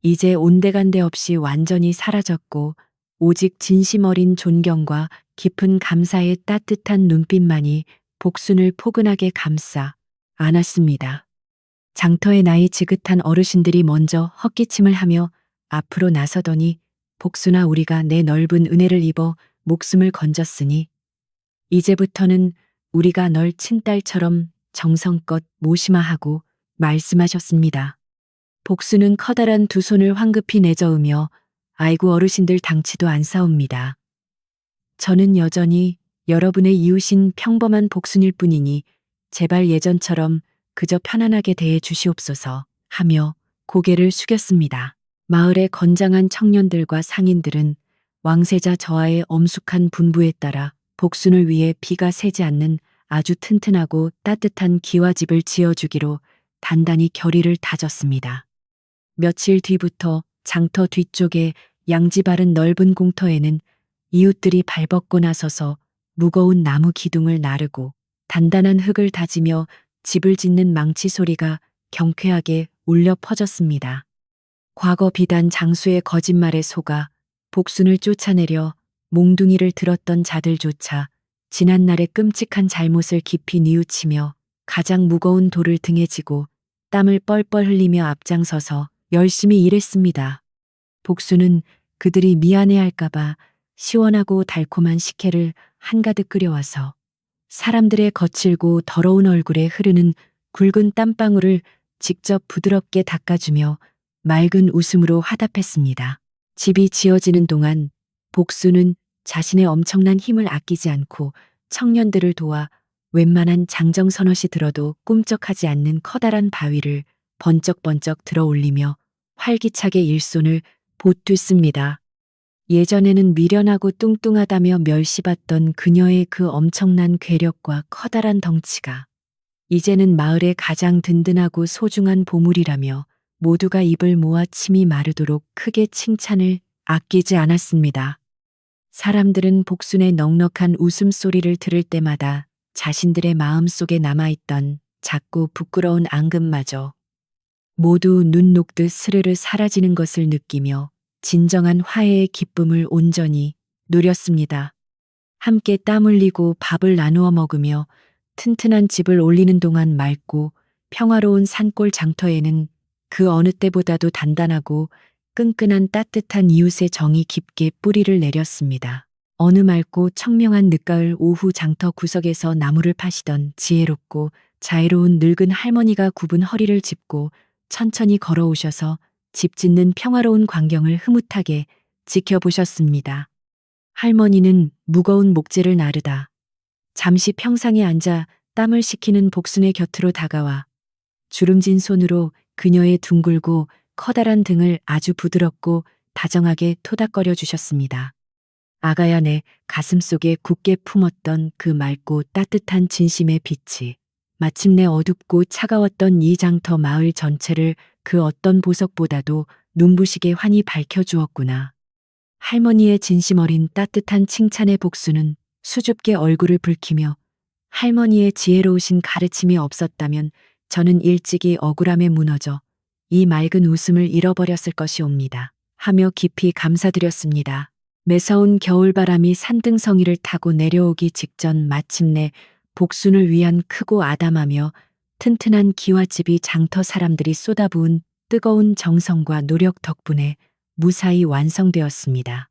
Speaker 1: 이제 온데간데 없이 완전히 사라졌고 오직 진심 어린 존경과 깊은 감사의 따뜻한 눈빛만이 복순을 포근하게 감싸 안았습니다. 장터의 나이 지긋한 어르신들이 먼저 헛기침을 하며 앞으로 나서더니 복수나 우리가 내 넓은 은혜를 입어 목숨을 건졌으니 이제부터는 우리가 널 친딸처럼 정성껏 모시마하고 말씀하셨습니다. 복수는 커다란 두 손을 황급히 내저으며 아이고 어르신들 당치도 안 싸웁니다. 저는 여전히 여러분의 이웃인 평범한 복순일 뿐이니 제발 예전처럼 그저 편안하게 대해 주시옵소서 하며 고개를 숙였습니다. 마을의 건장한 청년들과 상인들은 왕세자 저하의 엄숙한 분부에 따라 복순을 위해 비가 새지 않는 아주 튼튼하고 따뜻한 기와집을 지어주기로 단단히 결의를 다졌습니다. 며칠 뒤부터 장터 뒤쪽에 양지 바른 넓은 공터에는 이웃들이 발벗고 나서서 무거운 나무 기둥을 나르고 단단한 흙을 다지며 집을 짓는 망치 소리가 경쾌하게 울려 퍼졌습니다. 과거 비단 장수의 거짓말에 속아 복순을 쫓아내려 몽둥이를 들었던 자들조차 지난날의 끔찍한 잘못을 깊이 뉘우치며 가장 무거운 돌을 등에 지고 땀을 뻘뻘 흘리며 앞장서서 열심히 일했습니다. 복수는 그들이 미안해할까봐 시원하고 달콤한 식혜를 한가득 끓여와서 사람들의 거칠고 더러운 얼굴에 흐르는 굵은 땀방울을 직접 부드럽게 닦아주며 맑은 웃음으로 화답했습니다. 집이 지어지는 동안 복수는 자신의 엄청난 힘을 아끼지 않고 청년들을 도와 웬만한 장정선ot이 들어도 꿈쩍하지 않는 커다란 바위를 번쩍번쩍 들어 올리며 활기차게 일손을 보탰습니다. 예전에는 미련하고 뚱뚱하다며 멸시받던 그녀의 그 엄청난 괴력과 커다란 덩치가 이제는 마을의 가장 든든하고 소중한 보물이라며 모두가 입을 모아 침이 마르도록 크게 칭찬을 아끼지 않았습니다. 사람들은 복순의 넉넉한 웃음소리를 들을 때마다 자신들의 마음속에 남아있던 작고 부끄러운 앙금마저 모두 눈 녹듯 스르르 사라지는 것을 느끼며 진정한 화해의 기쁨을 온전히 누렸습니다. 함께 땀 흘리고 밥을 나누어 먹으며 튼튼한 집을 올리는 동안 맑고 평화로운 산골 장터에는 그 어느 때보다도 단단하고 끈끈한 따뜻한 이웃의 정이 깊게 뿌리를 내렸습니다. 어느 맑고 청명한 늦가을 오후 장터 구석에서 나무를 파시던 지혜롭고 자애로운 늙은 할머니가 굽은 허리를 짚고 천천히 걸어오셔서 집 짓는 평화로운 광경을 흐뭇하게 지켜보셨습니다. 할머니는 무거운 목재를 나르다 잠시 평상에 앉아 땀을 식히는 복순의 곁으로 다가와 주름진 손으로 그녀의 둥글고 커다란 등을 아주 부드럽고 다정하게 토닥거려 주셨습니다. 아가야 내 가슴속에 굳게 품었던 그 맑고 따뜻한 진심의 빛이 마침내 어둡고 차가웠던 이 장터 마을 전체를 그 어떤 보석보다도 눈부시게 환히 밝혀주었구나. 할머니의 진심 어린 따뜻한 칭찬의 복수는 수줍게 얼굴을 붉히며 할머니의 지혜로우신 가르침이 없었다면 저는 일찍이 억울함에 무너져 이 맑은 웃음을 잃어버렸을 것이옵니다. 하며 깊이 감사드렸습니다. 매서운 겨울바람이 산등성이를 타고 내려오기 직전 마침내 복순을 위한 크고 아담하며 튼튼한 기와집이 장터 사람들이 쏟아부은 뜨거운 정성과 노력 덕분에 무사히 완성되었습니다.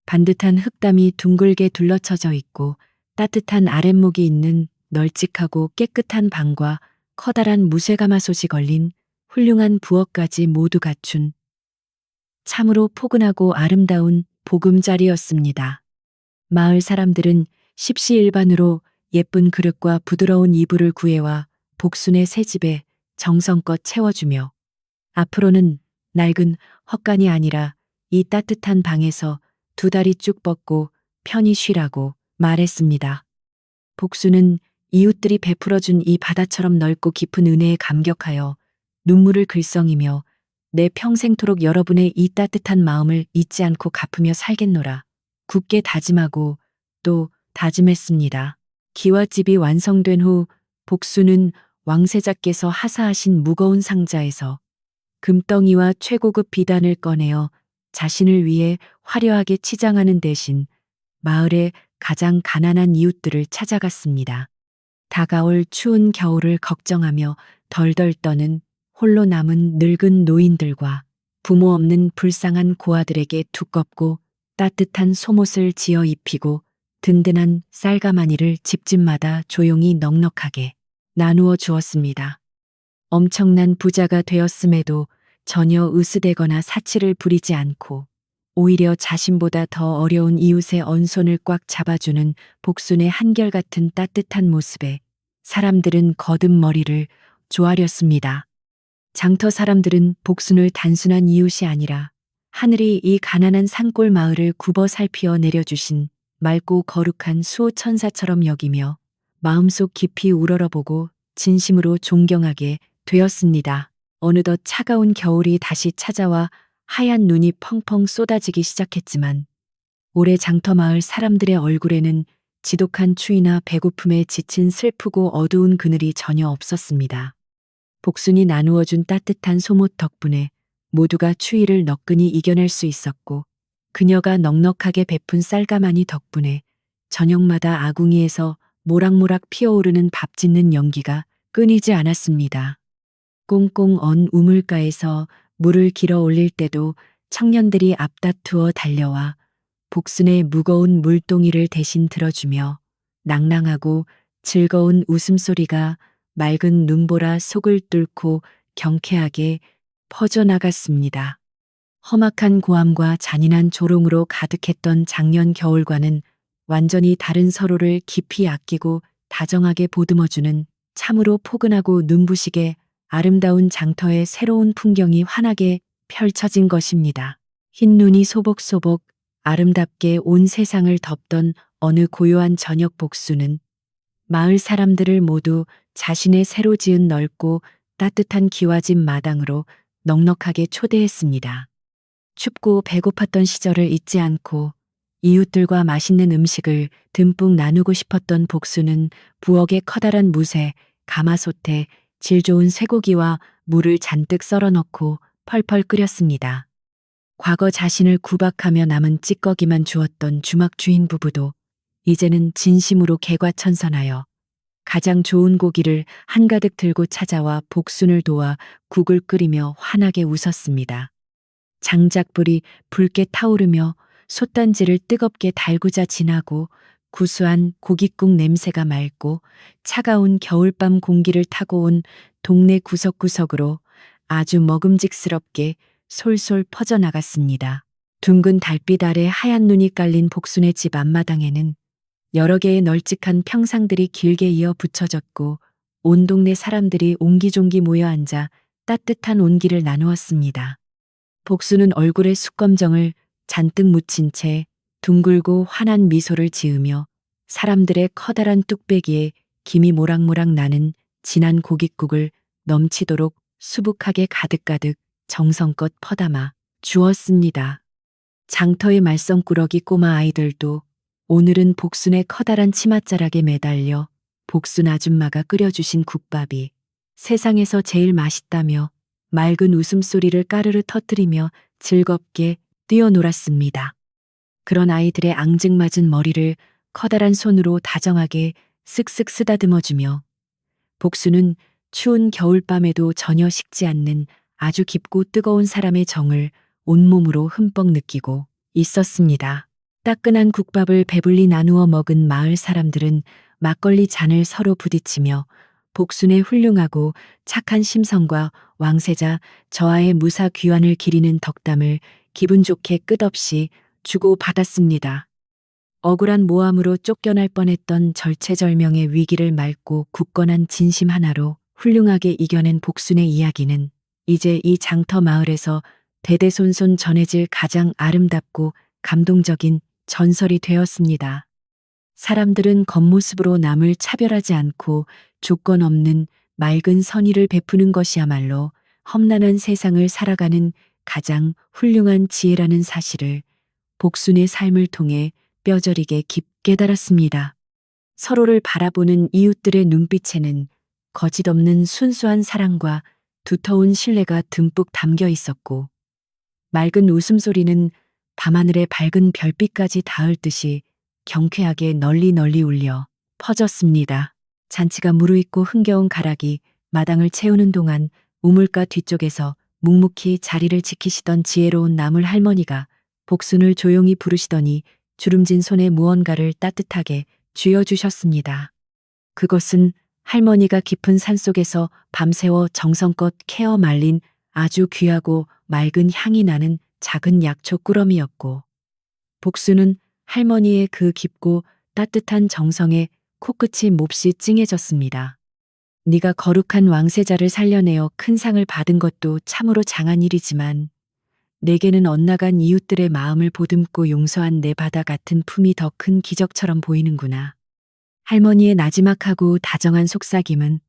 Speaker 1: 반듯한 흙담이 둥글게 둘러쳐져 있고 따뜻한 아랫목이 있는 널찍하고 깨끗한 방과 커다란 무쇠가마솥이 걸린 훌륭한 부엌까지 모두 갖춘 참으로 포근하고 아름다운 보금자리였습니다. 마을 사람들은 십시일반으로 예쁜 그릇과 부드러운 이불을 구해와 복순의 새 집에 정성껏 채워주며 앞으로는 낡은 헛간이 아니라 이 따뜻한 방에서 두 다리 쭉 뻗고 편히 쉬라고 말했습니다. 복순은 이웃들이 베풀어준 이 바다처럼 넓고 깊은 은혜에 감격하여 눈물을 글썽이며 내 평생토록 여러분의 이 따뜻한 마음을 잊지 않고 갚으며 살겠노라. 굳게 다짐하고 또 다짐했습니다. 기와집이 완성된 후 복순은 왕세자께서 하사하신 무거운 상자에서 금덩이와 최고급 비단을 꺼내어 자신을 위해 화려하게 치장하는 대신 마을의 가장 가난한 이웃들을 찾아갔습니다. 다가올 추운 겨울을 걱정하며 덜덜 떠는 홀로 남은 늙은 노인들과 부모 없는 불쌍한 고아들에게 두껍고 따뜻한 속옷을 지어 입히고 든든한 쌀가마니를 집집마다 조용히 넉넉하게 나누어 주었습니다. 엄청난 부자가 되었음에도 전혀 으스대거나 사치를 부리지 않고 오히려 자신보다 더 어려운 이웃의 언손을 꽉 잡아주는 복순의 한결같은 따뜻한 모습에 사람들은 거듭 머리를 조아렸습니다. 장터 사람들은 복순을 단순한 이웃이 아니라 하늘이 이 가난한 산골 마을을 굽어 살피어 내려주신 맑고 거룩한 수호천사처럼 여기며 마음속 깊이 우러러보고 진심으로 존경하게 되었습니다. 어느덧 차가운 겨울이 다시 찾아와 하얀 눈이 펑펑 쏟아지기 시작했지만 올해 장터마을 사람들의 얼굴에는 지독한 추위나 배고픔에 지친 슬프고 어두운 그늘이 전혀 없었습니다. 복순이 나누어준 따뜻한 소못 덕분에 모두가 추위를 너끈히 이겨낼 수 있었고 그녀가 넉넉하게 베푼 쌀가마니 덕분에 저녁마다 아궁이에서 모락모락 피어오르는 밥 짓는 연기가 끊이지 않았습니다. 꽁꽁 언 우물가에서 물을 길어 올릴 때도 청년들이 앞다투어 달려와 복순의 무거운 물동이를 대신 들어주며 낭낭하고 즐거운 웃음소리가 맑은 눈보라 속을 뚫고 경쾌하게 퍼져나갔습니다. 험악한 고함과 잔인한 조롱으로 가득했던 작년 겨울과는 완전히 다른 서로를 깊이 아끼고 다정하게 보듬어주는 참으로 포근하고 눈부시게 아름다운 장터의 새로운 풍경이 환하게 펼쳐진 것입니다. 흰 눈이 소복소복 아름답게 온 세상을 덮던 어느 고요한 저녁 복수는 마을 사람들을 모두 자신의 새로 지은 넓고 따뜻한 기와집 마당으로 넉넉하게 초대했습니다. 춥고 배고팠던 시절을 잊지 않고 이웃들과 맛있는 음식을 듬뿍 나누고 싶었던 복수는 부엌에 커다란 무쇠, 가마솥에 질 좋은 쇠고기와 물을 잔뜩 썰어 넣고 펄펄 끓였습니다. 과거 자신을 구박하며 남은 찌꺼기만 주었던 주막 주인 부부도 이제는 진심으로 개과천선하여 가장 좋은 고기를 한가득 들고 찾아와 복순을 도와 국을 끓이며 환하게 웃었습니다. 장작불이 붉게 타오르며 솥단지를 뜨겁게 달구자 지나고 구수한 고깃국 냄새가 맑고 차가운 겨울밤 공기를 타고 온 동네 구석구석으로 아주 먹음직스럽게 솔솔 퍼져나갔습니다. 둥근 달빛 아래 하얀 눈이 깔린 복순의 집 앞마당에는 여러 개의 널찍한 평상들이 길게 이어 붙여졌고 온 동네 사람들이 옹기종기 모여 앉아 따뜻한 온기를 나누었습니다. 복순은 얼굴에 숯검정을 잔뜩 묻힌 채 둥글고 환한 미소를 지으며 사람들의 커다란 뚝배기에 김이 모락모락 나는 진한 고깃국을 넘치도록 수북하게 가득가득 정성껏 퍼담아 주었습니다. 장터의 말썽꾸러기 꼬마 아이들도 오늘은 복순의 커다란 치맛자락에 매달려 복순 아줌마가 끓여주신 국밥이 세상에서 제일 맛있다며 맑은 웃음소리를 까르르 터뜨리며 즐겁게 뛰어놀았습니다. 그런 아이들의 앙증맞은 머리를 커다란 손으로 다정하게 쓱쓱 쓰다듬어주며 복순은 추운 겨울밤에도 전혀 식지 않는 아주 깊고 뜨거운 사람의 정을 온몸으로 흠뻑 느끼고 있었습니다. 따끈한 국밥을 배불리 나누어 먹은 마을 사람들은 막걸리 잔을 서로 부딪히며 복순의 훌륭하고 착한 심성과 왕세자 저하의 무사 귀환을 기리는 덕담을 기분 좋게 끝없이 주고받았습니다. 억울한 모함으로 쫓겨날 뻔했던 절체절명의 위기를 맑고 굳건한 진심 하나로 훌륭하게 이겨낸 복순의 이야기는 이제 이 장터 마을에서 대대손손 전해질 가장 아름답고 감동적인 전설이 되었습니다. 사람들은 겉모습으로 남을 차별하지 않고 조건 없는 맑은 선의를 베푸는 것이야말로 험난한 세상을 살아가는 가장 훌륭한 지혜라는 사실을 복순의 삶을 통해 뼈저리게 깊게 깨달았습니다. 서로를 바라보는 이웃들의 눈빛에는 거짓 없는 순수한 사랑과 두터운 신뢰가 듬뿍 담겨 있었고 맑은 웃음소리는 밤하늘의 밝은 별빛까지 닿을 듯이 경쾌하게 널리 널리 울려 퍼졌습니다. 잔치가 무르익고 흥겨운 가락이 마당을 채우는 동안 우물가 뒤쪽에서 묵묵히 자리를 지키시던 지혜로운 나물 할머니가 복순을 조용히 부르시더니 주름진 손에 무언가를 따뜻하게 쥐어주셨습니다. 그것은 할머니가 깊은 산속에서 밤새워 정성껏 캐어 말린 아주 귀하고 맑은 향이 나는 작은 약초 꾸러미였고, 복수는 할머니의 그 깊고 따뜻한 정성에 코끝이 몹시 찡해졌습니다. 네가 거룩한 왕세자를 살려내어 큰 상을 받은 것도 참으로 장한 일이지만 내게는 엇나간 이웃들의 마음을 보듬고 용서한 내 바다 같은 품이 더 큰 기적처럼 보이는구나. 할머니의 나지막하고 다정한 속삭임은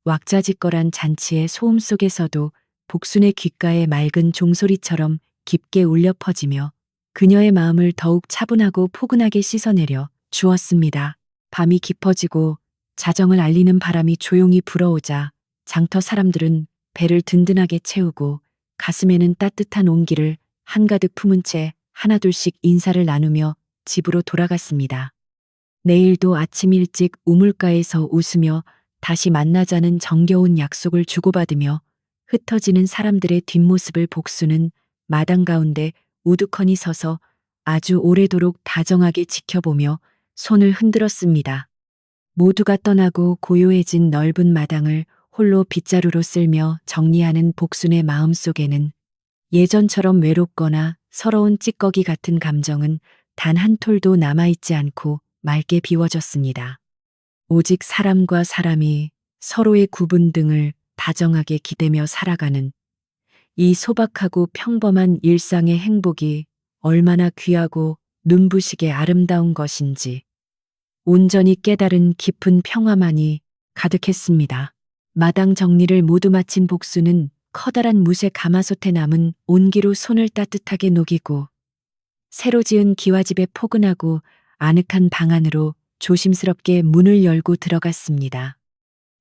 Speaker 1: 왁자지껄한 잔치의 소음 속에서도 복순의 귓가에 맑은 종소리처럼 깊게 울려 퍼지며 그녀의 마음을 더욱 차분하고 포근하게 씻어내려 주었습니다. 밤이 깊어지고 자정을 알리는 바람이 조용히 불어오자 장터 사람들은 배를 든든하게 채우고 가슴에는 따뜻한 온기를 한가득 품은 채 하나둘씩 인사를 나누며 집으로 돌아갔습니다. 내일도 아침 일찍 우물가에서 웃으며 다시 만나자는 정겨운 약속을 주고받으며 흩어지는 사람들의 뒷모습을 복수는 마당 가운데 우두커니 서서 아주 오래도록 다정하게 지켜보며 손을 흔들었습니다. 모두가 떠나고 고요해진 넓은 마당을 홀로 빗자루로 쓸며 정리하는 복순의 마음 속에는 예전처럼 외롭거나 서러운 찌꺼기 같은 감정은 단 한 톨도 남아있지 않고 맑게 비워졌습니다. 오직 사람과 사람이 서로의 구분 등을 다정하게 기대며 살아가는 이 소박하고 평범한 일상의 행복이 얼마나 귀하고 눈부시게 아름다운 것인지 온전히 깨달은 깊은 평화만이 가득했습니다. 마당 정리를 모두 마친 복수는 커다란 무쇠 가마솥에 남은 온기로 손을 따뜻하게 녹이고 새로 지은 기와집의 포근하고 아늑한 방 안으로 조심스럽게 문을 열고 들어갔습니다.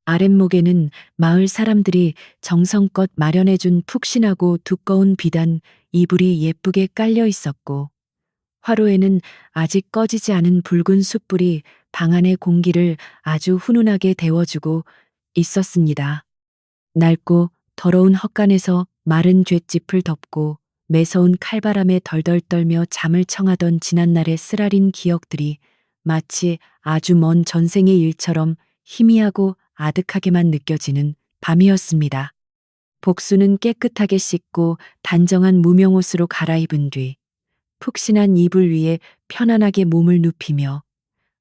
Speaker 1: 아랫목에는 마을 사람들이 정성껏 마련해준 푹신하고 두꺼운 비단 이불이 예쁘게 깔려 있었고, 화로에는 아직 꺼지지 않은 붉은 숯불이 방 안의 공기를 아주 훈훈하게 데워주고 있었습니다. 낡고 더러운 헛간에서 마른 볏짚을 덮고 매서운 칼바람에 덜덜 떨며 잠을 청하던 지난날의 쓰라린 기억들이 마치 아주 먼 전생의 일처럼 희미하고 아득하게만 느껴지는 밤이었습니다. 복수는 깨끗하게 씻고 단정한 무명옷으로 갈아입은 뒤 푹신한 이불 위에 편안하게 몸을 눕히며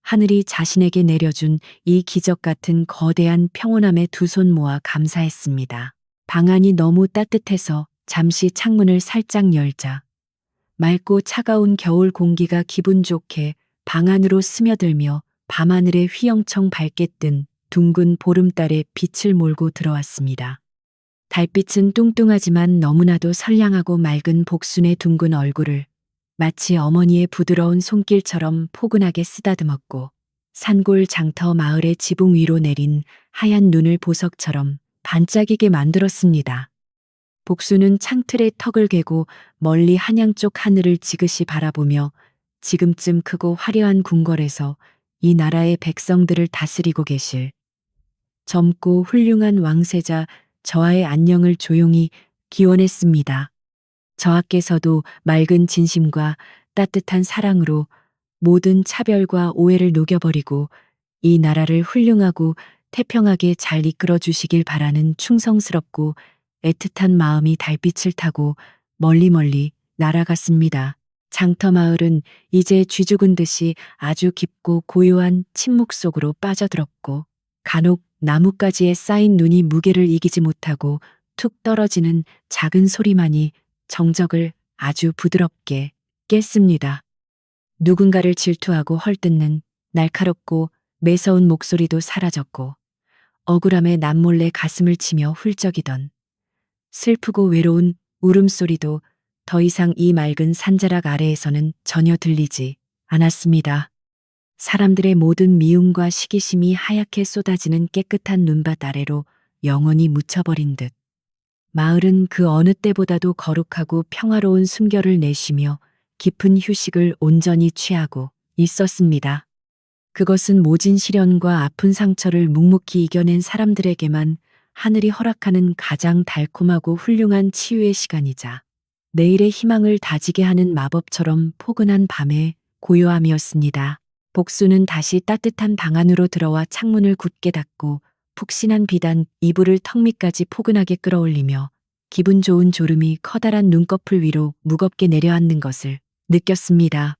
Speaker 1: 하늘이 자신에게 내려준 이 기적 같은 거대한 평온함에 두 손 모아 감사했습니다. 방 안이 너무 따뜻해서 잠시 창문을 살짝 열자 맑고 차가운 겨울 공기가 기분 좋게 방 안으로 스며들며 밤하늘에 휘영청 밝게 뜬 둥근 보름달의 빛을 몰고 들어왔습니다. 달빛은 뚱뚱하지만 너무나도 선량하고 맑은 복순의 둥근 얼굴을 마치 어머니의 부드러운 손길처럼 포근하게 쓰다듬었고 산골 장터 마을의 지붕 위로 내린 하얀 눈을 보석처럼 반짝이게 만들었습니다. 복수는 창틀에 턱을 개고 멀리 한양 쪽 하늘을 지그시 바라보며 지금쯤 크고 화려한 궁궐에서 이 나라의 백성들을 다스리고 계실 젊고 훌륭한 왕세자 저하의 안녕을 조용히 기원했습니다. 저하께서도 맑은 진심과 따뜻한 사랑으로 모든 차별과 오해를 녹여버리고 이 나라를 훌륭하고 태평하게 잘 이끌어 주시길 바라는 충성스럽고 애틋한 마음이 달빛을 타고 멀리 날아갔습니다. 장터 마을은 이제 쥐죽은 듯이 아주 깊고 고요한 침묵 속으로 빠져들었고 간혹 나뭇가지에 쌓인 눈이 무게를 이기지 못하고 툭 떨어지는 작은 소리만이 정적을 아주 부드럽게 깼습니다. 누군가를 질투하고 헐뜯는 날카롭고 매서운 목소리도 사라졌고 억울함에 남몰래 가슴을 치며 훌쩍이던 슬프고 외로운 울음소리도 더 이상 이 맑은 산자락 아래에서는 전혀 들리지 않았습니다. 사람들의 모든 미움과 시기심이 하얗게 쏟아지는 깨끗한 눈밭 아래로 영원히 묻혀버린 듯 마을은 그 어느 때보다도 거룩하고 평화로운 숨결을 내쉬며 깊은 휴식을 온전히 취하고 있었습니다. 그것은 모진 시련과 아픈 상처를 묵묵히 이겨낸 사람들에게만 하늘이 허락하는 가장 달콤하고 훌륭한 치유의 시간이자 내일의 희망을 다지게 하는 마법처럼 포근한 밤의 고요함이었습니다. 복수는 다시 따뜻한 방 안으로 들어와 창문을 굳게 닫고 푹신한 비단 이불을 턱 밑까지 포근하게 끌어올리며 기분 좋은 졸음이 커다란 눈꺼풀 위로 무겁게 내려앉는 것을 느꼈습니다.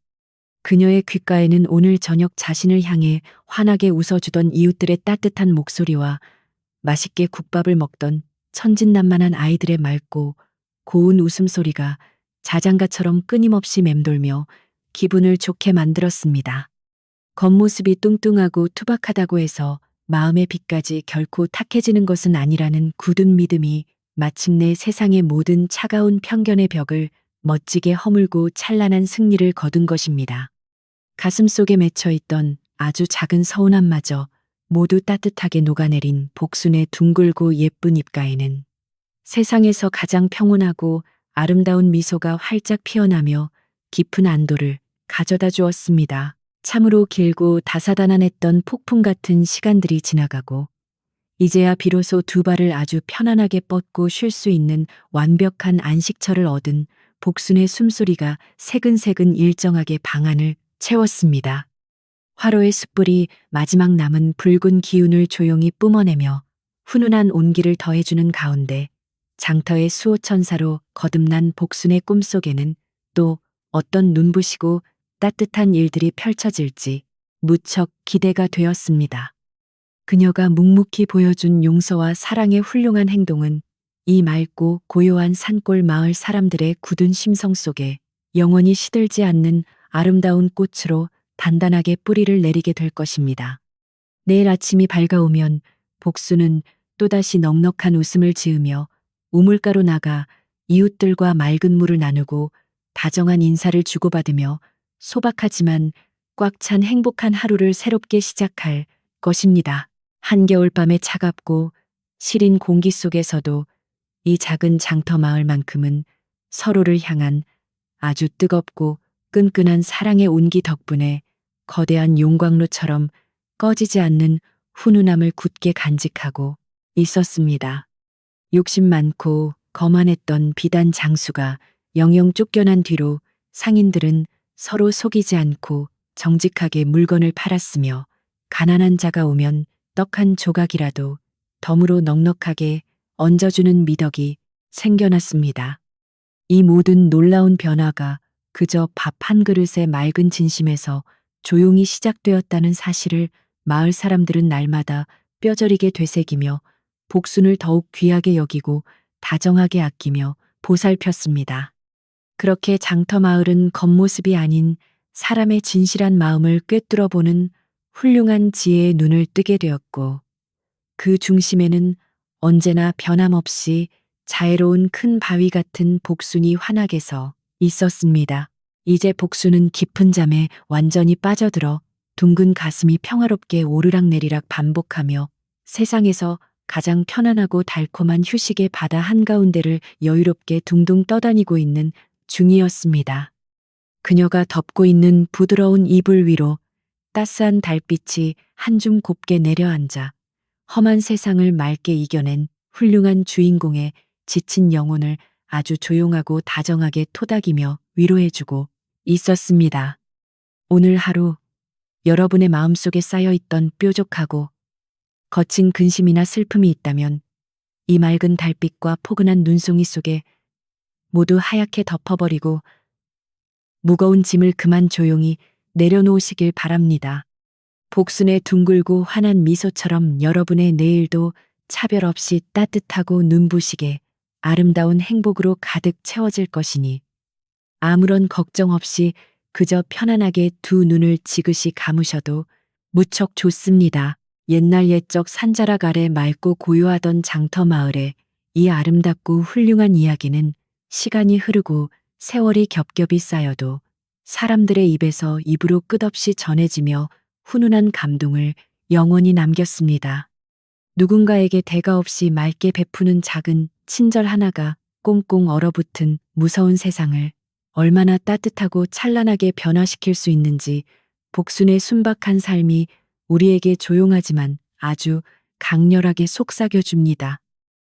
Speaker 1: 그녀의 귓가에는 오늘 저녁 자신을 향해 환하게 웃어주던 이웃들의 따뜻한 목소리와 맛있게 국밥을 먹던 천진난만한 아이들의 맑고 고운 웃음소리가 자장가처럼 끊임없이 맴돌며 기분을 좋게 만들었습니다. 겉모습이 뚱뚱하고 투박하다고 해서 마음의 빛까지 결코 탁해지는 것은 아니라는 굳은 믿음이 마침내 세상의 모든 차가운 편견의 벽을 멋지게 허물고 찬란한 승리를 거둔 것입니다. 가슴속에 맺혀있던 아주 작은 서운함마저 모두 따뜻하게 녹아내린 복순의 둥글고 예쁜 입가에는 세상에서 가장 평온하고 아름다운 미소가 활짝 피어나며 깊은 안도를 가져다 주었습니다. 참으로 길고 다사다난했던 폭풍 같은 시간들이 지나가고 이제야 비로소 두 발을 아주 편안하게 뻗고 쉴 수 있는 완벽한 안식처를 얻은 복순의 숨소리가 새근새근 일정하게 방 안을 채웠습니다. 화로의 숯불이 마지막 남은 붉은 기운을 조용히 뿜어내며 훈훈한 온기를 더해주는 가운데 장터의 수호천사로 거듭난 복순의 꿈속에는 또 어떤 눈부시고 따뜻한 일들이 펼쳐질지 무척 기대가 되었습니다. 그녀가 묵묵히 보여준 용서와 사랑의 훌륭한 행동은 이 맑고 고요한 산골 마을 사람들의 굳은 심성 속에 영원히 시들지 않는 아름다운 꽃으로 단단하게 뿌리를 내리게 될 것입니다. 내일 아침이 밝아오면 복수는 또다시 넉넉한 웃음을 지으며 우물가로 나가 이웃들과 맑은 물을 나누고 다정한 인사를 주고받으며 소박하지만 꽉 찬 행복한 하루를 새롭게 시작할 것입니다. 한겨울밤의 차갑고 시린 공기 속에서도 이 작은 장터 마을만큼은 서로를 향한 아주 뜨겁고 끈끈한 사랑의 온기 덕분에 거대한 용광로처럼 꺼지지 않는 훈훈함을 굳게 간직하고 있었습니다. 욕심 많고 거만했던 비단 장수가 영영 쫓겨난 뒤로 상인들은 서로 속이지 않고 정직하게 물건을 팔았으며 가난한 자가 오면 떡 한 조각이라도 덤으로 넉넉하게 얹어주는 미덕이 생겨났습니다. 이 모든 놀라운 변화가 그저 밥 한 그릇의 맑은 진심에서 조용히 시작되었다는 사실을 마을 사람들은 날마다 뼈저리게 되새기며 복순을 더욱 귀하게 여기고 다정하게 아끼며 보살폈습니다. 그렇게 장터 마을은 겉모습이 아닌 사람의 진실한 마음을 꿰뚫어 보는 훌륭한 지혜의 눈을 뜨게 되었고 그 중심에는 언제나 변함없이 자애로운 큰 바위 같은 복순이 환하게 서 있었습니다. 이제 복순은 깊은 잠에 완전히 빠져들어 둥근 가슴이 평화롭게 오르락내리락 반복하며 세상에서 가장 편안하고 달콤한 휴식의 바다 한가운데를 여유롭게 둥둥 떠다니고 있는 중이었습니다. 그녀가 덮고 있는 부드러운 이불 위로 따스한 달빛이 한 줌 곱게 내려앉아 험한 세상을 맑게 이겨낸 훌륭한 주인공의 지친 영혼을 아주 조용하고 다정하게 토닥이며 위로해주고 있었습니다. 오늘 하루 여러분의 마음속에 쌓여있던 뾰족하고 거친 근심이나 슬픔이 있다면 이 맑은 달빛과 포근한 눈송이 속에 모두 하얗게 덮어버리고 무거운 짐을 그만 조용히 내려놓으시길 바랍니다. 복순의 둥글고 환한 미소처럼 여러분의 내일도 차별 없이 따뜻하고 눈부시게 아름다운 행복으로 가득 채워질 것이니 아무런 걱정 없이 그저 편안하게 두 눈을 지그시 감으셔도 무척 좋습니다. 옛날 옛적 산자락 아래 맑고 고요하던 장터 마을의 이 아름답고 훌륭한 이야기는 시간이 흐르고 세월이 겹겹이 쌓여도 사람들의 입에서 입으로 끝없이 전해지며 훈훈한 감동을 영원히 남겼습니다. 누군가에게 대가 없이 맑게 베푸는 작은 친절 하나가 꽁꽁 얼어붙은 무서운 세상을 얼마나 따뜻하고 찬란하게 변화시킬 수 있는지 복순의 순박한 삶이 우리에게 조용하지만 아주 강렬하게 속삭여 줍니다.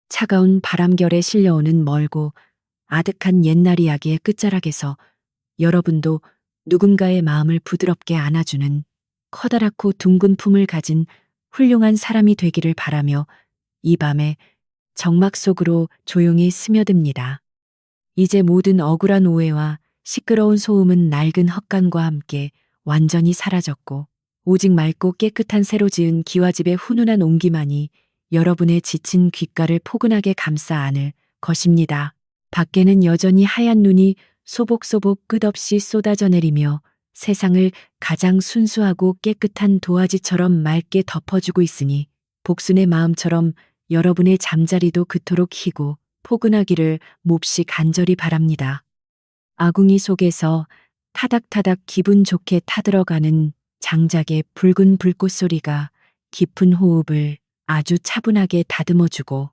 Speaker 1: 차가운 바람결에 실려오는 멀고 아득한 옛날 이야기의 끝자락에서 여러분도 누군가의 마음을 부드럽게 안아주는 커다랗고 둥근 품을 가진 훌륭한 사람이 되기를 바라며 이 밤에 정막 속으로 조용히 스며듭니다. 이제 모든 억울한 오해와 시끄러운 소음은 낡은 헛간과 함께 완전히 사라졌고 오직 맑고 깨끗한 새로 지은 기와집의 훈훈한 온기만이 여러분의 지친 귓가를 포근하게 감싸 안을 것입니다. 밖에는 여전히 하얀 눈이 소복소복 끝없이 쏟아져 내리며 세상을 가장 순수하고 깨끗한 도화지처럼 맑게 덮어주고 있으니 복순의 마음처럼 여러분의 잠자리도 그토록 희고 포근하기를 몹시 간절히 바랍니다. 아궁이 속에서 타닥타닥 기분 좋게 타들어가는 장작의 붉은 불꽃 소리가 깊은 호흡을 아주 차분하게 다듬어주고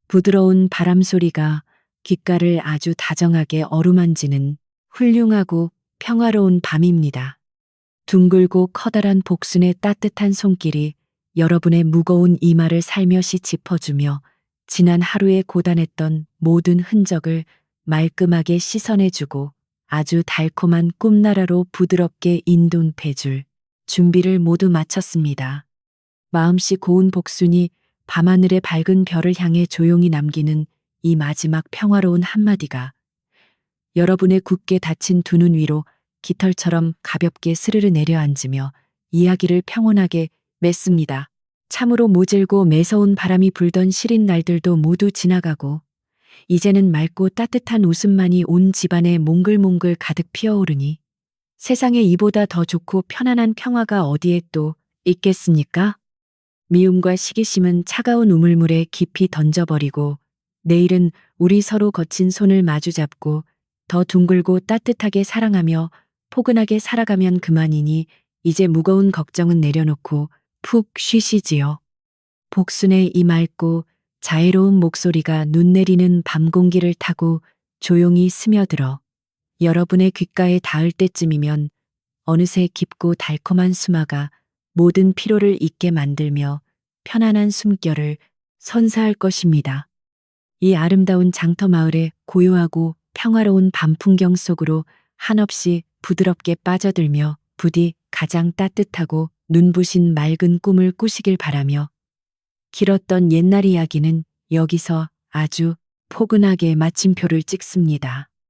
Speaker 1: 부드러운 바람 소리가 귓가를 아주 다정하게 어루만지는 훌륭하고 평화로운 밤입니다. 둥글고 커다란 복순의 따뜻한 손길이 여러분의 무거운 이마를 살며시 짚어주며 지난 하루에 고단했던 모든 흔적을 말끔하게 씻어내주고 아주 달콤한 꿈나라로 부드럽게 인도해줄 준비를 모두 마쳤습니다. 마음씨 고운 복순이 밤하늘의 밝은 별을 향해 조용히 남기는 이 마지막 평화로운 한마디가 여러분의 굳게 닫힌 두 눈 위로 깃털처럼 가볍게 스르르 내려앉으며 이야기를 평온하게 맺습니다. 참으로 모질고 매서운 바람이 불던 시린 날들도 모두 지나가고 이제는 맑고 따뜻한 웃음만이 온 집안에 몽글몽글 가득 피어오르니 세상에 이보다 더 좋고 편안한 평화가 어디에 또 있겠습니까? 미움과 시기심은 차가운 우물물에 깊이 던져버리고 내일은 우리 서로 거친 손을 마주잡고 더 둥글고 따뜻하게 사랑하며 포근하게 살아가면 그만이니 이제 무거운 걱정은 내려놓고 푹 쉬시지요. 복순의 이 맑고 자애로운 목소리가 눈 내리는 밤 공기를 타고 조용히 스며들어 여러분의 귓가에 닿을 때쯤이면 어느새 깊고 달콤한 수마가 모든 피로를 잊게 만들며 편안한 숨결을 선사할 것입니다. 이 아름다운 장터 마을의 고요하고 평화로운 밤 풍경 속으로 한없이 부드럽게 빠져들며 부디 가장 따뜻하고 눈부신 맑은 꿈을 꾸시길 바라며 길었던 옛날 이야기는 여기서 아주 포근하게 마침표를 찍습니다.